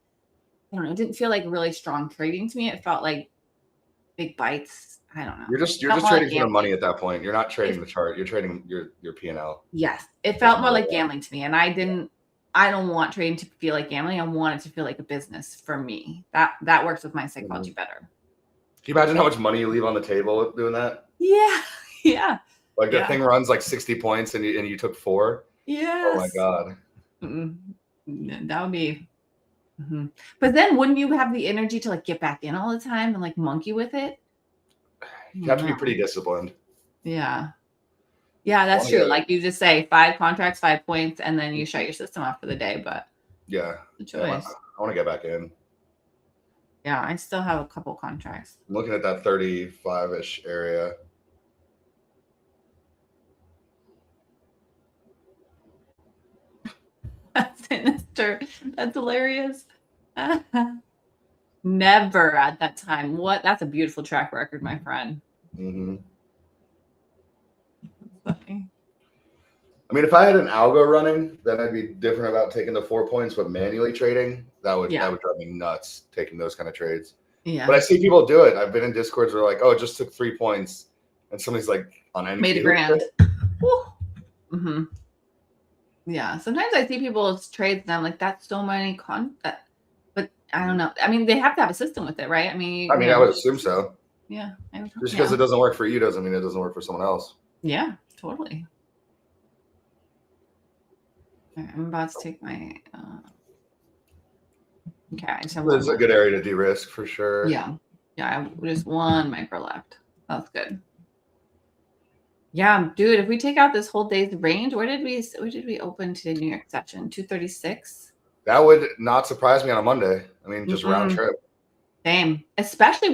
I don't know, it didn't feel like really strong trading to me. It felt like big bites. I don't know. You're just trading for the money at that point. You're not trading the chart. You're trading your P&L. Yes. It felt more like gambling to me. And I don't want trading to feel like gambling. I want it to feel like a business for me. That works with my psychology better. Can you imagine how much money you leave on the table doing that? Yeah. Yeah. Like the thing runs like 60 points and you took 4. Yes. Oh my God. That would be. But then wouldn't you have the energy to like get back in all the time and like monkey with it? You have to be pretty disciplined. Yeah. Yeah, that's true. Like you just say 5 contracts, 5 points, and then you shut your system off for the day. But yeah, the choice. I want to get back in. Yeah, I still have a couple contracts. I'm looking at that 35-ish area. That's sinister. That's hilarious. Never at that time. What? That's a beautiful track record, my friend. Funny. I mean, if I had an algo running, then I'd be different about taking the 4 points, but manually trading, that would drive me nuts taking those kind of trades. Yeah. But I see people do it. I've been in Discords where like, oh, it just took 3 points, and somebody's like on any made $1,000. Yeah. Sometimes I see people's trades and I'm like, that's so many but I don't know. I mean, they have to have a system with it, right? I mean, I would assume so. Yeah. Just because it doesn't work for you doesn't mean it doesn't work for someone else. Yeah, totally. Right, I'm about to take my okay. I just have It's a good area to de-risk for sure. Yeah. Yeah, I have just 1 micro left. That's good. Yeah, dude, if we take out this whole day's range, where did we open to the New York session? 236? That would not surprise me on a Monday. I mean, just round trip. Same. Especially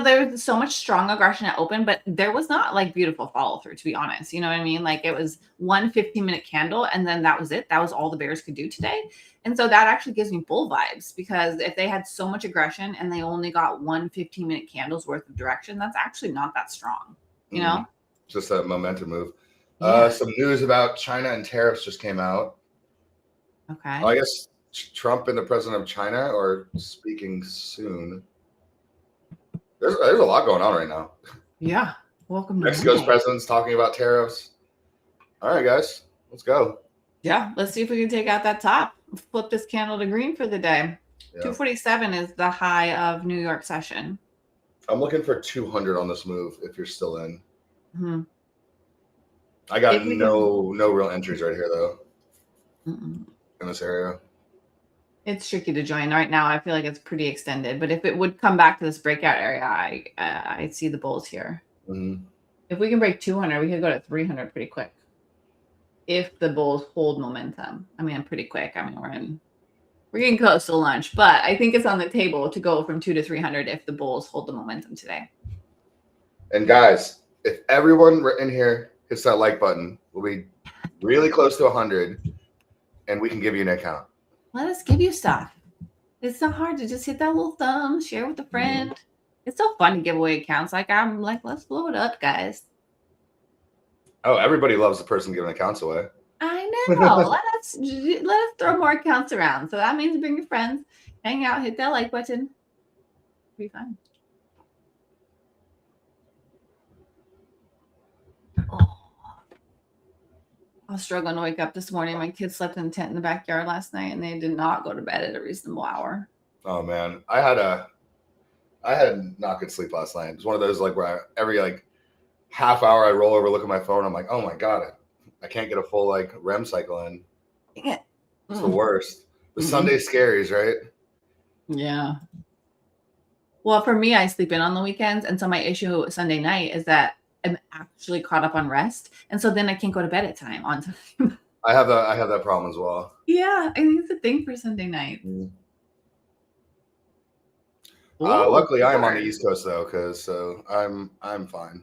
there was so much strong aggression at open, but there was not like beautiful follow through, to be honest. You know what I mean? Like it was one 15-minute candle and then that was it. That was all the bears could do today. And so that actually gives me bull vibes, because if they had so much aggression and they only got one 15-minute candle's worth of direction, that's actually not that strong, you know? Just a momentum move. Yeah. Some news about China and tariffs just came out. Okay. I guess Trump and the president of China are speaking soon. There's a lot going on right now. Yeah. Welcome to Mexico's Monday. president's talking about tariffs. All right, guys, let's go. Yeah, let's see if we can take out that top. Flip this candle to green for the day. Yeah. 247 is the high of New York session. I'm looking for 200 on this move if you're still in. I got no real entries right here, though, in this area. It's tricky to join right now. I feel like it's pretty extended, but if it would come back to this breakout area, I see the bulls here. If we can break 200, we could go to 300 pretty quick. If the bulls hold momentum, I mean, pretty quick. I mean, we're getting close to lunch, but I think it's on the table to go from 200 to 300 if the bulls hold the momentum today. And guys, if everyone in here hits that like button, we'll be really close to 100, and we can give you an account. Let us give you stuff. It's not hard to just hit that little thumb, share with a friend. It's so fun to give away accounts. I'm like, let's blow it up, guys. Oh, everybody loves the person giving accounts away. I know. let us throw more accounts around. So that means bring your friends, hang out, hit that like button. It'll be fun. Oh. I was struggling to wake up this morning. My kids slept in the tent in the backyard last night, and they did not go to bed at a reasonable hour. Oh man, I had not good sleep last night. It was one of those where every half hour I roll over, look at my phone. I'm like, oh my god, I can't get a full REM cycle in. Yeah. It's the worst. The Sunday scaries, right? Yeah. Well, for me, I sleep in on the weekends, and so my issue Sunday night is that I'm actually caught up on rest, and so then I can't go to bed on time. I have that problem as well. Yeah, I think it's a thing for Sunday night. Luckily, I am on the East Coast though, so I'm fine.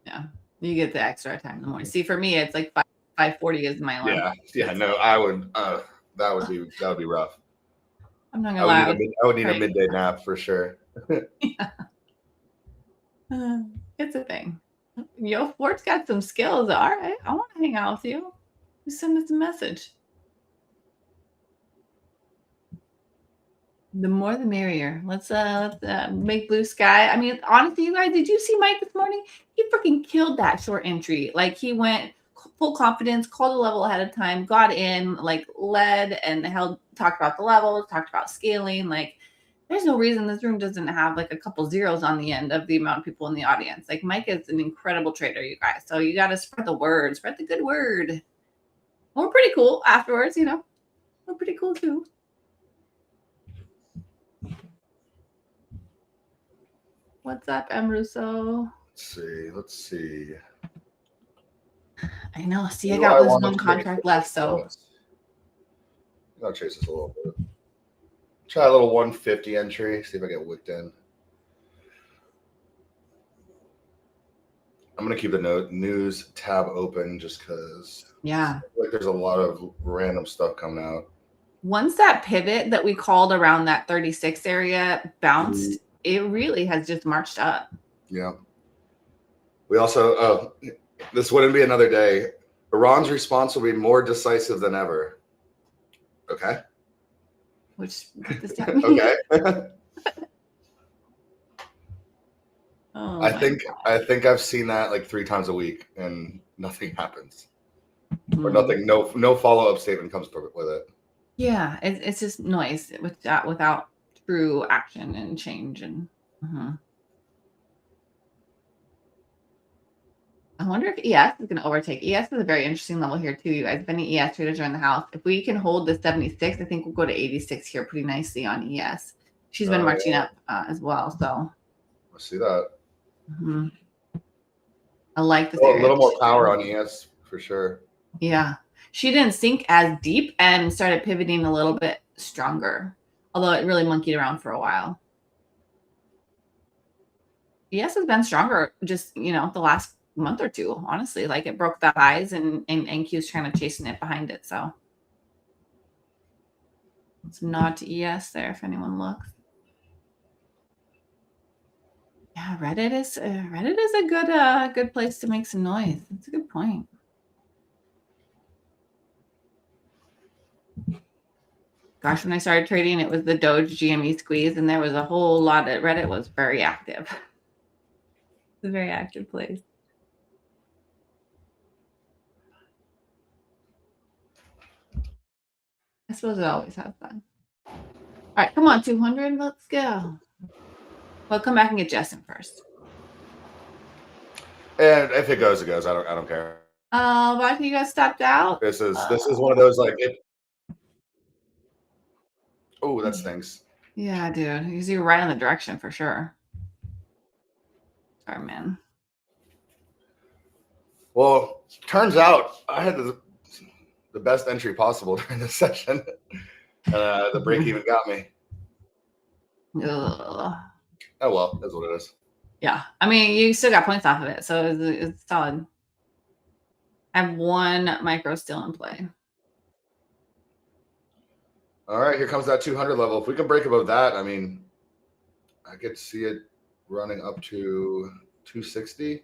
Yeah, you get the extra time in the morning. See, for me, it's like 5:40 is my alarm. Yeah. No, I would. That would be rough. I'm not gonna lie. I would need a midday nap for sure. Yeah. It's a thing. Yo, Ford's got some skills. All right, I want to hang out with you. You send us a message. The more the merrier. Let's make BluSky. I mean, honestly, you guys, did you see Mike this morning? He freaking killed that short entry. He went full confidence, called a level ahead of time, got in, led and talked about the levels, talked about scaling. There's no reason this room doesn't have a couple zeros on the end of the amount of people in the audience. Mike is an incredible trader, you guys. So you got to spread the word, spread the good word. We're pretty cool afterwards, We're pretty cool too. What's up, M. Russo? Let's see. I know. See, I got this one contract left, so. I'll chase this a little bit. Try a little 150 entry. See if I get wicked in. I'm gonna keep the news tab open just because. Yeah. There's a lot of random stuff coming out. Once that pivot that we called around that 36 area bounced, it really has just marched up. Yeah. We also, this wouldn't be another day. Iran's response will be more decisive than ever. Okay. Which does that mean? Okay. Oh, I think I've seen that 3 times a week and nothing happens. Or nothing, no follow-up statement comes with it. Yeah, it's just noise without true action and change. And I wonder if ES is going to overtake. ES is a very interesting level here too, you guys. If any ES traders are in the house, if we can hold the 76, I think we'll go to 86 here pretty nicely on ES. She's been marching up as well. So I see that. I like this. A little more power on ES for sure. Yeah. She didn't sink as deep and started pivoting a little bit stronger, although it really monkeyed around for a while. ES has been stronger just, the last month or two, honestly. Like it broke the highs and NQ's kind of chasing it behind it. So it's not ES there if anyone looks. Yeah, Reddit is a good place to make some noise. That's a good point. Gosh, when I started trading, it was the Doge GME squeeze, and there was a whole lot of Reddit was very active. It's a very active place. I suppose it always has fun. All right, come on, 200. Let's go. Well, come back and get Justin first. And if it goes, it goes. I don't care. Oh, why you guys stopped out? This is one of those like it. Oh, that stinks. Yeah, dude. You're right on the direction for sure. Sorry, man. Well, turns out I had the best entry possible during this session. The break even got me. Ugh. Oh well, that's what it is. Yeah, I mean, you still got points off of it, so it's solid. I have one micro still in play. All right, here comes that 200 level. If we can break above that, I mean, I could see it running up to 260.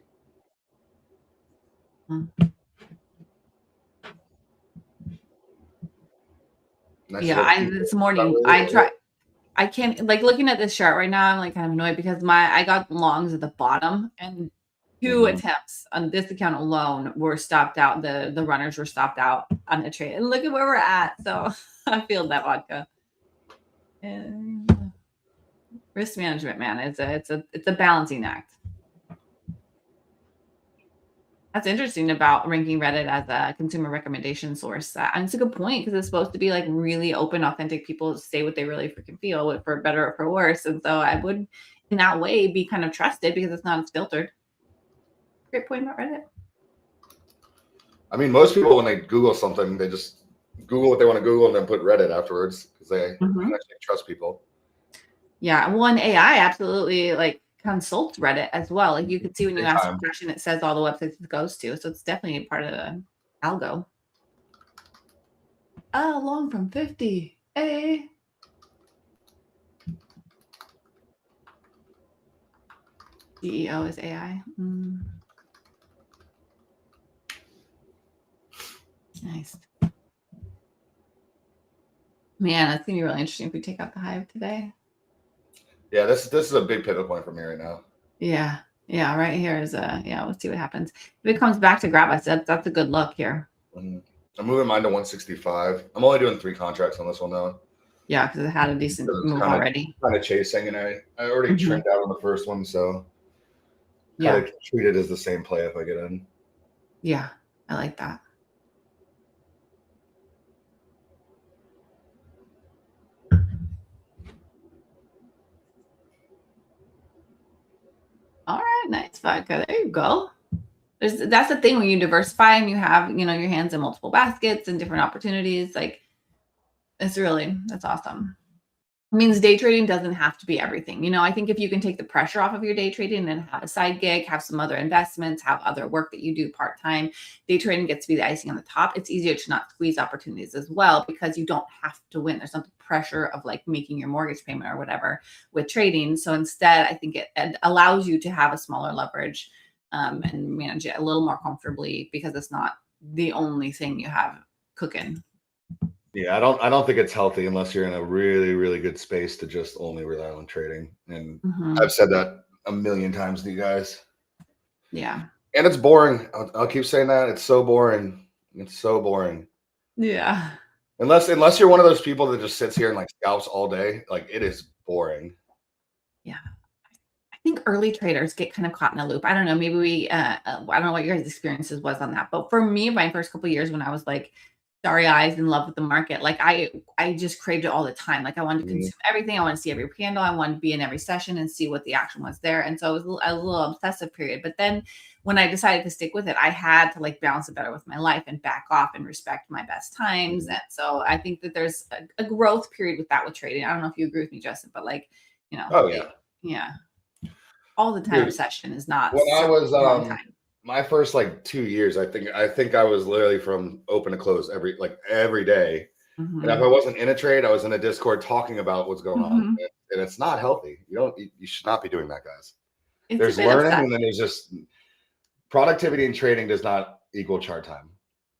Nice. Yeah, this morning I can't, like, looking at this chart right now, I'm like kind of annoyed because I got longs at the bottom, and two attempts on this account alone were stopped out. The runners were stopped out on a trade, and look at where we're at. So I feel that vodka. And risk management, man, it's a balancing act. That's interesting about ranking Reddit as a consumer recommendation source. And it's a good point because it's supposed to be like really open, authentic people say what they really freaking feel, for better or for worse. And so I would, in that way, be kind of trusted because it's not as filtered. Great point about Reddit. I mean, most people, when they Google something, they just Google what they want to Google and then put Reddit afterwards because they actually trust people. Yeah, one AI absolutely like consult Reddit as well. Like you can see when you ask a question, it says all the websites it goes to. So it's definitely part of the algo. Oh, long from 50. Hey. CEO is AI. Nice. Man, that's gonna be really interesting if we take out the hive today. Yeah, this is a big pivot point for me right now. Yeah, right here is let's see what happens. If it comes back to grab us, that's a good look here. I'm moving mine to 165. I'm only doing 3 contracts on this one though. Yeah, because it had a decent move already. Kind of chasing, and I already trimmed out on the first one, so kind of treat it as the same play if I get in. Yeah, I like that. All right, nice vodka. There you go. That's the thing when you diversify and you have, your hands in multiple baskets and different opportunities. Like, that's awesome. It means day trading doesn't have to be everything. I think if you can take the pressure off of your day trading and have a side gig, have some other investments, have other work that you do part-time, day trading gets to be the icing on the top. It's easier to not squeeze opportunities as well because you don't have to win. There's not the pressure of like making your mortgage payment or whatever with trading. So instead, I think it allows you to have a smaller leverage and manage it a little more comfortably because it's not the only thing you have cooking. Yeah, I don't think it's healthy unless you're in a really, really good space to just only rely on trading. And I've said that a million times to you guys. Yeah. And it's boring. I'll keep saying that. It's so boring. It's so boring. Yeah. Unless you're one of those people that just sits here and like scalps all day, like it is boring. Yeah. I think early traders get kind of caught in a loop. I don't know. Maybe I don't know what your guys' experiences was on that. But for me, my first couple of years when I was like starry eyes in love with the market, like I just craved it all the time. Like I wanted to consume everything. I want to see every candle. I wanted to be in every session and see what the action was there. And so it was a little obsessive period. But then when I decided to stick with it, I had to like balance it better with my life and back off and respect my best times. And so I think that there's a growth period with that with trading. I don't know if you agree with me, Justin, but like, Oh yeah. Yeah. all the time Dude, session is not when I was long time. my first like 2 years, I think I was literally from open to close every day. And if I wasn't in a trade, I was in a Discord talking about what's going on. And it's not healthy. You should not be doing that, guys. There's learning, and then there's just productivity in trading does not equal chart time.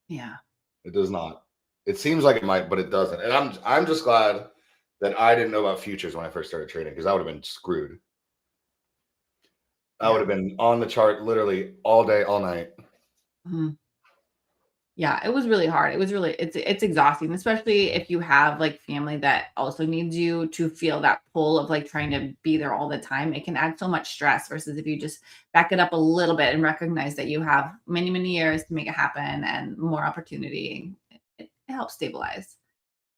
Yeah. It does not. It seems like it might, but it doesn't. And I'm just glad that I didn't know about futures when I first started trading, because I would have been screwed. I would have been on the chart literally all day, all night. Yeah, it was really hard. It was really, it's exhausting, especially if you have like family that also needs you to feel that pull of like trying to be there all the time. It can add so much stress versus if you just back it up a little bit and recognize that you have many, many years to make it happen and more opportunity. It helps stabilize.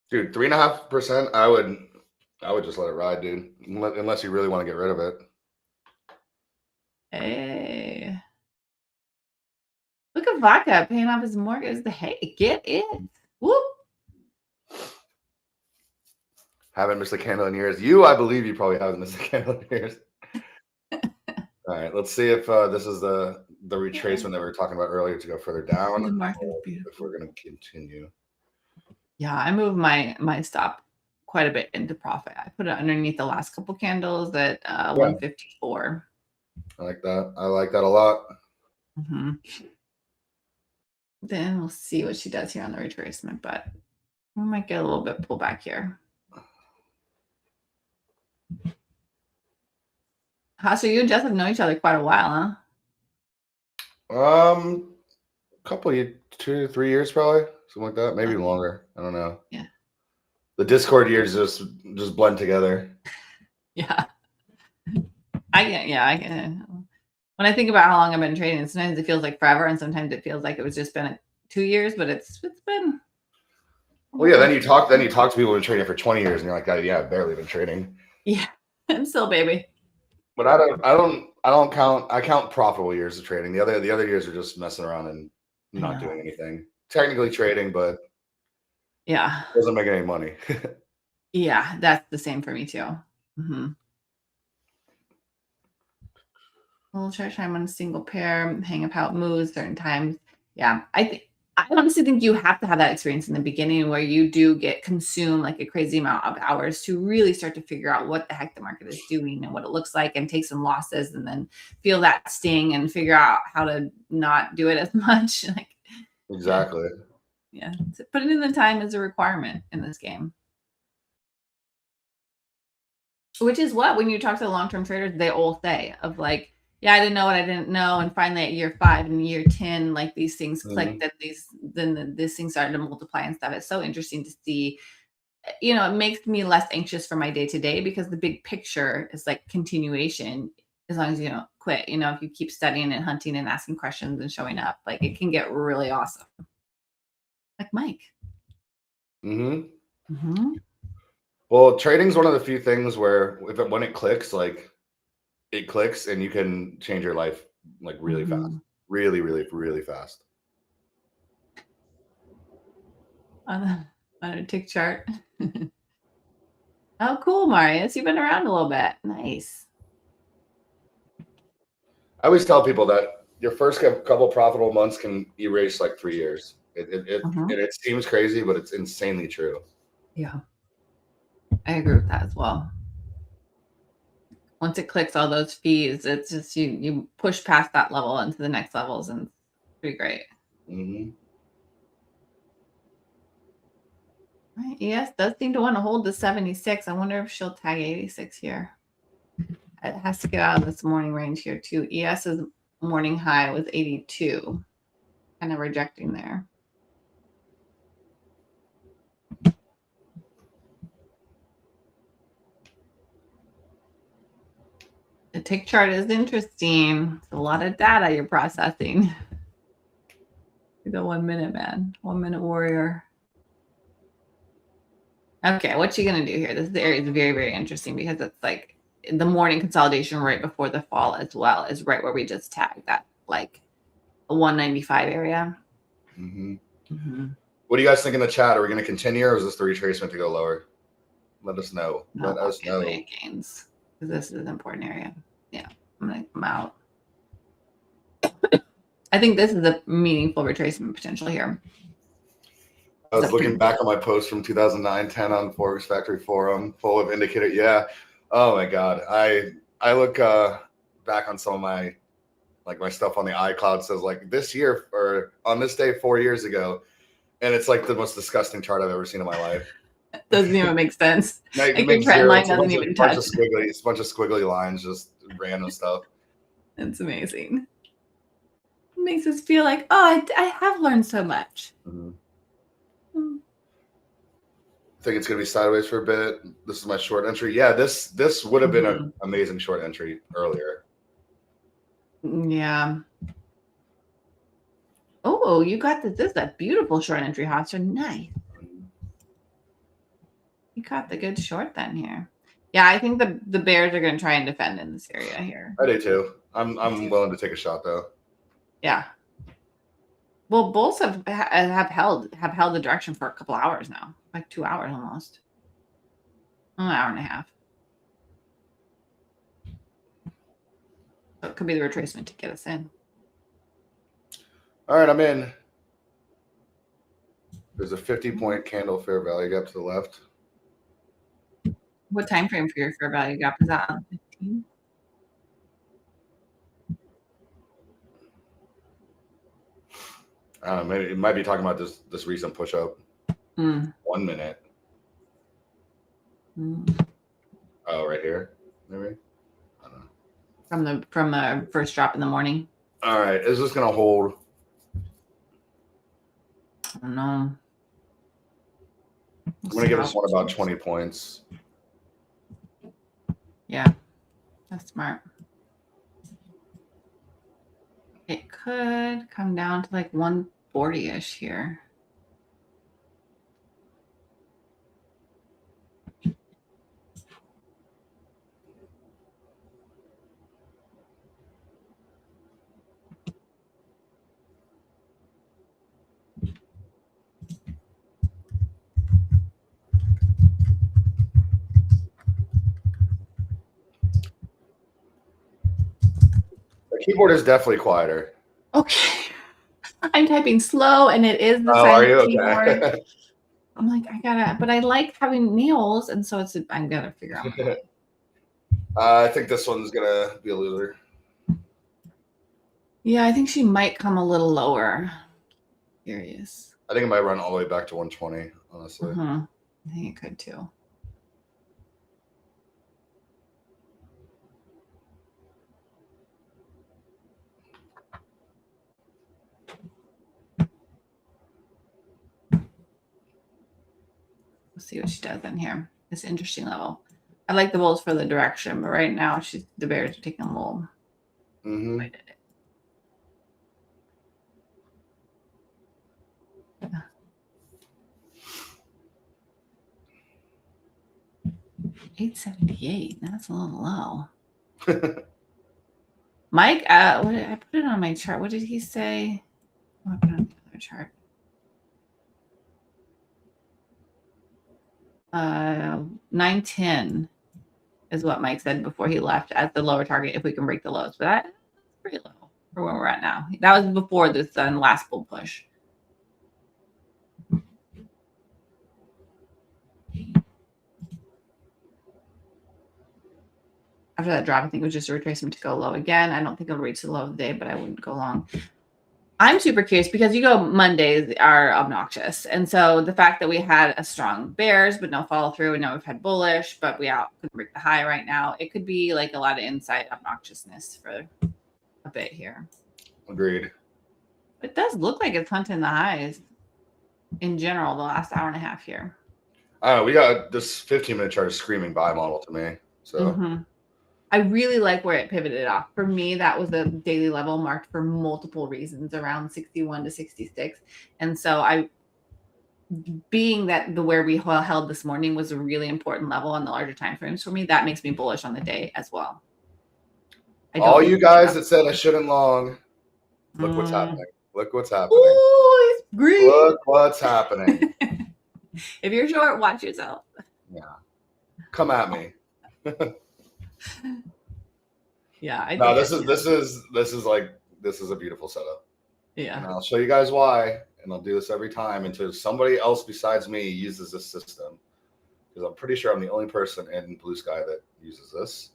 Dude, 3.5%, I would just let it ride, dude. Unless you really want to get rid of it. Hey. Look at Vodka paying off his mortgage. Hey, get it. Whoop. Haven't missed a candle in years. I believe you probably haven't missed a candle in years. All right, let's see if this is the retracement that we were talking about earlier to go further down. The market's beautiful. If we're going to continue. Yeah, I moved my stop quite a bit into profit. I put it underneath the last couple candles at 154. I like that. I like that a lot. Then we'll see what she does here on the retracement, but we might get a little bit pull back here. So you and Justin know each other quite a while, huh? Couple of 2 to 3 years probably, something like that, maybe longer. I don't know. Yeah. The Discord years just blend together. Yeah. I get when I think about how long I've been trading, sometimes it feels like forever, and sometimes it feels like it was just been 2 years, but it's been. Well, yeah. Then you talk to people who've been trading for 20 years, and you're like, yeah, I've barely been trading. Yeah, I'm still baby. But I don't count. I count profitable years of trading. The other years are just messing around and not doing anything. Technically trading, but yeah, doesn't make any money. Yeah, that's the same for me too. We'll try time on a single pair, hang up how it moves certain times. Yeah, I honestly think you have to have that experience in the beginning where you do get consumed like a crazy amount of hours to really start to figure out what the heck the market is doing and what it looks like, and take some losses and then feel that sting and figure out how to not do it as much. Exactly. Yeah. So putting in the time is a requirement in this game. Which is what, when you talk to the long-term traders, they all say of like, yeah, I didn't know what I didn't know. And finally at year 5 and year 10, like these things clicked, that these things started to multiply and stuff. It's so interesting to see. It makes me less anxious for my day-to-day because the big picture is like continuation. As long as you don't quit, if you keep studying and hunting and asking questions and showing up, like it can get really awesome. Like Mike. Well, trading's one of the few things where when it clicks, like it clicks and you can change your life like really fast. Really, really, really fast. On a tick chart. Oh, cool, Marius. You've been around a little bit. Nice. I always tell people that your first couple profitable months can erase like 3 years. It seems crazy, but it's insanely true. Yeah. I agree with that as well. Once it clicks all those fees, it's just you push past that level into the next levels, and it's pretty great. Right. ES does seem to want to hold the 76. I wonder if she'll tag 86 here. It has to get out of this morning range here too. ES's morning high was 82. Kind of rejecting there. The tick chart is interesting. It's a lot of data you're processing. The 1 minute man, 1 minute warrior. Okay, what you gonna do here? This area is very, very interesting because it's like the morning consolidation right before the fall as well is right where we just tagged that like a 195 area. What do you guys think in the chat? Are we going to continue, or is this the retracement to go lower? Let us know. Let us know. Gains, because this is an important area. Yeah. I'm going to come out. I think this is a meaningful retracement potential here. I was looking back on my post from 2009-10 on Forex Factory Forum, full of indicator. Yeah. Oh my God. I look back on some of my my stuff on the iCloud says like this year or on this day 4 years ago, and it's like the most disgusting chart I've ever seen in my life. Doesn't even make sense. Like your trend line doesn't even touch. It's a bunch of squiggly lines, just random stuff. It's amazing. It makes us feel like, oh, I have learned so much. Mm-hmm. I think it's going to be sideways for a bit. This is my short entry. Yeah, this would have been an amazing short entry earlier. Yeah. Oh, you got this. This is a beautiful short entry, Hotster. Nice. You caught the good short then here. Yeah, I think the bears are going to try and defend in this area here. I do too. I'm willing to take a shot though. Yeah. Well, bulls have held the direction for a couple hours now, like 2 hours almost, an hour and a half. So it could be the retracement to get us in. All right, I'm in. There's a 50-point candle fair value gap to the left. What time frame for your fair value gap is that on 15? Maybe it might be talking about this recent push up. 1 minute. Oh, right here, maybe. I don't know. From the first drop in the morning. All right, is this gonna hold? I don't know. I'm gonna give this one about 20 points. Yeah, that's smart. It could come down to like 140-ish here. The keyboard is definitely quieter. Okay. I'm typing slow and it is the silent keyboard. I'm like, but I like having nails, and so I'm gonna figure out. I think this one's gonna be a loser. Yeah, I think she might come a little lower. Curious. I think it might run all the way back to 120, honestly. I think it could too. We'll see what she does in here. It's an interesting level. I like the bulls for the direction, but right now the bears are taking a little. Mm-hmm. 878. That's a little low. Mike, I put it on my chart. What did he say? Oh, I put it on the other chart. 910 is what Mike said before he left as the lower target if we can break the lows. But that's pretty low for where we're at now. That was before this last bull push. After that drop, I think it was just a retracement to go low again. I don't think it'll reach the low of the day, but I wouldn't go long. I'm super curious because Mondays are obnoxious. And so the fact that we had a strong bears, but no follow through, and now we've had bullish, but we couldn't break the high right now. It could be like a lot of inside obnoxiousness for a bit here. Agreed. It does look like it's hunting the highs in general the last hour and a half here. We got this 15-minute chart is screaming buy model to me. So I really like where it pivoted off. For me, that was a daily level marked for multiple reasons around 61 to 66. And so being that where we held this morning was a really important level on the larger time frames for me, that makes me bullish on the day as well. All you guys that said I shouldn't long, look what's happening. Look what's happening. Ooh, it's green. Look what's happening. If you're short, watch yourself. Yeah. Come at me. Yeah, I No, think this is a beautiful setup. yeah. And I'll show you guys why, and I'll do this every time until somebody else besides me uses this system. Because I'm pretty sure I'm the only person in BluSky that uses this.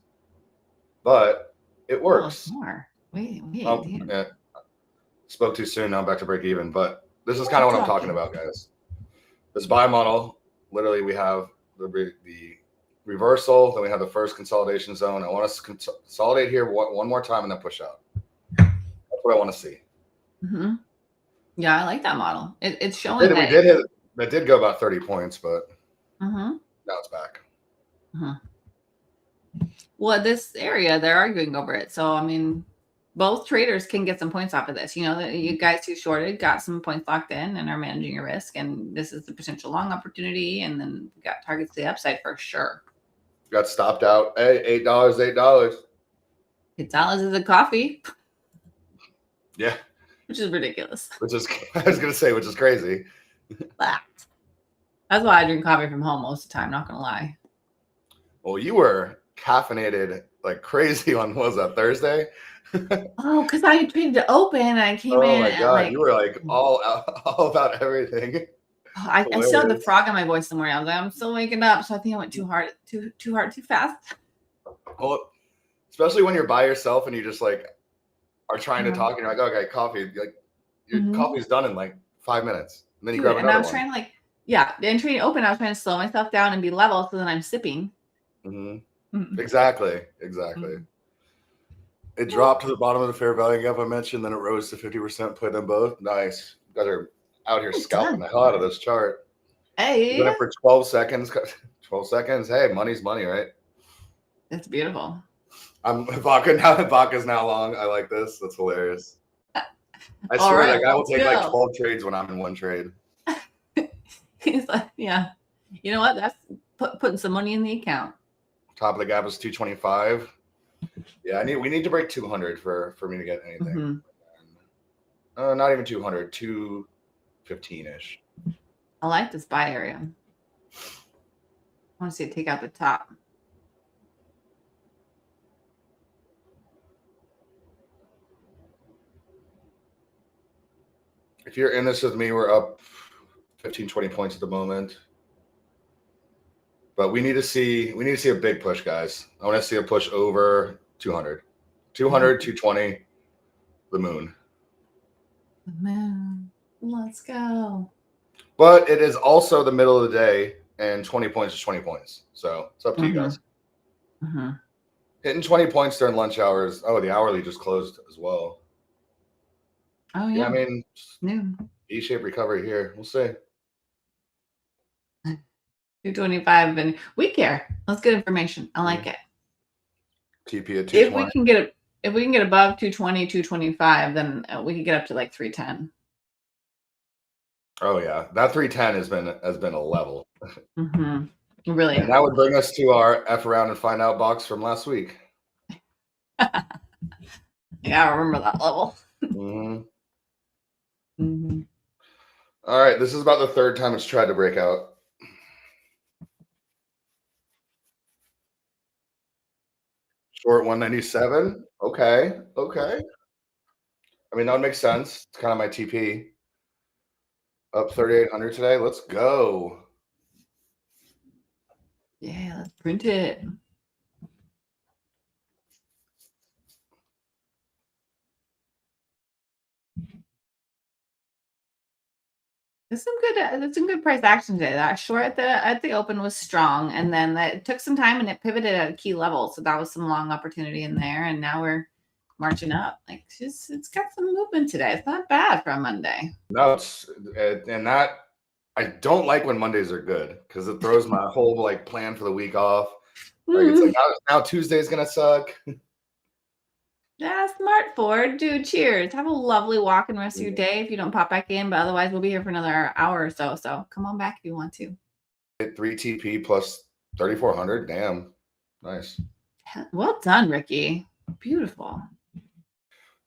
But it works. More. Wait. Yeah. Spoke too soon. Now I'm back to break even. But this is kind of what I'm talking about, guys. This buy model, literally we have the reversal, then we have the first consolidation zone. I want us to consolidate here one more time and then push out. That's what I want to see. Mm-hmm. Yeah, I like that model. It's showing that did go about 30 points, but now it's back. Well, this area, they're arguing over it. So, I mean, both traders can get some points off of this. You know, you guys who shorted got some points locked in and are managing your risk. And this is the potential long opportunity. And then we got targets to the upside for sure. Got stopped out. Hey, $8. $8 is a coffee. Yeah. Which is ridiculous. I was going to say, which is crazy. That's why I drink coffee from home most of the time, not going to lie. Well, you were caffeinated like crazy on, what was that, Thursday? Oh, because I traded to open and I came in. Oh my God, like, you were like all about everything. I still had the frog in my voice somewhere. I was like, I'm still waking up. So I think I went too hard, too fast. Well, especially when you're by yourself and you just like are trying to talk and you're like, okay, coffee. Like your coffee's done in like 5 minutes. And then you grab another one. And I was trying to like, in trading open, I was trying to slow myself down and be level so then I'm sipping. Exactly. It dropped to the bottom of the fair value gap I mentioned, then it rose to 50%, put them both. Nice. You guys are out here scalping the hell out of this chart. Hey. Been it for 12 seconds. 12 seconds. Hey, money's money, right? That's beautiful. Vodka's now long. I like this. That's hilarious. I swear that guy will take like 12 trades when I'm in one trade. He's like, yeah. You know what? That's putting some money in the account. Top of the gap is 225. Yeah, we need to break 200 for me to get anything. Not even 200, 215-ish. I like this buy area. I want to see it take out the top. If you're in this with me, we're up 15, 20 points at the moment. But we need to see a big push, guys. I want to see a push over 200. 200, 220, the moon. The moon. Let's go. But it is also the middle of the day, and 20 points is 20 points. So it's up to you guys. Hitting 20 points during lunch hours. Oh, the hourly just closed as well. Oh, yeah. I mean, noon. V-shaped recovery here. We'll see. 225, and we care. That's good information. I like it. TP at 220. If we can get above 220, 225, then we can get up to like 310. Oh yeah, that 310 has been a level. Really. And that would bring us to our F around and find out box from last week. Yeah, I remember that level. All right, this is about the third time it's tried to break out. Short 197. Okay. I mean, that would make sense. It's kind of my TP. Up 3,800 today. Let's go. Yeah, let's print it. There's some good price action today. That short at the open was strong, and then it took some time and it pivoted at a key level. So that was some long opportunity in there, and now we're marching up. Like it's got some movement today. It's not bad for a Monday. No, I don't like when Mondays are good because it throws my whole like plan for the week off. Like it's like now Tuesday's gonna suck. Yeah, smart Ford. Dude, cheers. Have a lovely walk and rest of your day if you don't pop back in, but otherwise we'll be here for another hour or so. So come on back if you want to. 3 TP plus 3,400. Damn. Nice. Well done, Ricky. Beautiful.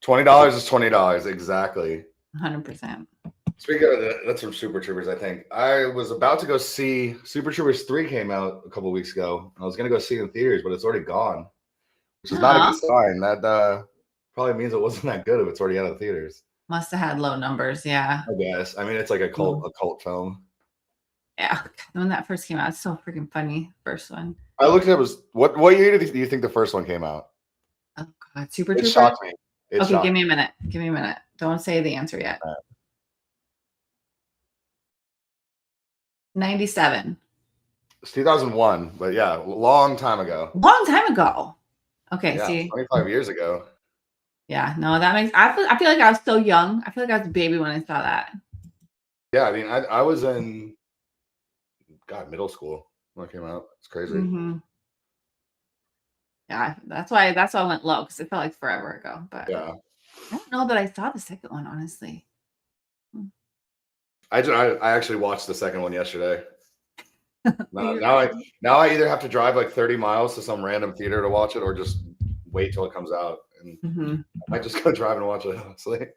$20 is $20. Exactly. 100%. Speaking of that, that's from Super Troopers, I think. I was about to go see Super Troopers 3 came out a couple weeks ago. I was going to go see it in theaters, but it's already gone. which is not a good sign. That probably means it wasn't that good if it's already out of the theaters. Must have had low numbers, yeah. I guess. I mean, it's like a cult film. Yeah, when that first came out, it's so freaking funny. First one. I looked at it was what year do you think the first one came out? Oh God, Super Trooper. It shocked me. Okay, give me a minute. Give me a minute. Don't say the answer yet. 97. It's 2001, but yeah, long time ago. Long time ago. Okay, yeah, see, 25 years ago. Yeah, no, that makes. I feel like I was so young. I feel like I was a baby when I saw that. Yeah, I mean, I was in middle school when it came out. It's crazy. Mm-hmm. Yeah, that's why I went low, because it felt like forever ago. But yeah, I don't know that I saw the second one, honestly. I actually watched the second one yesterday. now I either have to drive like 30 miles to some random theater to watch it, or just wait till it comes out, and I might just go drive and watch it, honestly.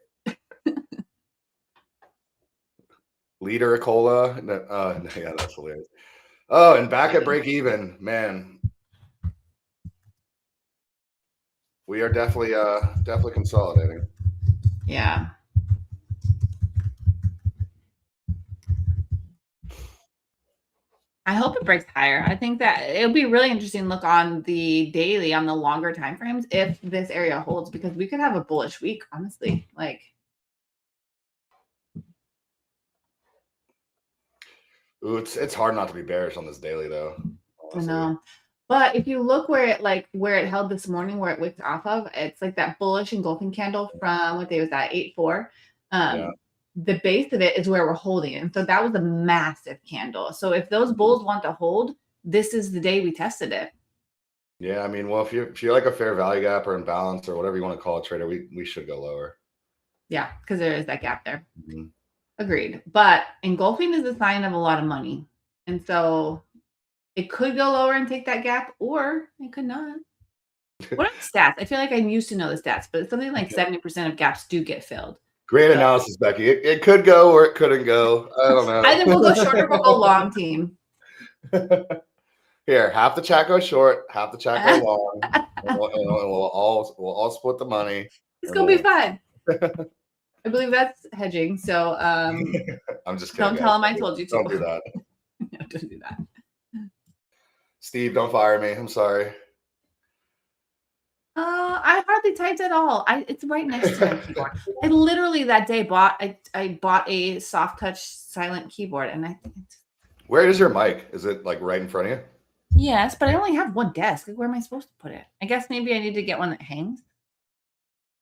Liter of cola. Yeah, that's hilarious. Oh, and back at break even, man. We are definitely consolidating. Yeah. I hope it breaks higher. I think that it'll be really interesting to look on the daily, on the longer time frames, if this area holds, because we could have a bullish week, honestly. Like, ooh, it's hard not to be bearish on this daily, though. Honestly. I know. But if you look where it held this morning, where it wicked off of, it's like that bullish engulfing candle from what day was that? 8-4. The base of it is where we're holding it. And so that was a massive candle. So if those bulls want to hold, this is the day we tested it. Yeah, I mean, well, if you're like a fair value gap or imbalance or whatever you want to call it, trader, we should go lower. Yeah, because there is that gap there. Mm-hmm. Agreed. But engulfing is a sign of a lot of money. And so it could go lower and take that gap, or it could not. What are the stats? I feel like I used to know the stats, but something like 70% of gaps do get filled. Great analysis, Becky. It could go or it couldn't go. I don't know. Either we'll go short or we'll go long, team. Here, half the chat go short, half the chat go long. and we'll all split the money. It's gonna be fun. I believe that's hedging. So I'm just kidding. Don't tell him I told you to. Don't do that. No, don't do that. Steve, don't fire me. I'm sorry. I hardly typed at all. It's right next to my keyboard. I literally that day I bought a soft touch silent keyboard, and I think it's... Where is your mic? Is it like right in front of you? Yes, but I only have one desk. Like, where am I supposed to put it? I guess maybe I need to get one that hangs.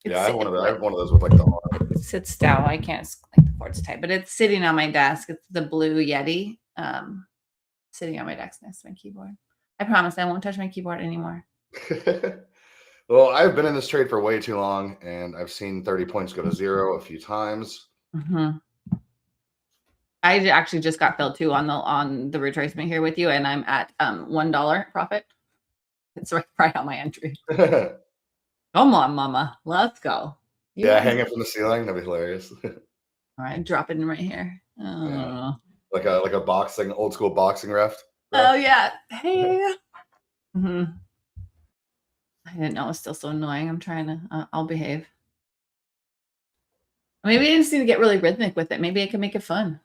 I have one of those with like the arm. It sits down. I can't like the cord's tight, but it's sitting on my desk. It's the blue Yeti. Sitting on my desk next to my keyboard. I promise I won't touch my keyboard anymore. Well, I've been in this trade for way too long, and I've seen 30 points go to 0 a few times. Mm-hmm. I actually just got filled too on the retracement here with you, and I'm at $1 profit. It's right on my entry. Come on, mama, let's go. Hang it from the ceiling. That'd be hilarious. All right, drop it in right here. Like a boxing, old school boxing ref. Oh yeah, hey. Mm-hmm. I didn't know it was still so annoying. I'm trying to. I'll behave. Maybe I just need to get really rhythmic with it. Maybe I can make it fun.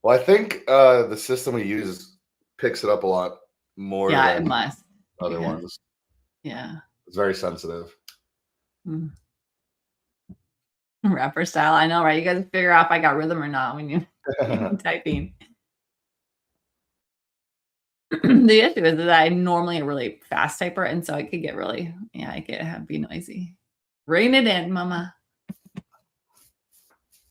Well, I think the system we use picks it up a lot more. Yeah, it must. Other ones. Yeah. It's very sensitive. Rapper style. I know, right? You guys figure out if I got rhythm or not when you're typing. The issue is that I'm normally a really fast typer, and so I could get really, I could be noisy. Rein it in, mama.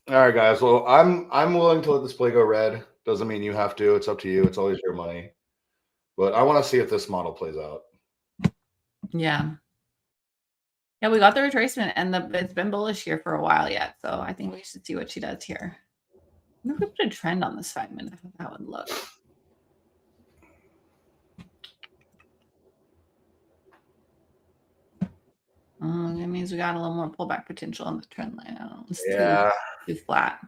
All right, guys. Well, I'm willing to let this play go red. Doesn't mean you have to. It's up to you. It's always your money. But I want to see if this model plays out. Yeah. Yeah, we got the retracement, and it's been bullish here for a while yet. So I think we should see what she does here. I'm going to put a trend on this 5 minute. That would look. That means we got a little more pullback potential on the trend line. I don't know. It's too flat.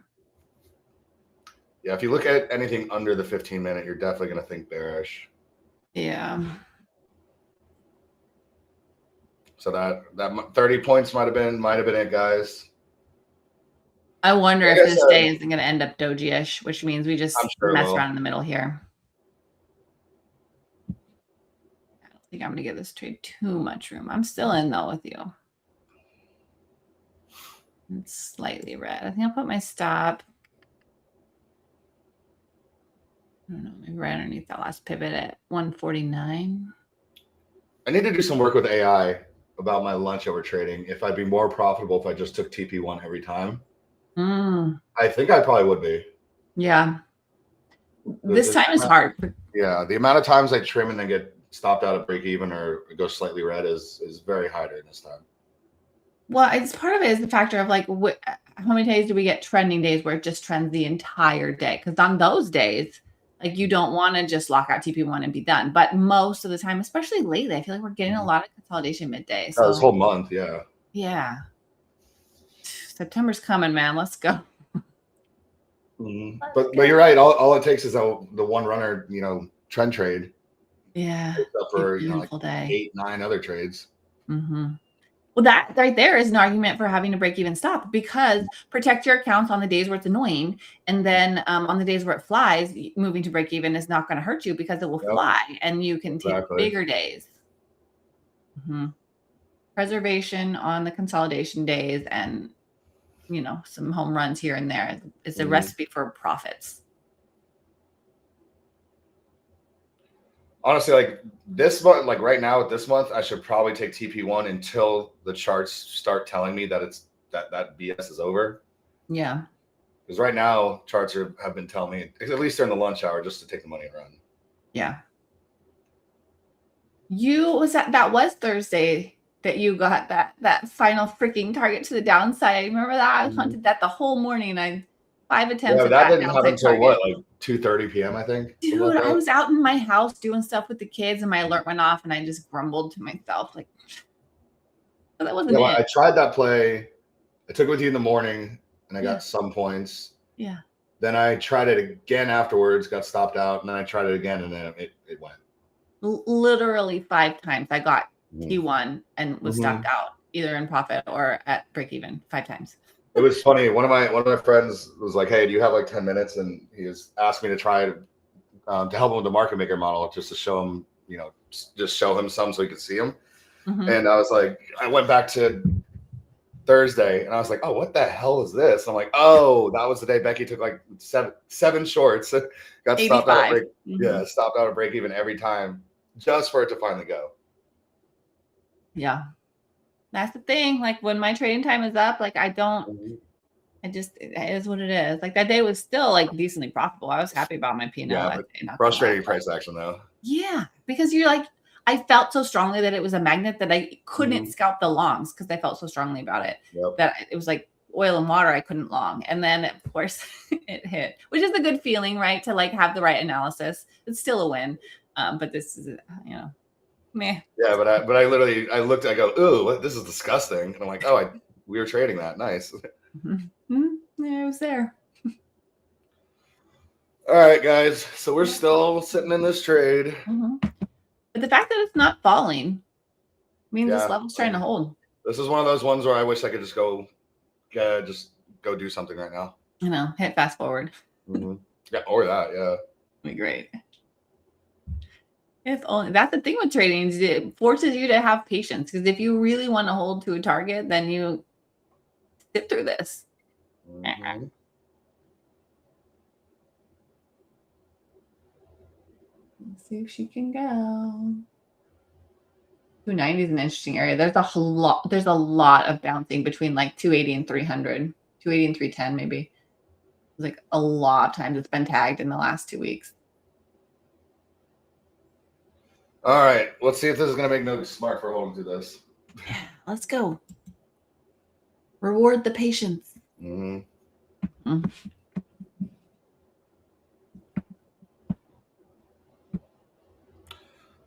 Yeah, if you look at anything under the 15 minute, you're definitely going to think bearish. Yeah. So that 30 points might have been it, guys. I wonder if this day isn't going to end up doji-ish, which means we just mess around in the middle here. I don't think I'm going to give this trade too much room. I'm still in though with you. It's slightly red. I think I'll put my stop. I don't know, maybe right underneath that last pivot at 149. I need to do some work with AI about my lunch hour trading. If I'd be more profitable if I just took TP1 every time. I think I probably would be. Yeah. This time is hard. Yeah. The amount of times I trim and then get stopped out at break even or go slightly red is very high during this time. Well, it's part of it is the factor of like how many days do we get trending days where it just trends the entire day? Because on those days, like you don't want to just lock out TP1 and be done. But most of the time, especially lately, I feel like we're getting a lot of consolidation midday. So this whole month, yeah. Yeah. September's coming, man. Let's go. But you're right. All it takes is the one runner, trend trade. Yeah. Except for like 8-9 other trades. Well, that right there is an argument for having to break even stop, because protect your accounts on the days where it's annoying. And then on the days where it flies, moving to break even is not going to hurt you because it will fly and you can take bigger days. Preservation on the consolidation days and, some home runs here and there is a recipe for profits. Honestly, like this month, like right now with this month, I should probably take TP1 until the charts start telling me that that BS is over. Yeah. Because right now charts have been telling me, at least during the lunch hour, just to take the money and run. Yeah. That was Thursday that you got that final freaking target to the downside. Remember that? I hunted that the whole morning. I 5 attempts. Yeah, that didn't happen until what, like 2:30 p.m. I think. Dude, I was out in my house doing stuff with the kids, and my alert went off, and I just grumbled to myself, like, that wasn't it. I tried that play. I took it with you in the morning, and I got some points. Yeah. Then I tried it again afterwards, got stopped out, and then I tried it again, and then it went. Literally 5 times I got T1 and was stopped out, either in profit or at break even 5 times. It was funny. One of my friends was like, "Hey, do you have like 10 minutes?" And he was asked me to try to help him with the market maker model, just to show him, just show him some so he could see him. And I was like, I went back to Thursday and I was like, "Oh, what the hell is this?" And I'm like, "Oh, that was the day Becky took like seven shorts, got stopped out at break, stopped out at break even every time, just for it to finally go." Yeah. That's the thing. Like when my trading time is up, like it is what it is. Like that day was still like decently profitable. I was happy about my P&L. Yeah, frustrating price action though. Yeah, because you're like, I felt so strongly that it was a magnet that I couldn't scalp the longs because I felt so strongly about it that it was like oil and water. I couldn't long. And then of course it hit, which is a good feeling, right? To like have the right analysis. It's still a win. But this is, meh. Yeah, but I literally looked, I go, "Ooh, this is disgusting," and I'm like, "Oh, we were trading that, nice." Yeah, I was there. All right, guys, so we're still sitting in this trade. But the fact that it's not falling means this level's trying to hold. This is one of those ones where I wish I could just go do something right now. I know, hit fast forward. Yeah, or that, yeah. That'd be great. If only. That's the thing with trading, is it forces you to have patience, because if you really want to hold to a target, then you sit through this. Let's see if she can go. 290 is an interesting area. There's a lot of bouncing between like 280 and 300, 280 and 310 maybe. Like a lot of times it's been tagged in the last 2 weeks. All right, let's see if this is going to make no smart for holding to this. Yeah, let's go. Reward the patience.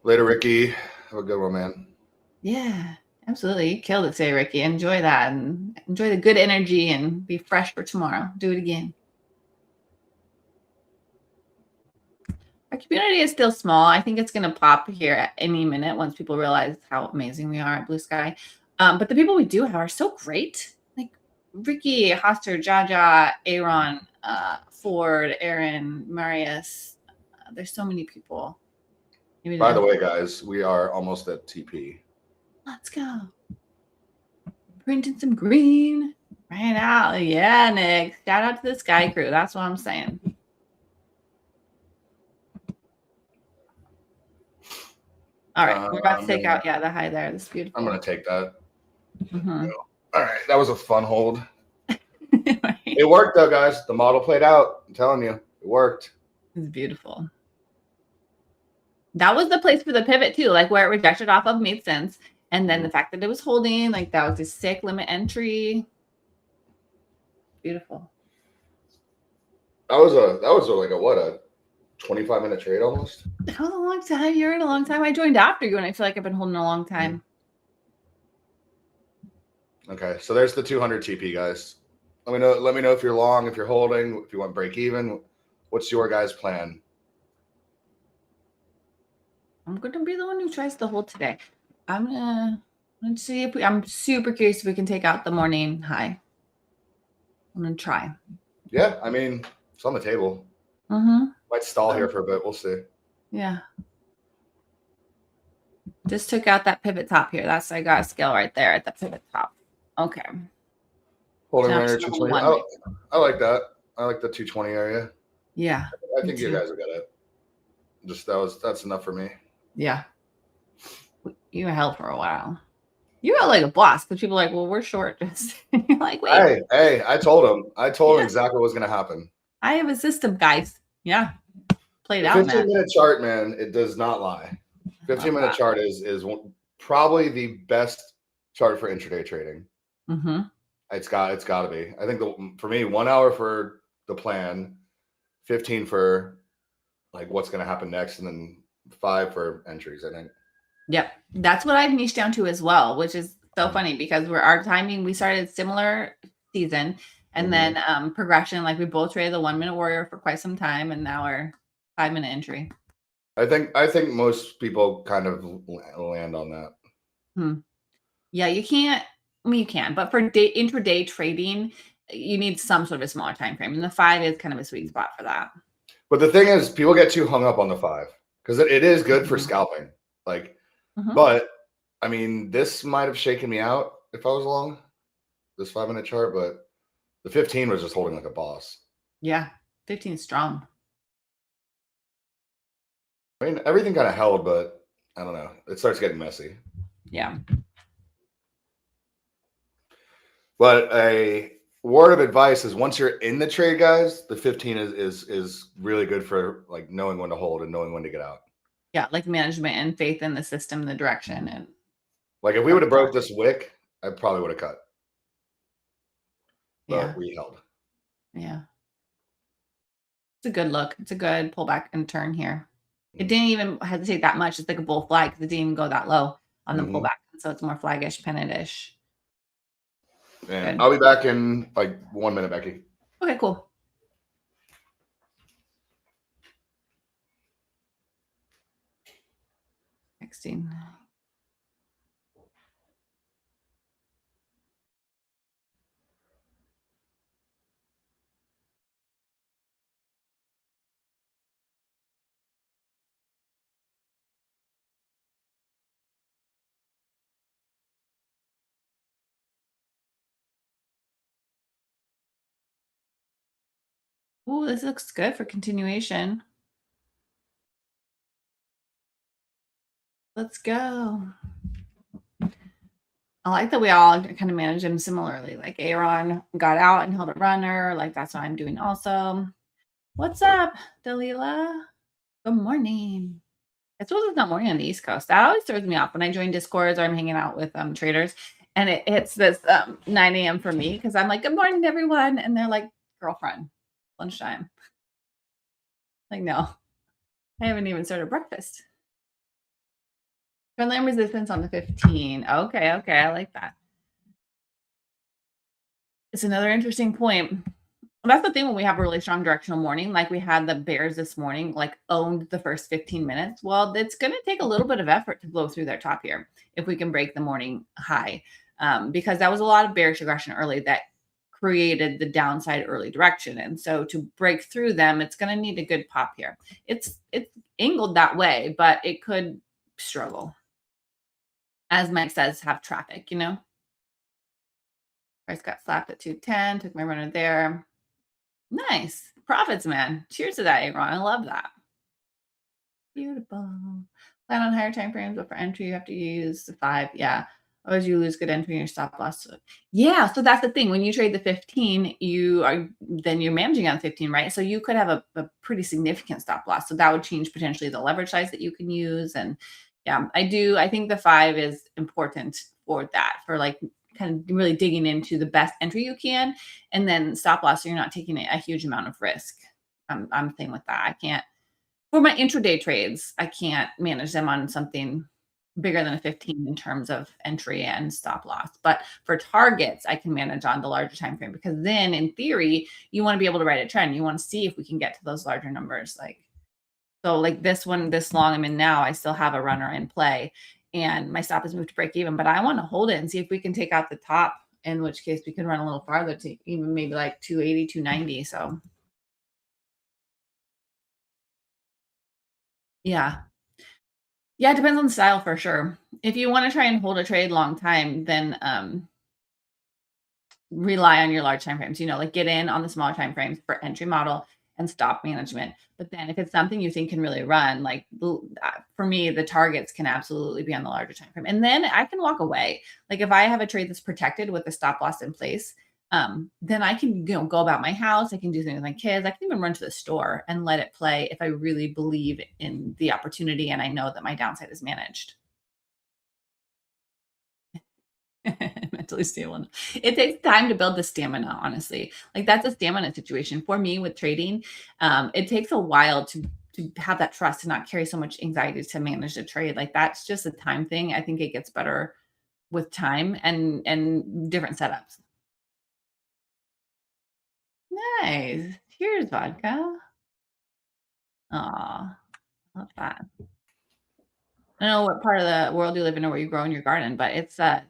Later, Ricky. Have a good one, man. Yeah, absolutely. You killed it today, Ricky. Enjoy that and enjoy the good energy and be fresh for tomorrow. Do it again. All Our community is still small. I think it's going to pop here at any minute once people realize how amazing we are at BluSky. But the people we do have are so great. Like Ricky, Hoster, Jaja, Aaron, Ford, Aaron, Marius. There's so many people. Maybe By the way, guys, we are almost at TP. Let's go. Printing some green right out. Yeah, Nick. Shout out to the Sky Crew. That's what I'm saying. All right, we're about to take out, the high there. This is beautiful. I'm going to take that. Mm-hmm. All right, that was a fun hold. Right. It worked, though, guys. The model played out. I'm telling you, it worked. It's beautiful. That was the place for the pivot, too, like where it rejected off of made sense. And then the fact that it was holding, like that was a sick limit entry. Beautiful. That was like a 25-minute trade almost. That was a long time. You're in a long time. I joined after you, and I feel like I've been holding a long time. Okay, so there's the 200 TP, guys. Let me know if you're long, if you're holding, if you want break even. What's your guys' plan? I'm gonna be the one who tries to hold today. Let's see if I'm super curious if we can take out the morning high. I'm gonna try. Yeah, I mean, it's on the table. Might stall here for a bit. We'll see. Yeah. Just took out that pivot top here. I got a scale right there at the pivot top. Okay. Holding area 220. I like that. I like the 220 area. Yeah. I think you guys will get it. That's enough for me. Yeah. You were held for a while. You were like a boss because people are like, well, we're short. You're like, wait. Hey, I told him. Exactly what was going to happen. I have a system, guys. Yeah. Played out. 15-minute chart, man. It does not lie. 15-minute chart is probably the best chart for intraday trading. It's got to be. I think for me, 1 hour for the plan, 15 for like what's going to happen next, and then 5 for entries, I think. Yep. That's what I've niched down to as well, which is so funny because our timing, we started similar season and then progression, like we both traded the 1 minute warrior for quite some time, and now we're 5 minute entry. I think most people kind of land on that. Yeah, you can't. I mean, you can, but for intraday trading, you need some sort of a smaller time frame, and the 5 is kind of a sweet spot for that. But the thing is, people get too hung up on the 5 because it is good for scalping. Like, but I mean, this might have shaken me out if I was long, this 5 minute chart, but the 15 was just holding like a boss. Yeah, 15 is strong. I mean, everything kind of held, but I don't know. It starts getting messy. Yeah. But a word of advice is once you're in the trade, guys, the 15 is really good for like knowing when to hold and knowing when to get out. Yeah, like management and faith in the system, the direction, and like if we would have broke this wick, I probably would have cut. But we held. Yeah. It's a good look. It's a good pullback and turn here. It didn't even hesitate that much. It's like a bull flag because it didn't even go that low on the pullback. So it's more flaggish, pennant-ish. And I'll be back in like 1 minute, Becky. Okay, cool. Texting. Oh, this looks good for continuation. Let's go. I like that we all kind of manage them similarly. Like Aaron got out and held a runner. Like that's what I'm doing also. What's up, Dalila? Good morning. I suppose it's not morning on the East Coast. That always throws me off when I join Discords or I'm hanging out with traders and it hits this 9 a.m. for me because I'm like, good morning, everyone. And they're like, girlfriend, lunchtime. Like, no, I haven't even started breakfast. Trendline resistance on the 15. Okay, I like that. It's another interesting point. That's the thing when we have a really strong directional morning, like we had the bears this morning, like owned the first 15 minutes. Well, it's going to take a little bit of effort to blow through their top here if we can break the morning high, because that was a lot of bearish aggression early that created the downside early direction. And so to break through them, it's going to need a good pop here. It's angled that way, but it could struggle. As Mike says, have traffic, you know. Price got slapped at 210, took my runner there. Nice. Profits, man. Cheers to that, Aaron. I love that. Beautiful. Plan on higher time frames, but for entry, you have to use the 5. Yeah. Otherwise, you lose good entry in your stop loss. Yeah. So that's the thing. When you trade the 15, you're managing on 15, right? So you could have a pretty significant stop loss. So that would change potentially the leverage size that you can use. And yeah, I think the 5 is important for that, for like kind of really digging into the best entry you can, and then stop loss, so you're not taking a huge amount of risk. I'm saying with that, I can't, for my intraday trades, I can't manage them on something bigger than a 15 in terms of entry and stop loss. But for targets, I can manage on the larger time frame, because then in theory, you want to be able to write a trend. You want to see if we can get to those larger numbers. So like this one, this long I'm in now, I still have a runner in play, and my stop is moved to break even, but I want to hold it and see if we can take out the top, in which case we can run a little farther to even maybe like 280, 290. So yeah. Yeah, it depends on the style for sure. If you want to try and hold a trade long time, then rely on your large time frames, like get in on the smaller time frames for entry model and stop management. But then if it's something you think can really run, like for me, the targets can absolutely be on the larger time frame. And then I can walk away. Like if I have a trade that's protected with the stop loss in place, then I can go about my house. I can do things with my kids. I can even run to the store and let it play if I really believe in the opportunity and I know that my downside is managed. Mentally stable. It takes time to build the stamina, honestly. Like that's a stamina situation for me with trading. It takes a while to have that trust and not carry so much anxiety to manage the trade. Like that's just a time thing. I think it gets better with time and different setups. Nice. Cheers, vodka. Aw, love that. I don't know what part of the world you live in or where you grow in your garden, but it's the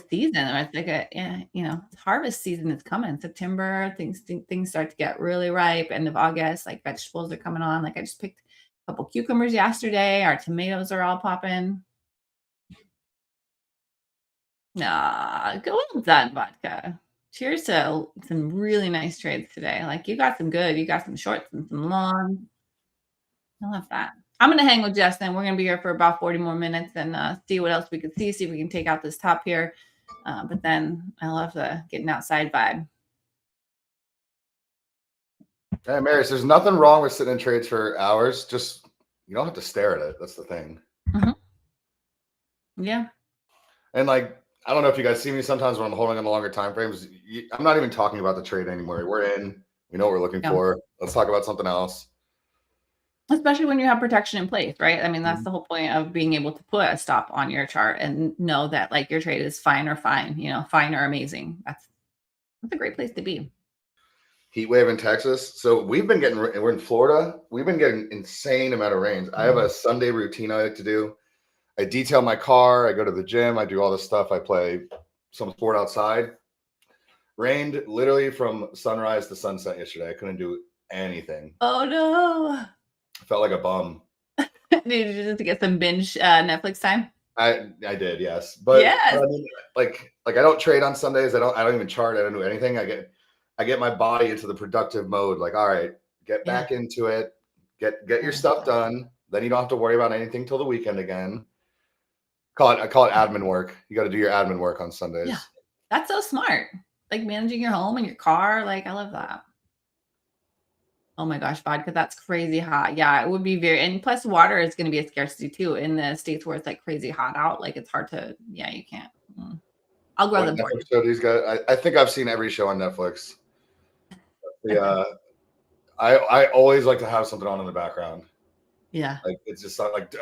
season. It's like it's harvest season is coming. September, things start to get really ripe. End of August, like vegetables are coming on. Like I just picked a couple cucumbers yesterday. Our tomatoes are all popping. Nah, go well done, vodka. Cheers to some really nice trades today. Like you got some shorts and some long. I love that. I'm going to hang with Justin. We're going to be here for about 40 more minutes and see what else we can see if we can take out this top here. But then I love the getting outside vibe. Hey, Maris, there's nothing wrong with sitting in trades for hours. Just you don't have to stare at it. That's the thing. Mm-hmm. Yeah. And like, I don't know if you guys see me sometimes when I'm holding on the longer time frames. I'm not even talking about the trade anymore. We're in. We know what we're looking for. Let's talk about something else. Especially when you have protection in place, right? I mean, that's the whole point of being able to put a stop on your chart and know that like your trade is fine or fine or amazing. That's a great place to be. Heat wave in Texas. So we're in Florida. We've been getting insane amount of rains. I have a Sunday routine I like to do. I detail my car. I go to the gym. I do all this stuff. I play some sport outside. Rained literally from sunrise to sunset yesterday. I couldn't do anything. Oh no. I felt like a bum. Did you just get some binge Netflix time? I did, yes. But, yes. But I mean, like I don't trade on Sundays. I don't even chart. I don't do anything. I get my body into the productive mode. Like, all right, get back into it. Get your stuff done. Then you don't have to worry about anything till the weekend again. I call it admin work. You got to do your admin work on Sundays. Yeah, that's so smart. Like managing your home and your car. Like I love that. Oh my gosh, vodka, that's crazy hot. Yeah, it would be and plus water is going to be a scarcity too in the states where it's like crazy hot out. Like it's hard to, you can't. I'll grow them for you. So these guys, I think I've seen every show on Netflix. I always like to have something on in the background. Yeah. Like it's just like,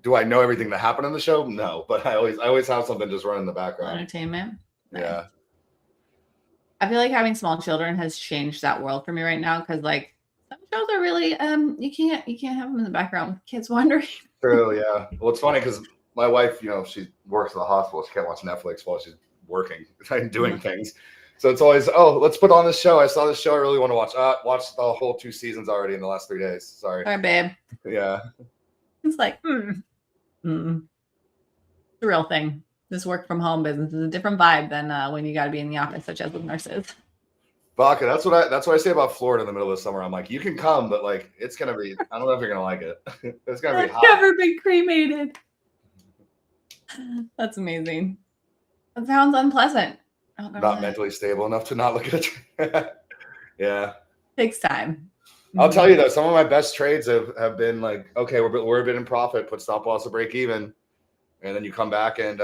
do I know everything that happened in the show? No, but I always have something just running in the background. Entertainment. Yeah. I feel like having small children has changed that world for me right now because like some shows are really you can't have them in the background with kids wandering. True, yeah. Well, it's funny because my wife, she works at the hospital. She can't watch Netflix while she's working and doing things. So it's always, let's put on this show. I saw this show I really want to watch. Watched the whole 2 seasons already in the last 3 days. Sorry. All right, babe. Yeah. It's like, it's a real thing. This work from home business is a different vibe than when you got to be in the office, such as with nurses. Vodka, that's what I say about Florida in the middle of the summer. I'm like, you can come, but like it's gonna be. I don't know if you're gonna like it. It's gonna be hot. Never been cremated. That's amazing. That sounds unpleasant. Not mentally stable enough to not look at it. Yeah. Takes time. I'll tell you though, some of my best trades have been like, okay, we're a bit in profit, put stop loss to break even, and then you come back and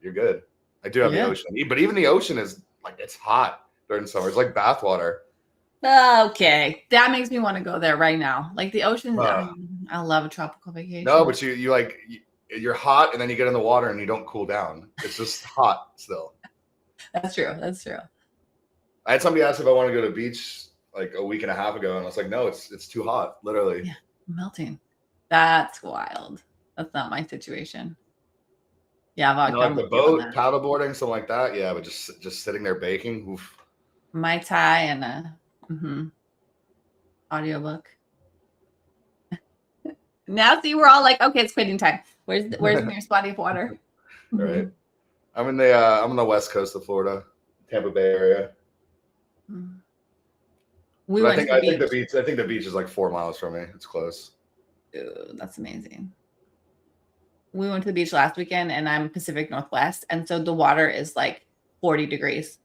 you're good. I do have the ocean, but even the ocean is like it's hot during summer. It's like bath water. Okay, that makes me want to go there right now. Like the ocean, I love a tropical vacation. No, but you're hot, and then you get in the water and you don't cool down. It's just hot still. That's true. That's true. I had somebody ask if I want to go to the beach like a week and a half ago, and I was like, no, it's too hot, literally. Yeah, melting. That's wild. That's not my situation. Yeah, like the boat, paddleboarding, something like that. Yeah, but just sitting there baking. Oof. Mai Tai and a audiobook. Now see, we're all like, okay, it's quitting time. Where's the nearest body of water? All right. I'm in the west coast of Florida, Tampa Bay area. I think the beach is like 4 miles from me. It's close. Ooh, that's amazing. We went to the beach last weekend, and I'm Pacific Northwest, and so the water is like 40 degrees.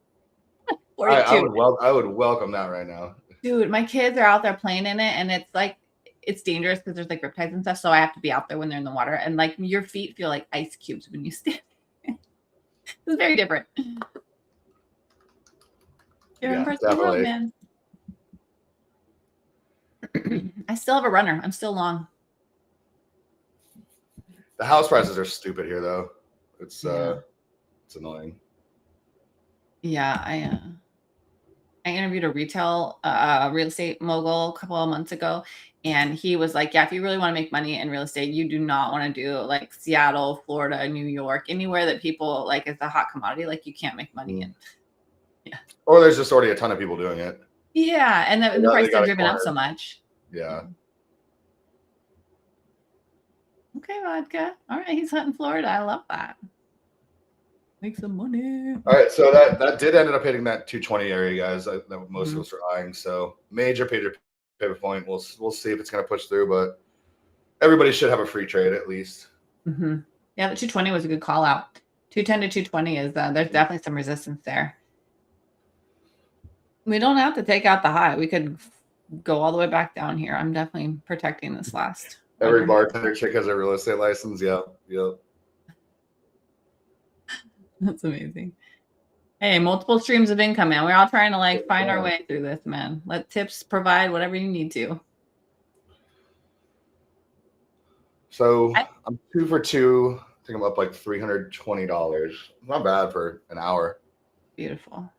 42. I would welcome that right now. Dude, my kids are out there playing in it, and it's like it's dangerous because there's like riptides and stuff. So I have to be out there when they're in the water, and like your feet feel like ice cubes when you stand. It's very different. Different parts of the world, man. I still have a runner. I'm still long. The house prices are stupid here, though. It's annoying. Yeah, I interviewed a retail real estate mogul a couple of months ago, and he was like, yeah, if you really want to make money in real estate, you do not want to do like Seattle, Florida, New York, anywhere that people like is a hot commodity, like you can't make money in. Yeah. Or there's just already a ton of people doing it. Yeah, and the prices are driven up so much. Yeah. Okay, vodka. All right, he's hunting Florida. I love that. Make some money. All right, so that did end up hitting that 220 area, guys. That most of us are eyeing. So major pivot point. We'll see if it's going to push through, but everybody should have a free trade at least. Yeah, the 220 was a good call out. 210 to 220 is there's definitely some resistance there. We don't have to take out the high. We could go all the way back down here. I'm definitely protecting this last. Every bartender chick has a real estate license. Yep. That's amazing. Hey, multiple streams of income, man. We're all trying to like find our way through this, man. Let tips provide whatever you need to. So I'm 2 for 2. I think I'm up like $320. Not bad for an hour. Beautiful.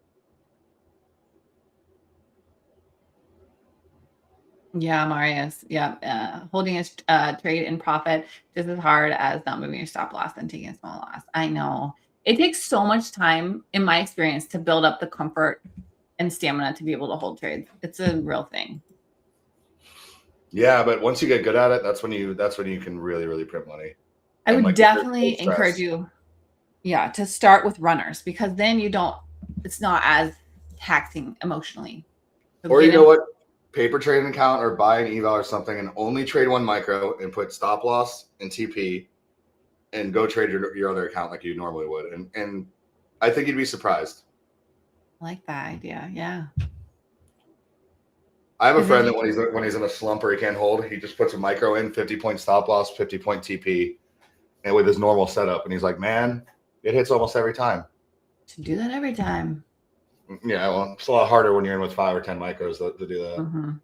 Yeah, Marius. Yeah. Holding a trade in profit just as hard as not moving your stop loss and taking a small loss. I know. It takes so much time, in my experience, to build up the comfort and stamina to be able to hold trades. It's a real thing. Yeah, but once you get good at it, that's when you can really, really print money. I would definitely encourage you, to start with runners, because then it's not as taxing emotionally. So or you know what? Paper trading account or buy an eval or something and only trade one micro and put stop loss and TP and go trade your other account like you normally would. And I think you'd be surprised. I like that idea. Yeah. I have a friend that when he's in a slump or he can't hold, he just puts a micro in, 50-point stop loss, 50-point TP, and with his normal setup. And he's like, man, it hits almost every time. To do that every time. Yeah, well, it's a lot harder when you're in with 5 or 10 micros to do that.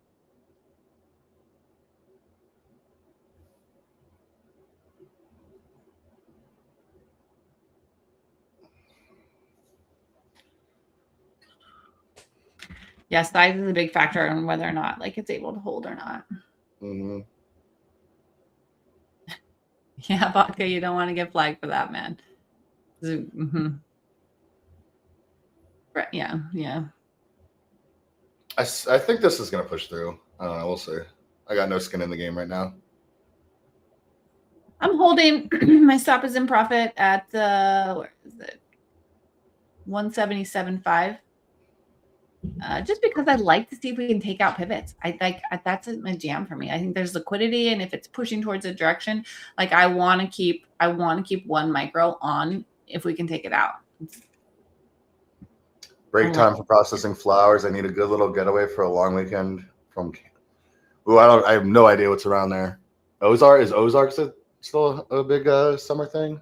Yeah, size is a big factor on whether or not like it's able to hold or not. Mm-hmm. Yeah, vodka, you don't want to get flagged for that, man. Mm-hmm. Right, yeah, yeah. I think this is going to push through. I don't know. We'll see. I got no skin in the game right now. I'm holding my stop is in profit at where is it? 177.5. Just because I'd like to see if we can take out pivots. I like that's a jam for me. I think there's liquidity, and if it's pushing towards a direction, like I want to keep one micro on if we can take it out. Break time for processing flowers. I need a good little getaway for a long weekend from. Ooh, I have no idea what's around there. Ozark still a big summer thing?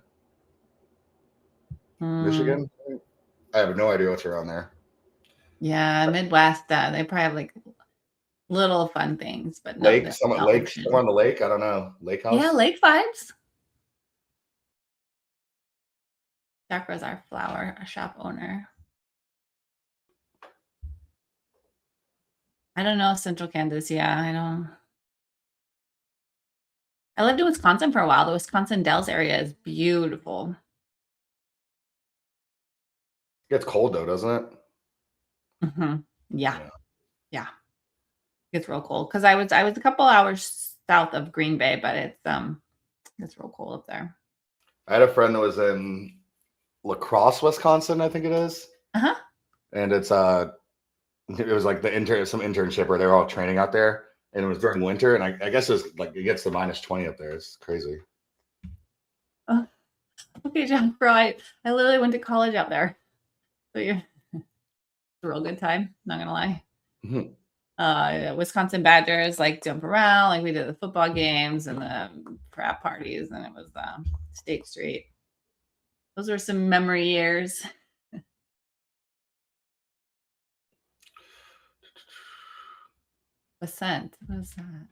Michigan? I have no idea what's around there. Yeah, Midwest. They probably have like little fun things, but no, lake, somewhere on the lake. I don't know. Lake house. Yeah, lake vibes. Jackro's our flower shop owner. I don't know Central Kansas. Yeah, I don't. I lived in Wisconsin for a while. The Wisconsin Dells area is beautiful. It gets cold though, doesn't it? Mm-hmm. Yeah. It gets real cold because I was a couple hours south of Green Bay, but it's real cold up there. I had a friend that was in La Crosse, Wisconsin, I think it is. Uh-huh. And it was like some internship where they were all training out there, and it was during winter, and I guess it was like it gets to -20 up there. It's crazy. Oh, okay, John, bro. I literally went to college out there. So it's a real good time, not gonna lie. Mm-hmm. Wisconsin Badgers like jump around, like we did the football games and the frat parties, and it was State Street. Those were some memory years. Ascent. What is that?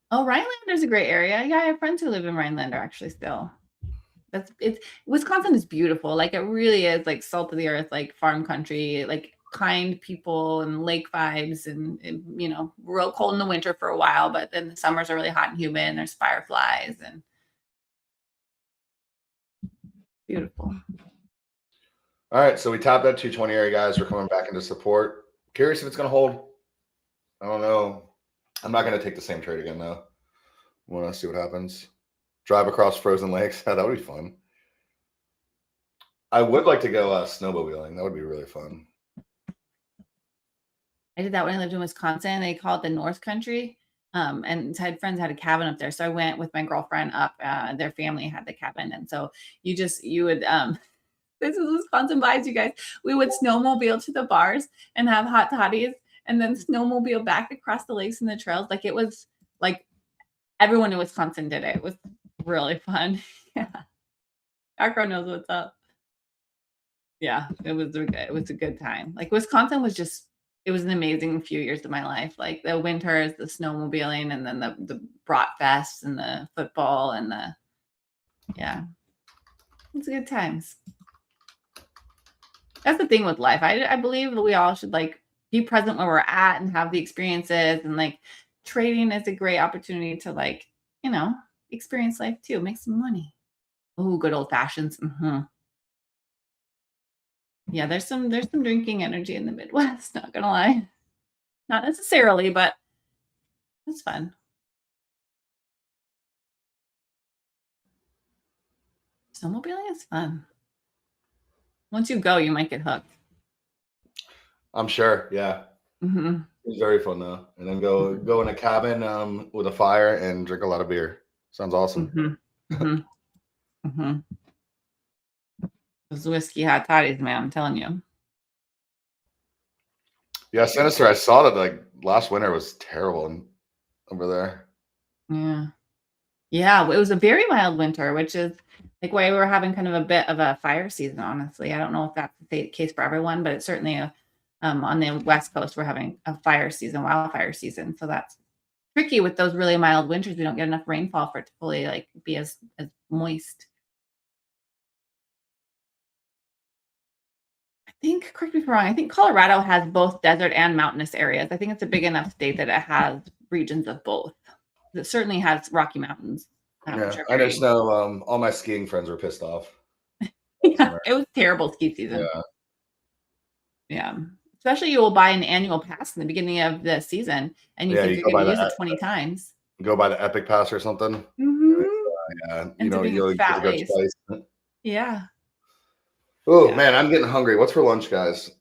Oh, Rhinelander's a great area. Yeah, I have friends who live in Rhinelander actually still. Wisconsin is beautiful. Like it really is like salt of the earth, like farm country, like kind people and lake vibes and real cold in the winter for a while, but then the summers are really hot and humid and there's fireflies and beautiful. All right, so we tapped that 220 area, guys. We're coming back into support. Curious if it's going to hold. I don't know. I'm not going to take the same trade again, though. Want to see what happens. Drive across frozen lakes. That would be fun. I would like to go snowmobiling. That would be really fun. I did that when I lived in Wisconsin. They call it the North Country. And I had friends had a cabin up there. So I went with my girlfriend up. Their family had the cabin. And so you would this is Wisconsin vibes, you guys. We would snowmobile to the bars and have hot toddies and then snowmobile back across the lakes and the trails. Like it was like everyone in Wisconsin did it. It was really fun. Yeah. Arco knows what's up. Yeah, it was a good time. Like Wisconsin was it was an amazing few years of my life. Like the winters, the snowmobiling, and then the brat fests and the football and it's good times. That's the thing with life. I believe that we all should like be present where we're at and have the experiences, and like trading is a great opportunity to like, experience life too, make some money. Oh, good old fashions. Mm-hmm. Yeah, there's some drinking energy in the Midwest, not gonna lie. Not necessarily, but it's fun. Snowmobiling is fun. Once you go, you might get hooked. I'm sure, yeah. Mm-hmm. It's very fun though. And then go in a cabin with a fire and drink a lot of beer. Sounds awesome. Mm-hmm. Mm-hmm. Those whiskey hot toddies, man, I'm telling you. Yeah, Sinister, I saw that like last winter was terrible over there. Yeah. Yeah, it was a very mild winter, which is like why we're having kind of a bit of a fire season, honestly. I don't know if that's the case for everyone, but it's certainly on the West Coast, we're having a wildfire season. So that's tricky with those really mild winters. We don't get enough rainfall for it to fully like be as moist. think, correct me if I'm wrong, I think Colorado has both desert and mountainous areas. I think it's a big enough state that it has regions of both. It certainly has Rocky Mountains. Yeah, I just know all my skiing friends were pissed off. Yeah, it was terrible ski season. Yeah. Especially you will buy an annual pass in the beginning of the season and you think you're going to use it 20 times. Go buy the Epic Pass or something. Yeah, you'll get to go twice. Yeah. Oh man, I'm getting hungry. What's for lunch, guys?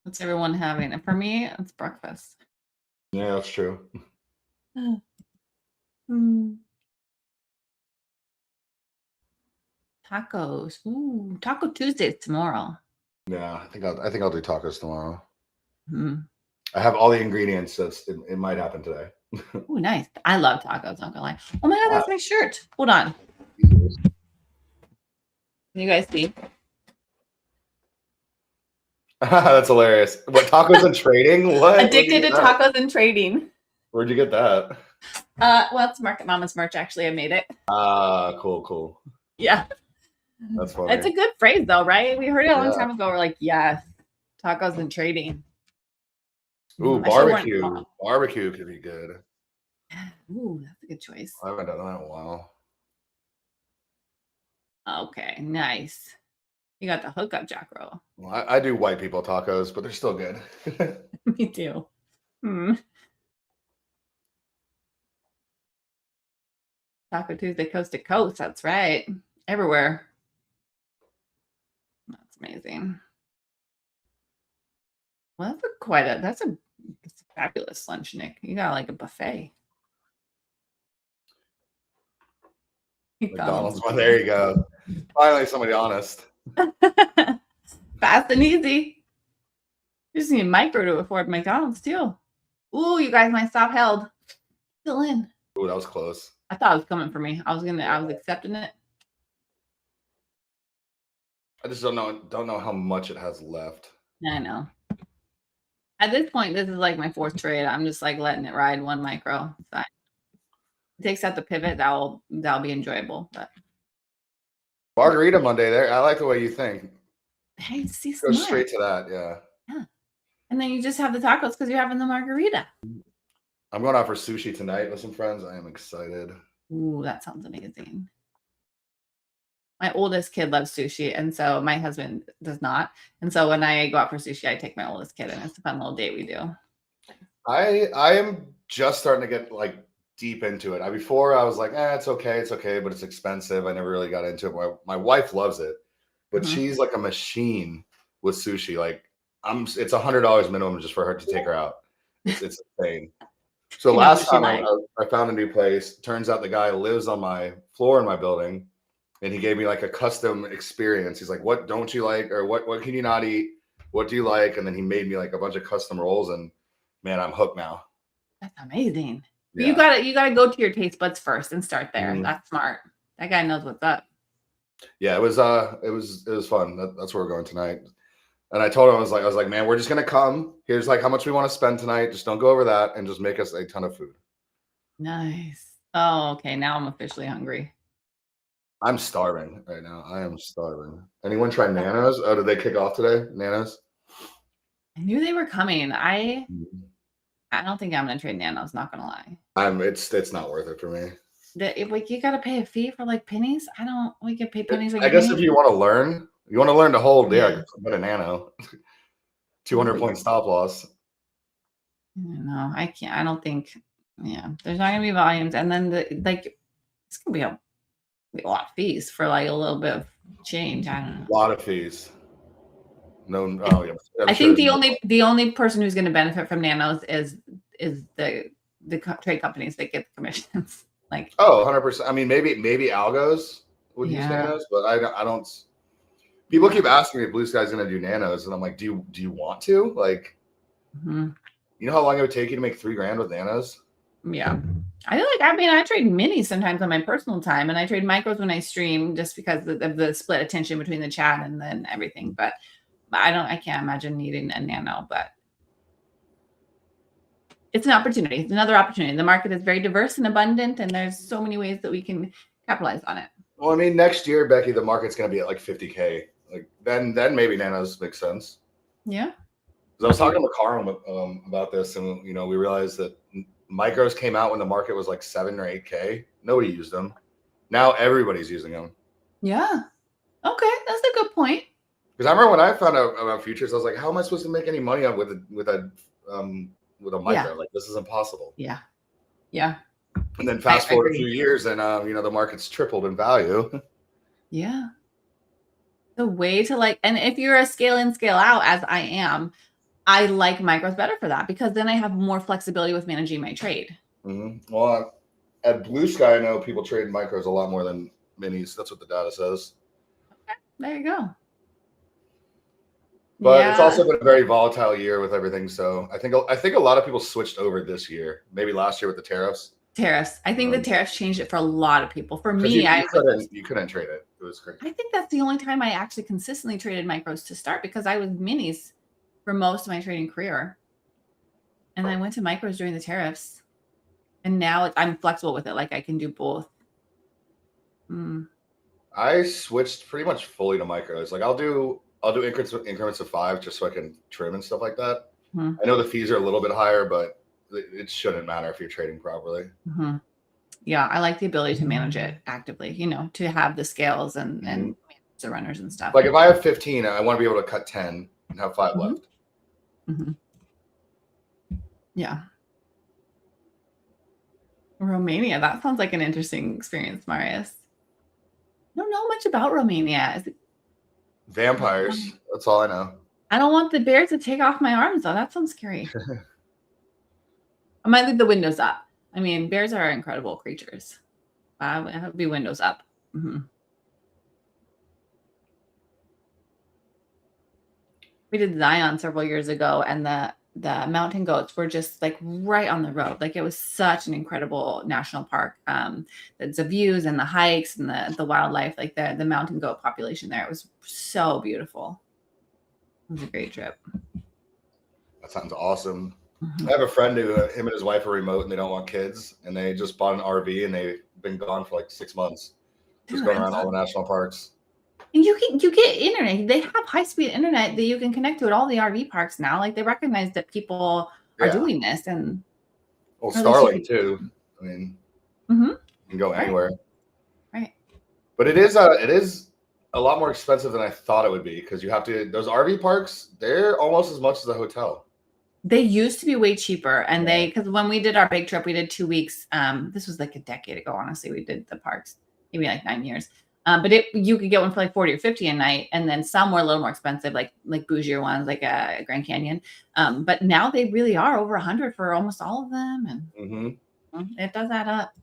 What's everyone having? And for me, it's breakfast. Yeah, that's true. Tacos. Ooh, Taco Tuesday tomorrow. Yeah, I think I'll do tacos tomorrow. I have all the ingredients, so it might happen today. Oh, nice. I love tacos, not gonna lie. Oh my god, that's my shirt. Hold on. Can you guys see? That's hilarious. What, tacos and trading? What? Addicted to tacos and trading. Where'd you get that? Well, it's Market Mama's merch. Actually, I made it. Cool. Yeah. That's funny. It's a good phrase though, right? We heard it a long time ago. We're like, yes, tacos and trading. Ooh, barbecue. Barbecue could be good. Ooh, that's a good choice. I haven't done that in a while. Okay, nice. You got the hookup jack roll. Well, I do white people tacos, but they're still good. Me too. Taco Tuesday, coast to coast. That's right. Everywhere. That's amazing. Well, that's a fabulous lunch, Nick. You got like a buffet. McDonald's. Well, there you go. Finally, somebody honest. Fast and easy. You just need a micro to afford McDonald's too. Ooh, you guys, my stop held. Still in. Ooh, that was close. I thought it was coming for me. I was accepting it. I just don't know how much it has left. I know. At this point, this is like my fourth trade. I'm just like letting it ride one micro. Fine. It takes out the pivot. That'll be enjoyable. But Margarita Monday there. I like the way you think. Hey, see, go straight to that. Yeah. And then you just have the tacos because you're having the margarita. I'm going out for sushi tonight with some friends. I am excited. Ooh, that sounds amazing. My oldest kid loves sushi, and so my husband does not. And so when I go out for sushi, I take my oldest kid, and it's a fun little date we do. I am just starting to get like deep into it. Before I was like, it's okay, but it's expensive. I never really got into it. My wife loves it, but she's like a machine with sushi. Like it's $100 minimum just for her to take her out. It's insane. So last time I found a new place. Turns out the guy lives on my floor in my building, and he gave me like a custom experience. He's like, "What don't you like, or what can you not eat? What do you like?" And then he made me like a bunch of custom rolls, and man, I'm hooked now. That's amazing. Yeah. You gotta go to your taste buds first and start there. That's smart. That guy knows what's up. Yeah, it was fun. That's where we're going tonight. And I told him, I was like, man, we're just gonna come. Here's like how much we want to spend tonight. Just don't go over that, and just make us a ton of food. Nice. Oh, okay. Now I'm officially hungry. I'm starving right now. I am starving. Anyone try Nanos? Oh, did they kick off today? Nanos? I knew they were coming. I don't think I'm gonna trade Nanos. Not gonna lie. It's not worth it for me. Like you gotta pay a fee for like pennies. We could pay pennies. I guess if you want to learn. You want to learn to hold, get a Nano. 200 point stop loss. No, I can't. I don't think. Yeah, there's not gonna be volumes, and then it's gonna be a lot of fees for like a little bit of change. I don't know. A lot of fees. No. Oh yeah. I think the only person who's going to benefit from Nanos is the trade companies that get the commissions. Like 100%. I mean, maybe Algos would use Nanos, but I don't. People keep asking me if BluSky's going to do Nanos, and I'm like, do you want to? Like, you know how long it would take you to make $3,000 with Nanos? Yeah. I trade minis sometimes on my personal time, and I trade micros when I stream just because of the split attention between the chat and then everything. But I can't imagine needing a Nano, but it's an opportunity. It's another opportunity. The market is very diverse and abundant, and there's so many ways that we can capitalize on it. Well, I mean, next year, Becky, the market's going to be at like 50K. Like then maybe nanos make sense. Yeah. Because I was talking to Carl about this, and we realized that micros came out when the market was like 7 or 8K. Nobody used them. Now everybody's using them. Yeah. Okay, that's a good point. Because I remember when I found out about futures, I was like, "How am I supposed to make any money with a micro? Yeah. Like this is impossible." Yeah. Yeah. And then fast forward a few years, and the market's tripled in value. Yeah. The way to like, and if you're a scale in, scale out, as I am, I like micros better for that because then I have more flexibility with managing my trade. Mm-hmm. Well, at BluSky, I know people trade micros a lot more than minis. That's what the data says. Okay, there you go. But it's also been a very volatile year with everything. So I think a lot of people switched over this year, maybe last year with the tariffs. I think the tariffs changed it for a lot of people. For me, you couldn't trade it. It was crazy. I think that's the only time I actually consistently traded micros to start because I was minis for most of my trading career. And I went to micros during the tariffs. And now I'm flexible with it. Like I can do both. I switched pretty much fully to micros. Like I'll do increments of 5 just so I can trim and stuff like that. I know the fees are a little bit higher, but it shouldn't matter if you're trading properly. Yeah, I like the ability to manage it actively, to have the scales and manage the runners and stuff. Like if I have 15, I want to be able to cut 10 and have 5 left. Yeah. Romania, that sounds like an interesting experience, Marius. I don't know much about Romania. Vampires. That's all I know. I don't want the bears to take off my arms, though. That sounds scary. I might leave the windows up. I mean, bears are incredible creatures. I have to be windows up. We did Zion several years ago, and the mountain goats were just like right on the road. Like it was such an incredible national park. The views and the hikes and the wildlife, like the mountain goat population there. It was so beautiful. It was a great trip. That sounds awesome. I have a friend who him and his wife are remote and they don't want kids, and they just bought an RV and they've been gone for like 6 months, just going around all the national parks. And you get internet. They have high-speed internet that you can connect to at all the RV parks now. Like they recognize that people are doing this, and Starlink too. I mean, you can go anywhere. Right. But it is a lot more expensive than I thought it would be because you have to. Those RV parks, they're almost as much as a hotel. They used to be way cheaper, and because when we did our big trip, we did 2 weeks. This was like a decade ago. Honestly, we did the parks maybe like 9 years. But you could get one for like 40 or 50 a night, and then some were a little more expensive, like bougier ones, like a Grand Canyon. But now they really are over 100 for almost all of them, and it does add up.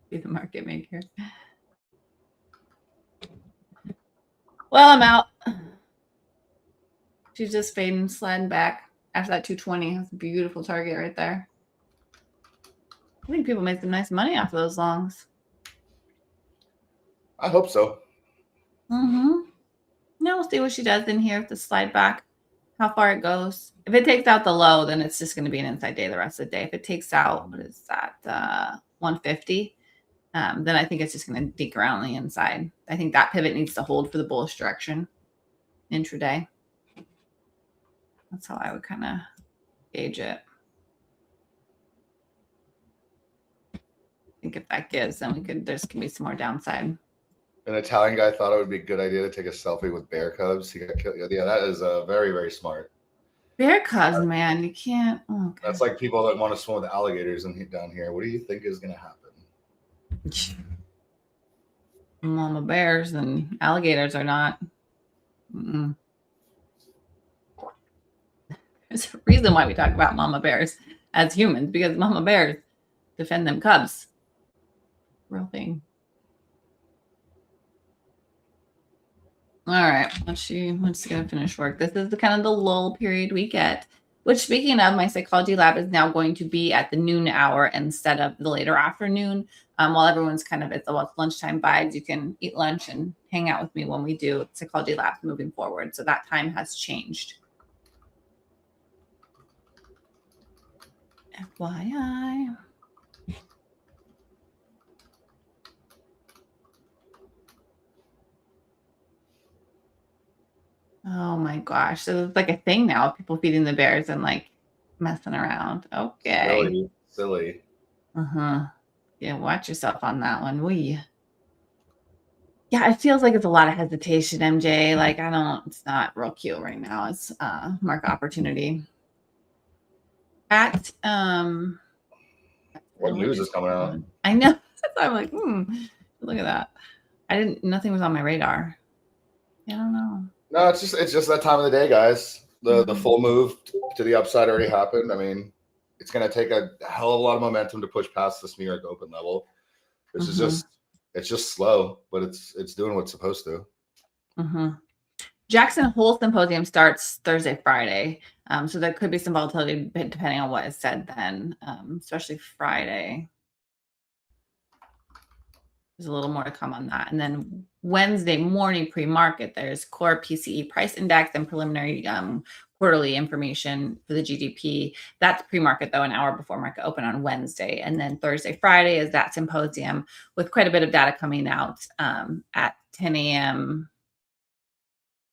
Be the market maker. Well, I'm out. She's just fading, sliding back after that 220. That's a beautiful target right there. I think people made some nice money off of those longs. I hope so. Now we'll see what she does in here with the slide back, how far it goes. If it takes out the low, then it's just going to be an inside day the rest of the day. If it takes out, what is that, 150, then I think it's just going to dink around the inside. I think that pivot needs to hold for the bullish direction intraday. That's how I would kind of gauge it. I think if that gives, then there's can be some more downside. An Italian guy thought it would be a good idea to take a selfie with bear cubs. He got killed. Yeah, that is very, very smart. Bear cubs, man, you can't. Oh, that's like people that want to swim with alligators down here. What do you think is going to happen? Mama bears and alligators are not. There's a reason why we talk about mama bears as humans, because mama bears defend them cubs. Real thing. All right, let's go finish work. This is the kind of the lull period we get. Which, speaking of, my psychology lab is now going to be at the noon hour instead of the later afternoon. While everyone's kind of at the lunchtime vibes, you can eat lunch and hang out with me when we do psychology labs moving forward. So that time has changed. FYI. Oh my gosh. So it's like a thing now, people feeding the bears and like messing around. Okay. Silly. Uh-huh. Yeah, watch yourself on that one, will you? Yeah, it feels like it's a lot of hesitation, MJ. Like it's not real cute right now. It's market opportunity. What news is coming out? I know. I'm like, look at that. Nothing was on my radar. I don't know. No, it's just that time of the day, guys. The full move to the upside already happened. I mean, it's gonna take a hell of a lot of momentum to push past this New York Open level. This is just slow, but it's doing what it's supposed to. Jackson Hole Symposium starts Thursday, Friday. So there could be some volatility depending on what is said then, especially Friday. There's a little more to come on that. And then Wednesday morning pre-market, there's core PCE price index and preliminary quarterly information for the GDP. That's pre-market though, an hour before market open on Wednesday. And then Thursday, Friday is that symposium with quite a bit of data coming out at 10 a.m.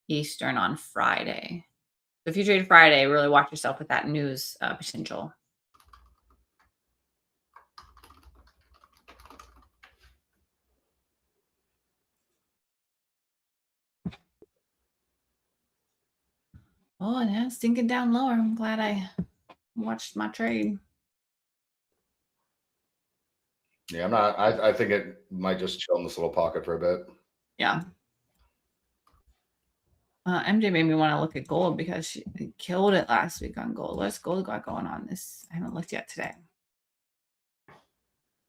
Eastern on Friday. So if you trade Friday, really watch yourself with that news potential. Oh, and yeah, sinking down lower. I'm glad I watched my trade. Yeah, I think it might just chill in this little pocket for a bit. Yeah. MJ made me want to look at gold because she killed it last week on gold. What's gold got going on this? I haven't looked yet today.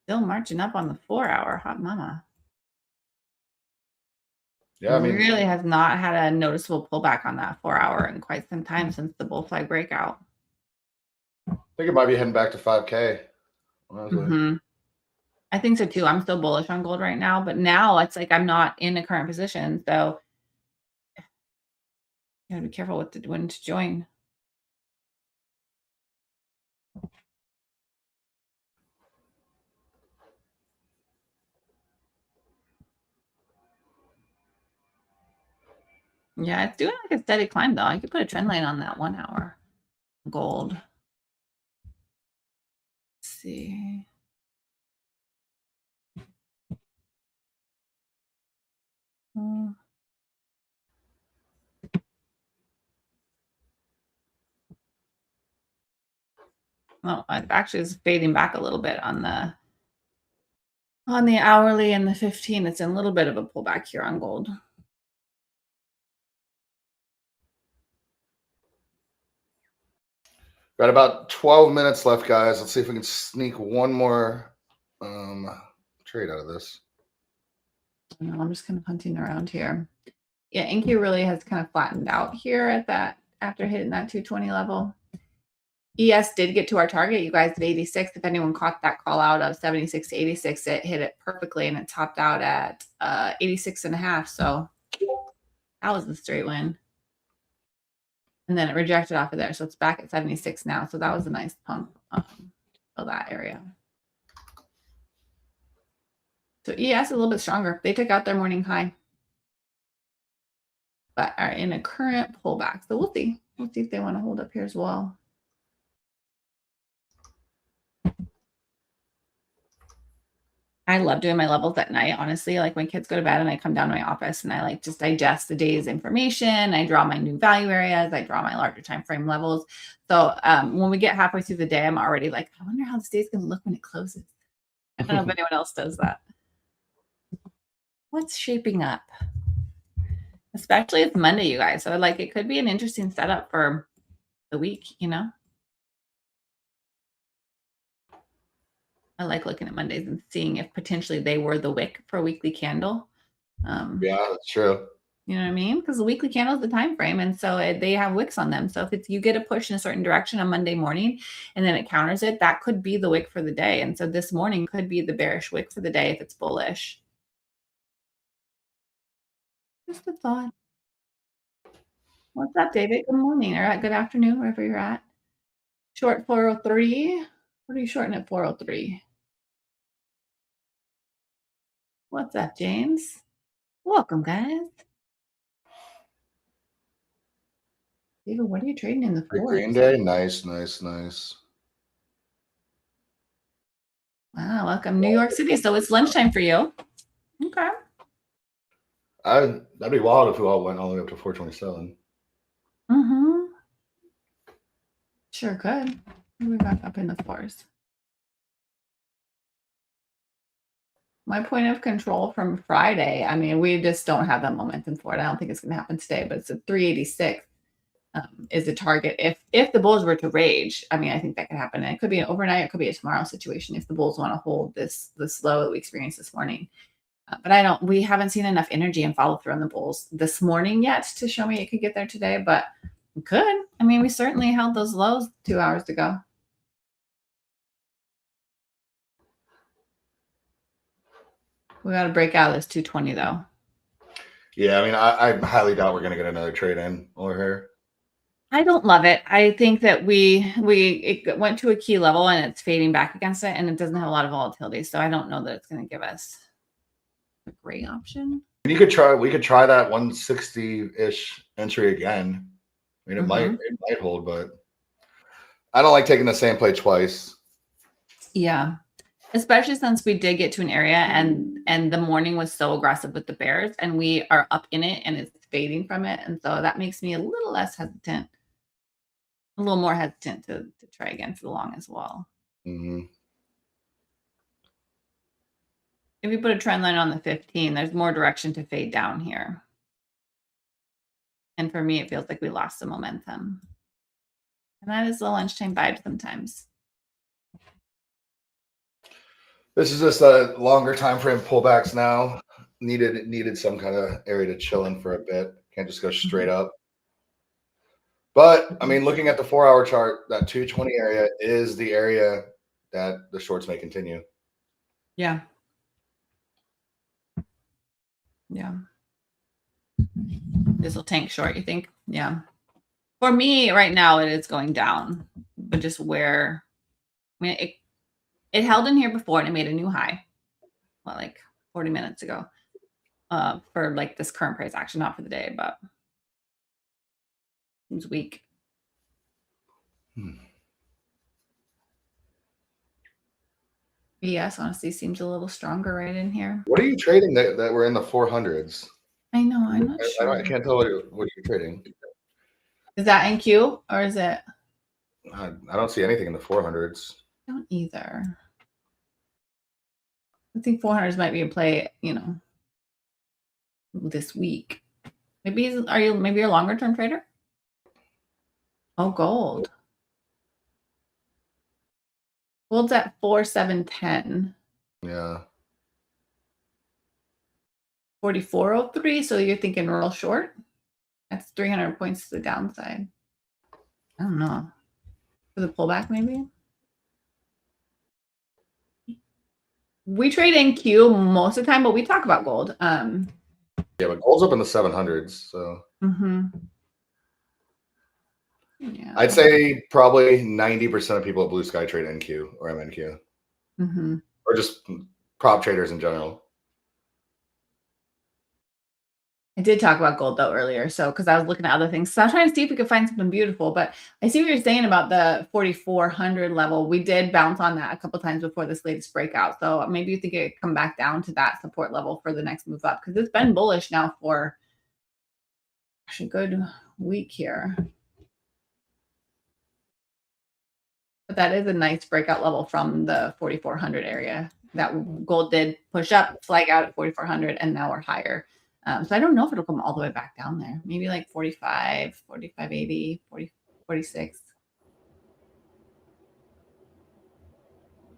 Still marching up on the 4-hour. Hot mama. Yeah, I mean, really has not had a noticeable pullback on that 4-hour in quite some time since the bull flag breakout. I think it might be heading back to 5K. I think so too. I'm still bullish on gold right now, but now it's like I'm not in a current position, so you gotta be careful with when to join. Yeah, it's doing like a steady climb though. I could put a trend line on that 1-hour gold. Let's see. Oh, it actually is fading back a little bit on the hourly and the 15. It's in a little bit of a pullback here on gold. Got about 12 minutes left, guys. Let's see if we can sneak one more trade out of this. I'm just kind of hunting around here. Yeah, Inky really has kind of flattened out here at that after hitting that 220 level. ES did get to our target, you guys, at 86. If anyone caught that call out of 76 to 86, it hit it perfectly and it topped out at 86.5. So that was the straight win. And then it rejected off of there. So it's back at 76 now. So that was a nice pump of that area. So ES is a little bit stronger. They took out their morning high, but are in a current pullback. So we'll see. We'll see if they want to hold up here as well. I love doing my levels at night, honestly. Like when kids go to bed and I come down to my office and I like just digest the day's information. I draw my new value areas. I draw my larger time frame levels. So when we get halfway through the day, I'm already like, I wonder how this day's going to look when it closes. I don't know if anyone else does that. What's shaping up? Especially it's Monday, you guys. So like it could be an interesting setup for the week, you know? I like looking at Mondays and seeing if potentially they were the wick for a weekly candle. Yeah, that's true. You know what I mean? Because the weekly candle is the time frame, and so they have wicks on them. So if it's you get a push in a certain direction on Monday morning, and then it counters it, that could be the wick for the day. And so this morning could be the bearish wick for the day if it's bullish. Just a thought. What's up, David? Good morning or good afternoon, wherever you're at. Short 403. What are you shorting at 403? What's up, James? Welcome, guys. David, what are you trading in the Green fours? Day, nice, nice, nice. Wow, welcome, New York City. So it's lunchtime for you. Okay. That'd be wild if we all went all the way up to 427. Mm-hmm. Sure could. We're back up in the fours. My point of control from Friday, I mean, we just don't have that momentum for it. I don't think it's going to happen today, but it's a 386 is the target. If the bulls were to rage, I mean, I think that could happen. And it could be an overnight, it could be a tomorrow situation if the bulls want to hold this low that we experienced this morning. But we haven't seen enough energy and follow through on the bulls this morning yet to show me it could get there today, but it could. I mean, we certainly held those lows 2 hours ago. We got to break out of this 220 though. Yeah, I mean, I highly doubt we're gonna get another trade in over here. I don't love it. I think that it went to a key level and it's fading back against it, and it doesn't have a lot of volatility. So I don't know that it's going to give us a great option. We could try that 160-ish entry again. I mean, it might hold, but I don't like taking the same play twice. Yeah. Especially since we did get to an area and the morning was so aggressive with the bears and we are up in it and it's fading from it. And so that makes me a little less hesitant, a little more hesitant to try again for the long as well. Mm-hmm. If you put a trend line on the 15, there's more direction to fade down here. And for me, it feels like we lost some momentum. And that is the lunchtime vibe sometimes. This is just a longer time frame pullbacks now. Needed some kind of area to chill in for a bit. Can't just go straight up. But I mean, looking at the 4-hour chart, that 220 area is the area that the shorts may continue. Yeah. Yeah. This will tank short, you think? Yeah. For me, right now, it is going down, but just where, I mean, it held in here before and it made a new high, well, like 40 minutes ago, for like this current price action, not for the day, but seems weak. Yes, honestly, seems a little stronger right in here. What are you trading that we're in the 400s? I know, I'm not sure. I can't tell what you're trading. Is that NQ or is it? I don't see anything in the 400s. I don't either. I think 400s might be in play, this week. Maybe you're a longer term trader? Oh, gold. Gold's at 4,710. Yeah. 4403. So you're thinking real short? That's 300 points to the downside. I don't know. For the pullback, maybe? We trade NQ most of the time, but we talk about gold. Yeah, but gold's up in the 700s. So. Yeah. I'd say probably 90% of people at BluSky trade NQ or MNQ. Or just prop traders in general. I did talk about gold though earlier, so because I was looking at other things. So I was trying to see if we could find something beautiful, but I see what you're saying about the 4,400 level. We did bounce on that a couple times before this latest breakout. So maybe you think it could come back down to that support level for the next move up, because it's been bullish now for actually a good week here. But that is a nice breakout level from the 4,400 area. That gold did push up, flag out at 4,400, and now we're higher. So I don't know if it'll come all the way back down there. Maybe like 45, 45.80, 40, 46.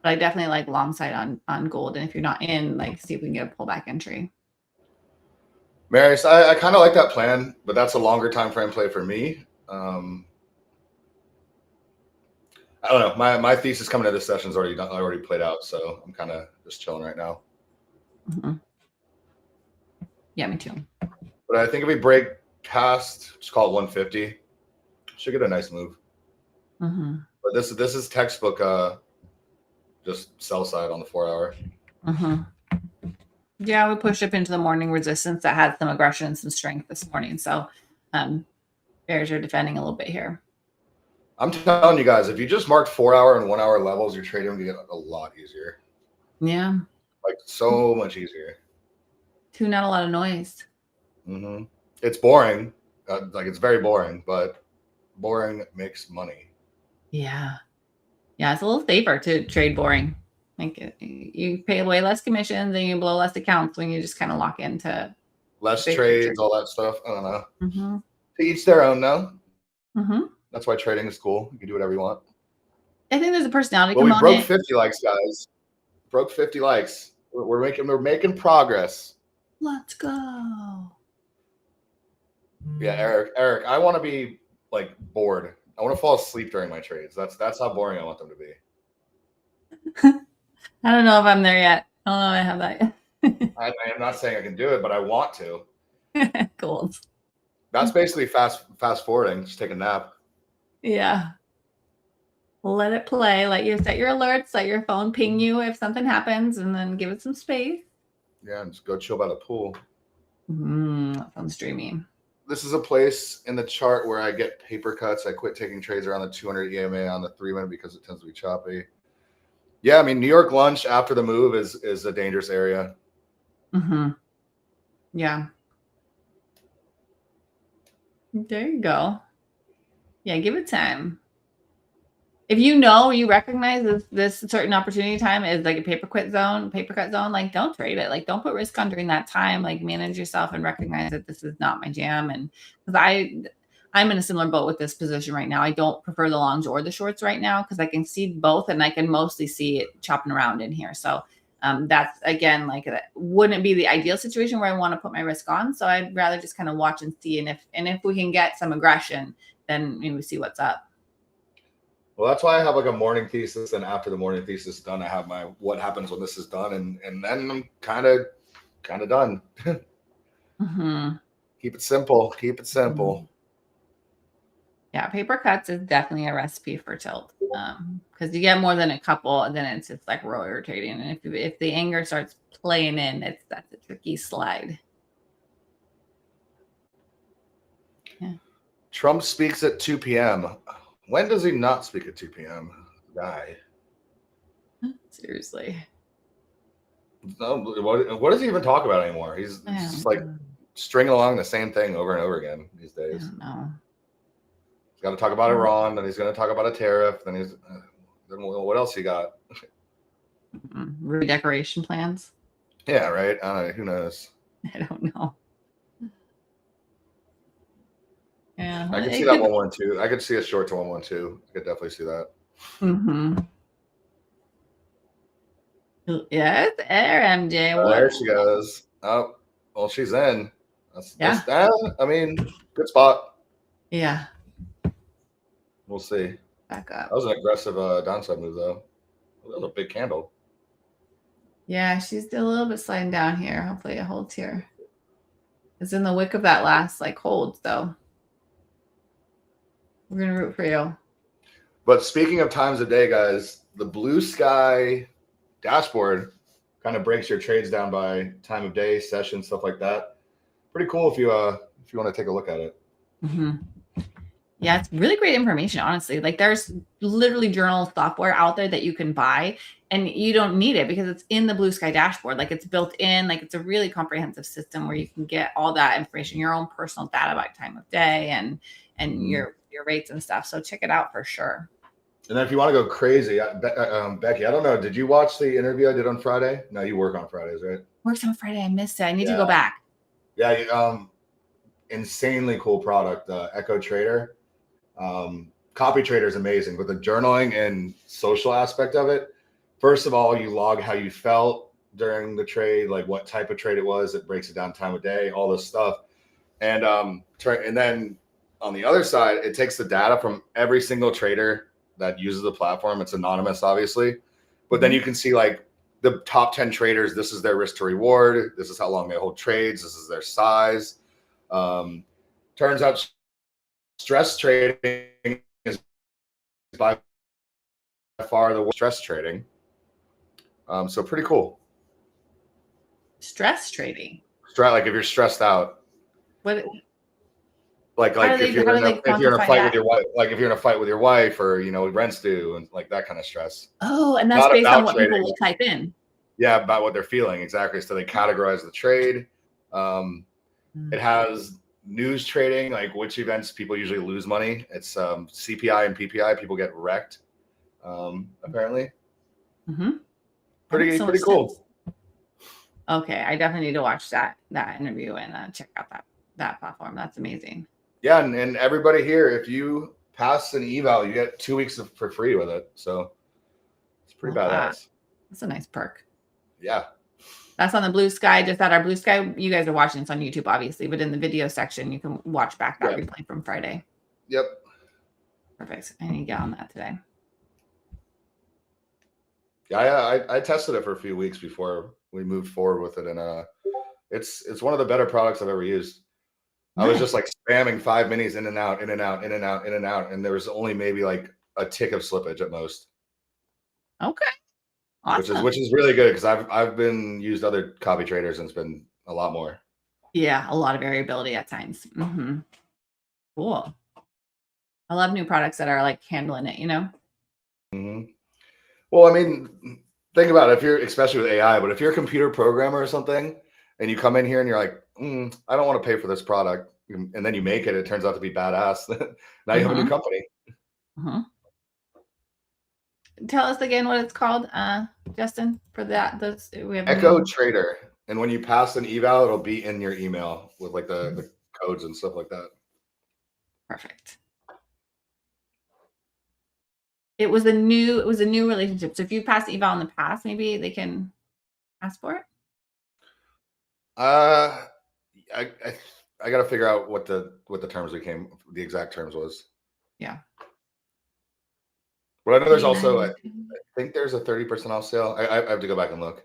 But I definitely like long side on gold. And if you're not in, like, see if we can get a pullback entry. Marius, I kind of like that plan, but that's a longer time frame play for me. I don't know. My thesis coming to this session is already played out, so I'm kind of just chilling right now. Yeah, me too. But I think if we break past, just call it 150, should get a nice move. But this is textbook just sell side on the 4 hour. Yeah, we pushed up into the morning resistance that had some aggression and some strength this morning. So bears are defending a little bit here. I'm telling you guys, if you just marked 4 hour and 1 hour levels, your trading will get a lot easier. Yeah. Like so much easier. Tune out a lot of noise. It's boring. Like it's very boring, but boring makes money. Yeah. Yeah, it's a little safer to trade boring. Like you pay way less commissions and you blow less accounts when you just kind of lock into less trades, all that stuff. I don't know. To each their own, though. That's why trading is cool. You can do whatever you want. I think there's a personality component. Well, we broke 50 likes, guys. Broke 50 likes. We're making progress. Let's go. Yeah, Eric, I want to be like bored. I want to fall asleep during my trades. That's how boring I want them to be. I don't know if I'm there yet. I don't know if I have that yet. I am not saying I can do it, but I want to. Cool. That's basically fast forwarding. Just take a nap. Yeah. Let it play. Let you set your alerts. Let your phone ping you if something happens, and then give it some space. Yeah, and just go chill by the pool. That sounds dreamy. This is a place in the chart where I get paper cuts. I quit taking trades around the 200 EMA on the 3-minute because it tends to be choppy. Yeah, I mean, New York lunch after the move is a dangerous area. Yeah. There you go. Yeah, give it time. If you recognize this certain opportunity time is like a paper cut zone, like don't trade it. Like don't put risk on during that time. Like manage yourself and recognize that this is not my jam. And because I'm in a similar boat with this position right now. I don't prefer the longs or the shorts right now because I can see both and I can mostly see it chopping around in here. So that's again like that wouldn't be the ideal situation where I want to put my risk on. So I'd rather just kind of watch and see. And if we can get some aggression, then maybe we see what's up. Well, that's why I have like a morning thesis, and after the morning thesis is done, I have my what happens when this is done, and then I'm kind of done. Keep it simple. Keep it simple. Yeah, paper cuts is definitely a recipe for tilt because you get more than a couple, and then it's just like rotating. And if the anger starts playing in, that's a tricky slide. Yeah. Trump speaks at 2 p.m. When does he not speak at 2 p.m.? Guy. Seriously. No, what does he even talk about anymore? He's just like stringing along the same thing over and over again these days. I don't know. He's got to talk about Iran, then he's going to talk about a tariff, then what else he got? Redecoration plans? Yeah, right. Who knows? I don't know. Yeah, I can see that 112. I could see a short to 112. I could definitely see that. Yes, there, MJ. There she goes. Oh, well, she's in. I mean, good spot. Yeah. We'll see. Back up. That was an aggressive downside move, though. That was a big candle. Yeah, she's still a little bit sliding down here. Hopefully it holds here. It's in the wick of that last hold, though. We're going to root for you. But speaking of times of day, guys, the BluSky dashboard kind of breaks your trades down by time of day, session, stuff like that. Pretty cool if you want to take a look at it. Yeah, it's really great information, honestly. Like there's literally journal software out there that you can buy and you don't need it because it's in the BluSky dashboard. Like it's built in, like it's a really comprehensive system where you can get all that information, your own personal data by time of day and your rates and stuff. So check it out for sure. And then if you want to go crazy, Becky, I don't know. Did you watch the interview I did on Friday? No, you work on Fridays, right? Works on Friday. I missed it. I need to go back. Yeah. Insanely cool product. Echo Trader. Copy Trader is amazing, but the journaling and social aspect of it. First of all, you log how you felt during the trade, like what type of trade it was. It breaks it down time of day, all this stuff. And then on the other side, it takes the data from every single trader that uses the platform. It's anonymous, obviously, but then you can see like the top 10 traders. This is their risk to reward. This is how long they hold trades. This is their size. Turns out stress trading is by far the worst stress trading. So pretty cool. Stress trading. Like if you're stressed out, What? like if you're in a fight with your wife, like if you're in a fight with your wife, or rent's due, and like that kind of stress. Oh, and that's based on what people will type in. Yeah, about what they're feeling, exactly. So they categorize the trade. It has news trading, like which events people usually lose money. It's CPI and PPI. People get wrecked. Apparently. Pretty cool. Okay, I definitely need to watch that interview and check out that platform. That's amazing. Yeah, and everybody here, if you pass an eval, you get 2 weeks for free with it. So it's pretty badass. That's a nice perk. Yeah. That's on the BluSky. Just at our BluSky. You guys are watching this on YouTube, obviously, but in the video section, you can watch back that replay from Friday. Yep. Perfect. I need to get on that today. Yeah, I tested it for a few weeks before we moved forward with it, and it's one of the better products I've ever used. I was just like spamming 5 minis in and out, in and out, in and out, in and out, and there was only maybe like a tick of slippage at most. Okay. Awesome. Which is really good because I've been used other copy traders and it's been a lot more. Yeah, a lot of variability at times. Cool. I love new products that are like handling it, Well, I mean, think about it, especially with AI, but if you're a computer programmer or something and you come in here and you're like, I don't want to pay for this product, and then you make it turns out to be badass. Now you have a new company. Tell us again what it's called, Justin, for that. We have Echo Trader. And when you pass an eval, it'll be in your email with like the codes and stuff like that. Perfect. It was a new relationship. So if you passed eval in the past, maybe they can ask for it. I got to figure out what the terms the exact terms was. Yeah. But I know there's also, I think there's a 30% off sale. I have to go back and look.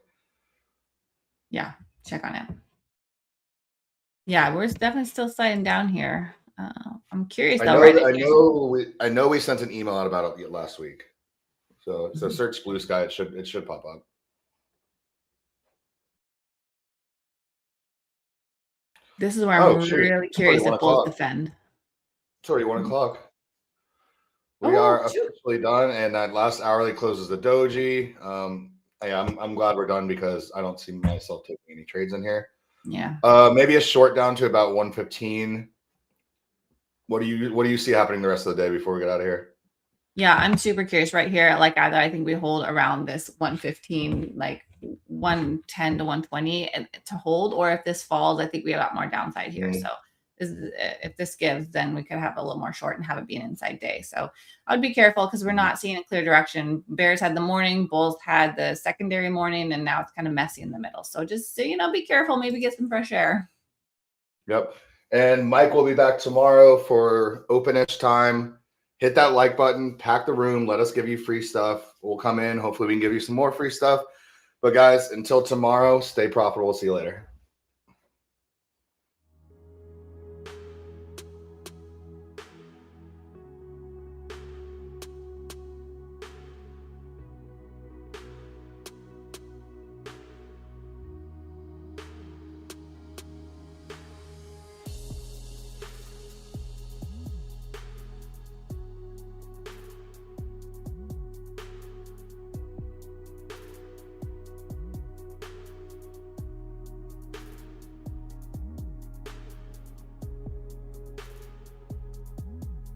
Yeah, check on it. Yeah, we're definitely still sliding down here. I'm curious though. I know we sent an email out about it last week. So search BluSky. It should pop up. This is where I'm really curious if bulls defend. It's already 1 o'clock. We are officially done, and that last hourly closes the doji. I'm glad we're done because I don't see myself taking any trades in here. Yeah. Maybe a short down to about 115. What do you see happening the rest of the day before we get out of here? Yeah, I'm super curious right here. Like either I think we hold around this 115, like 110 to 120 to hold, or if this falls, I think we have a lot more downside here. So if this gives, then we could have a little more short and have it be an inside day. So I would be careful because we're not seeing a clear direction. Bears had the morning, bulls had the secondary morning, and now it's kind of messy in the middle. So just be careful. Maybe get some fresh air. Yep. And Mike will be back tomorrow for open-ish time. Hit that like button, pack the room, let us give you free stuff. We'll come in. Hopefully we can give you some more free stuff. But guys, until tomorrow, stay profitable. See you later.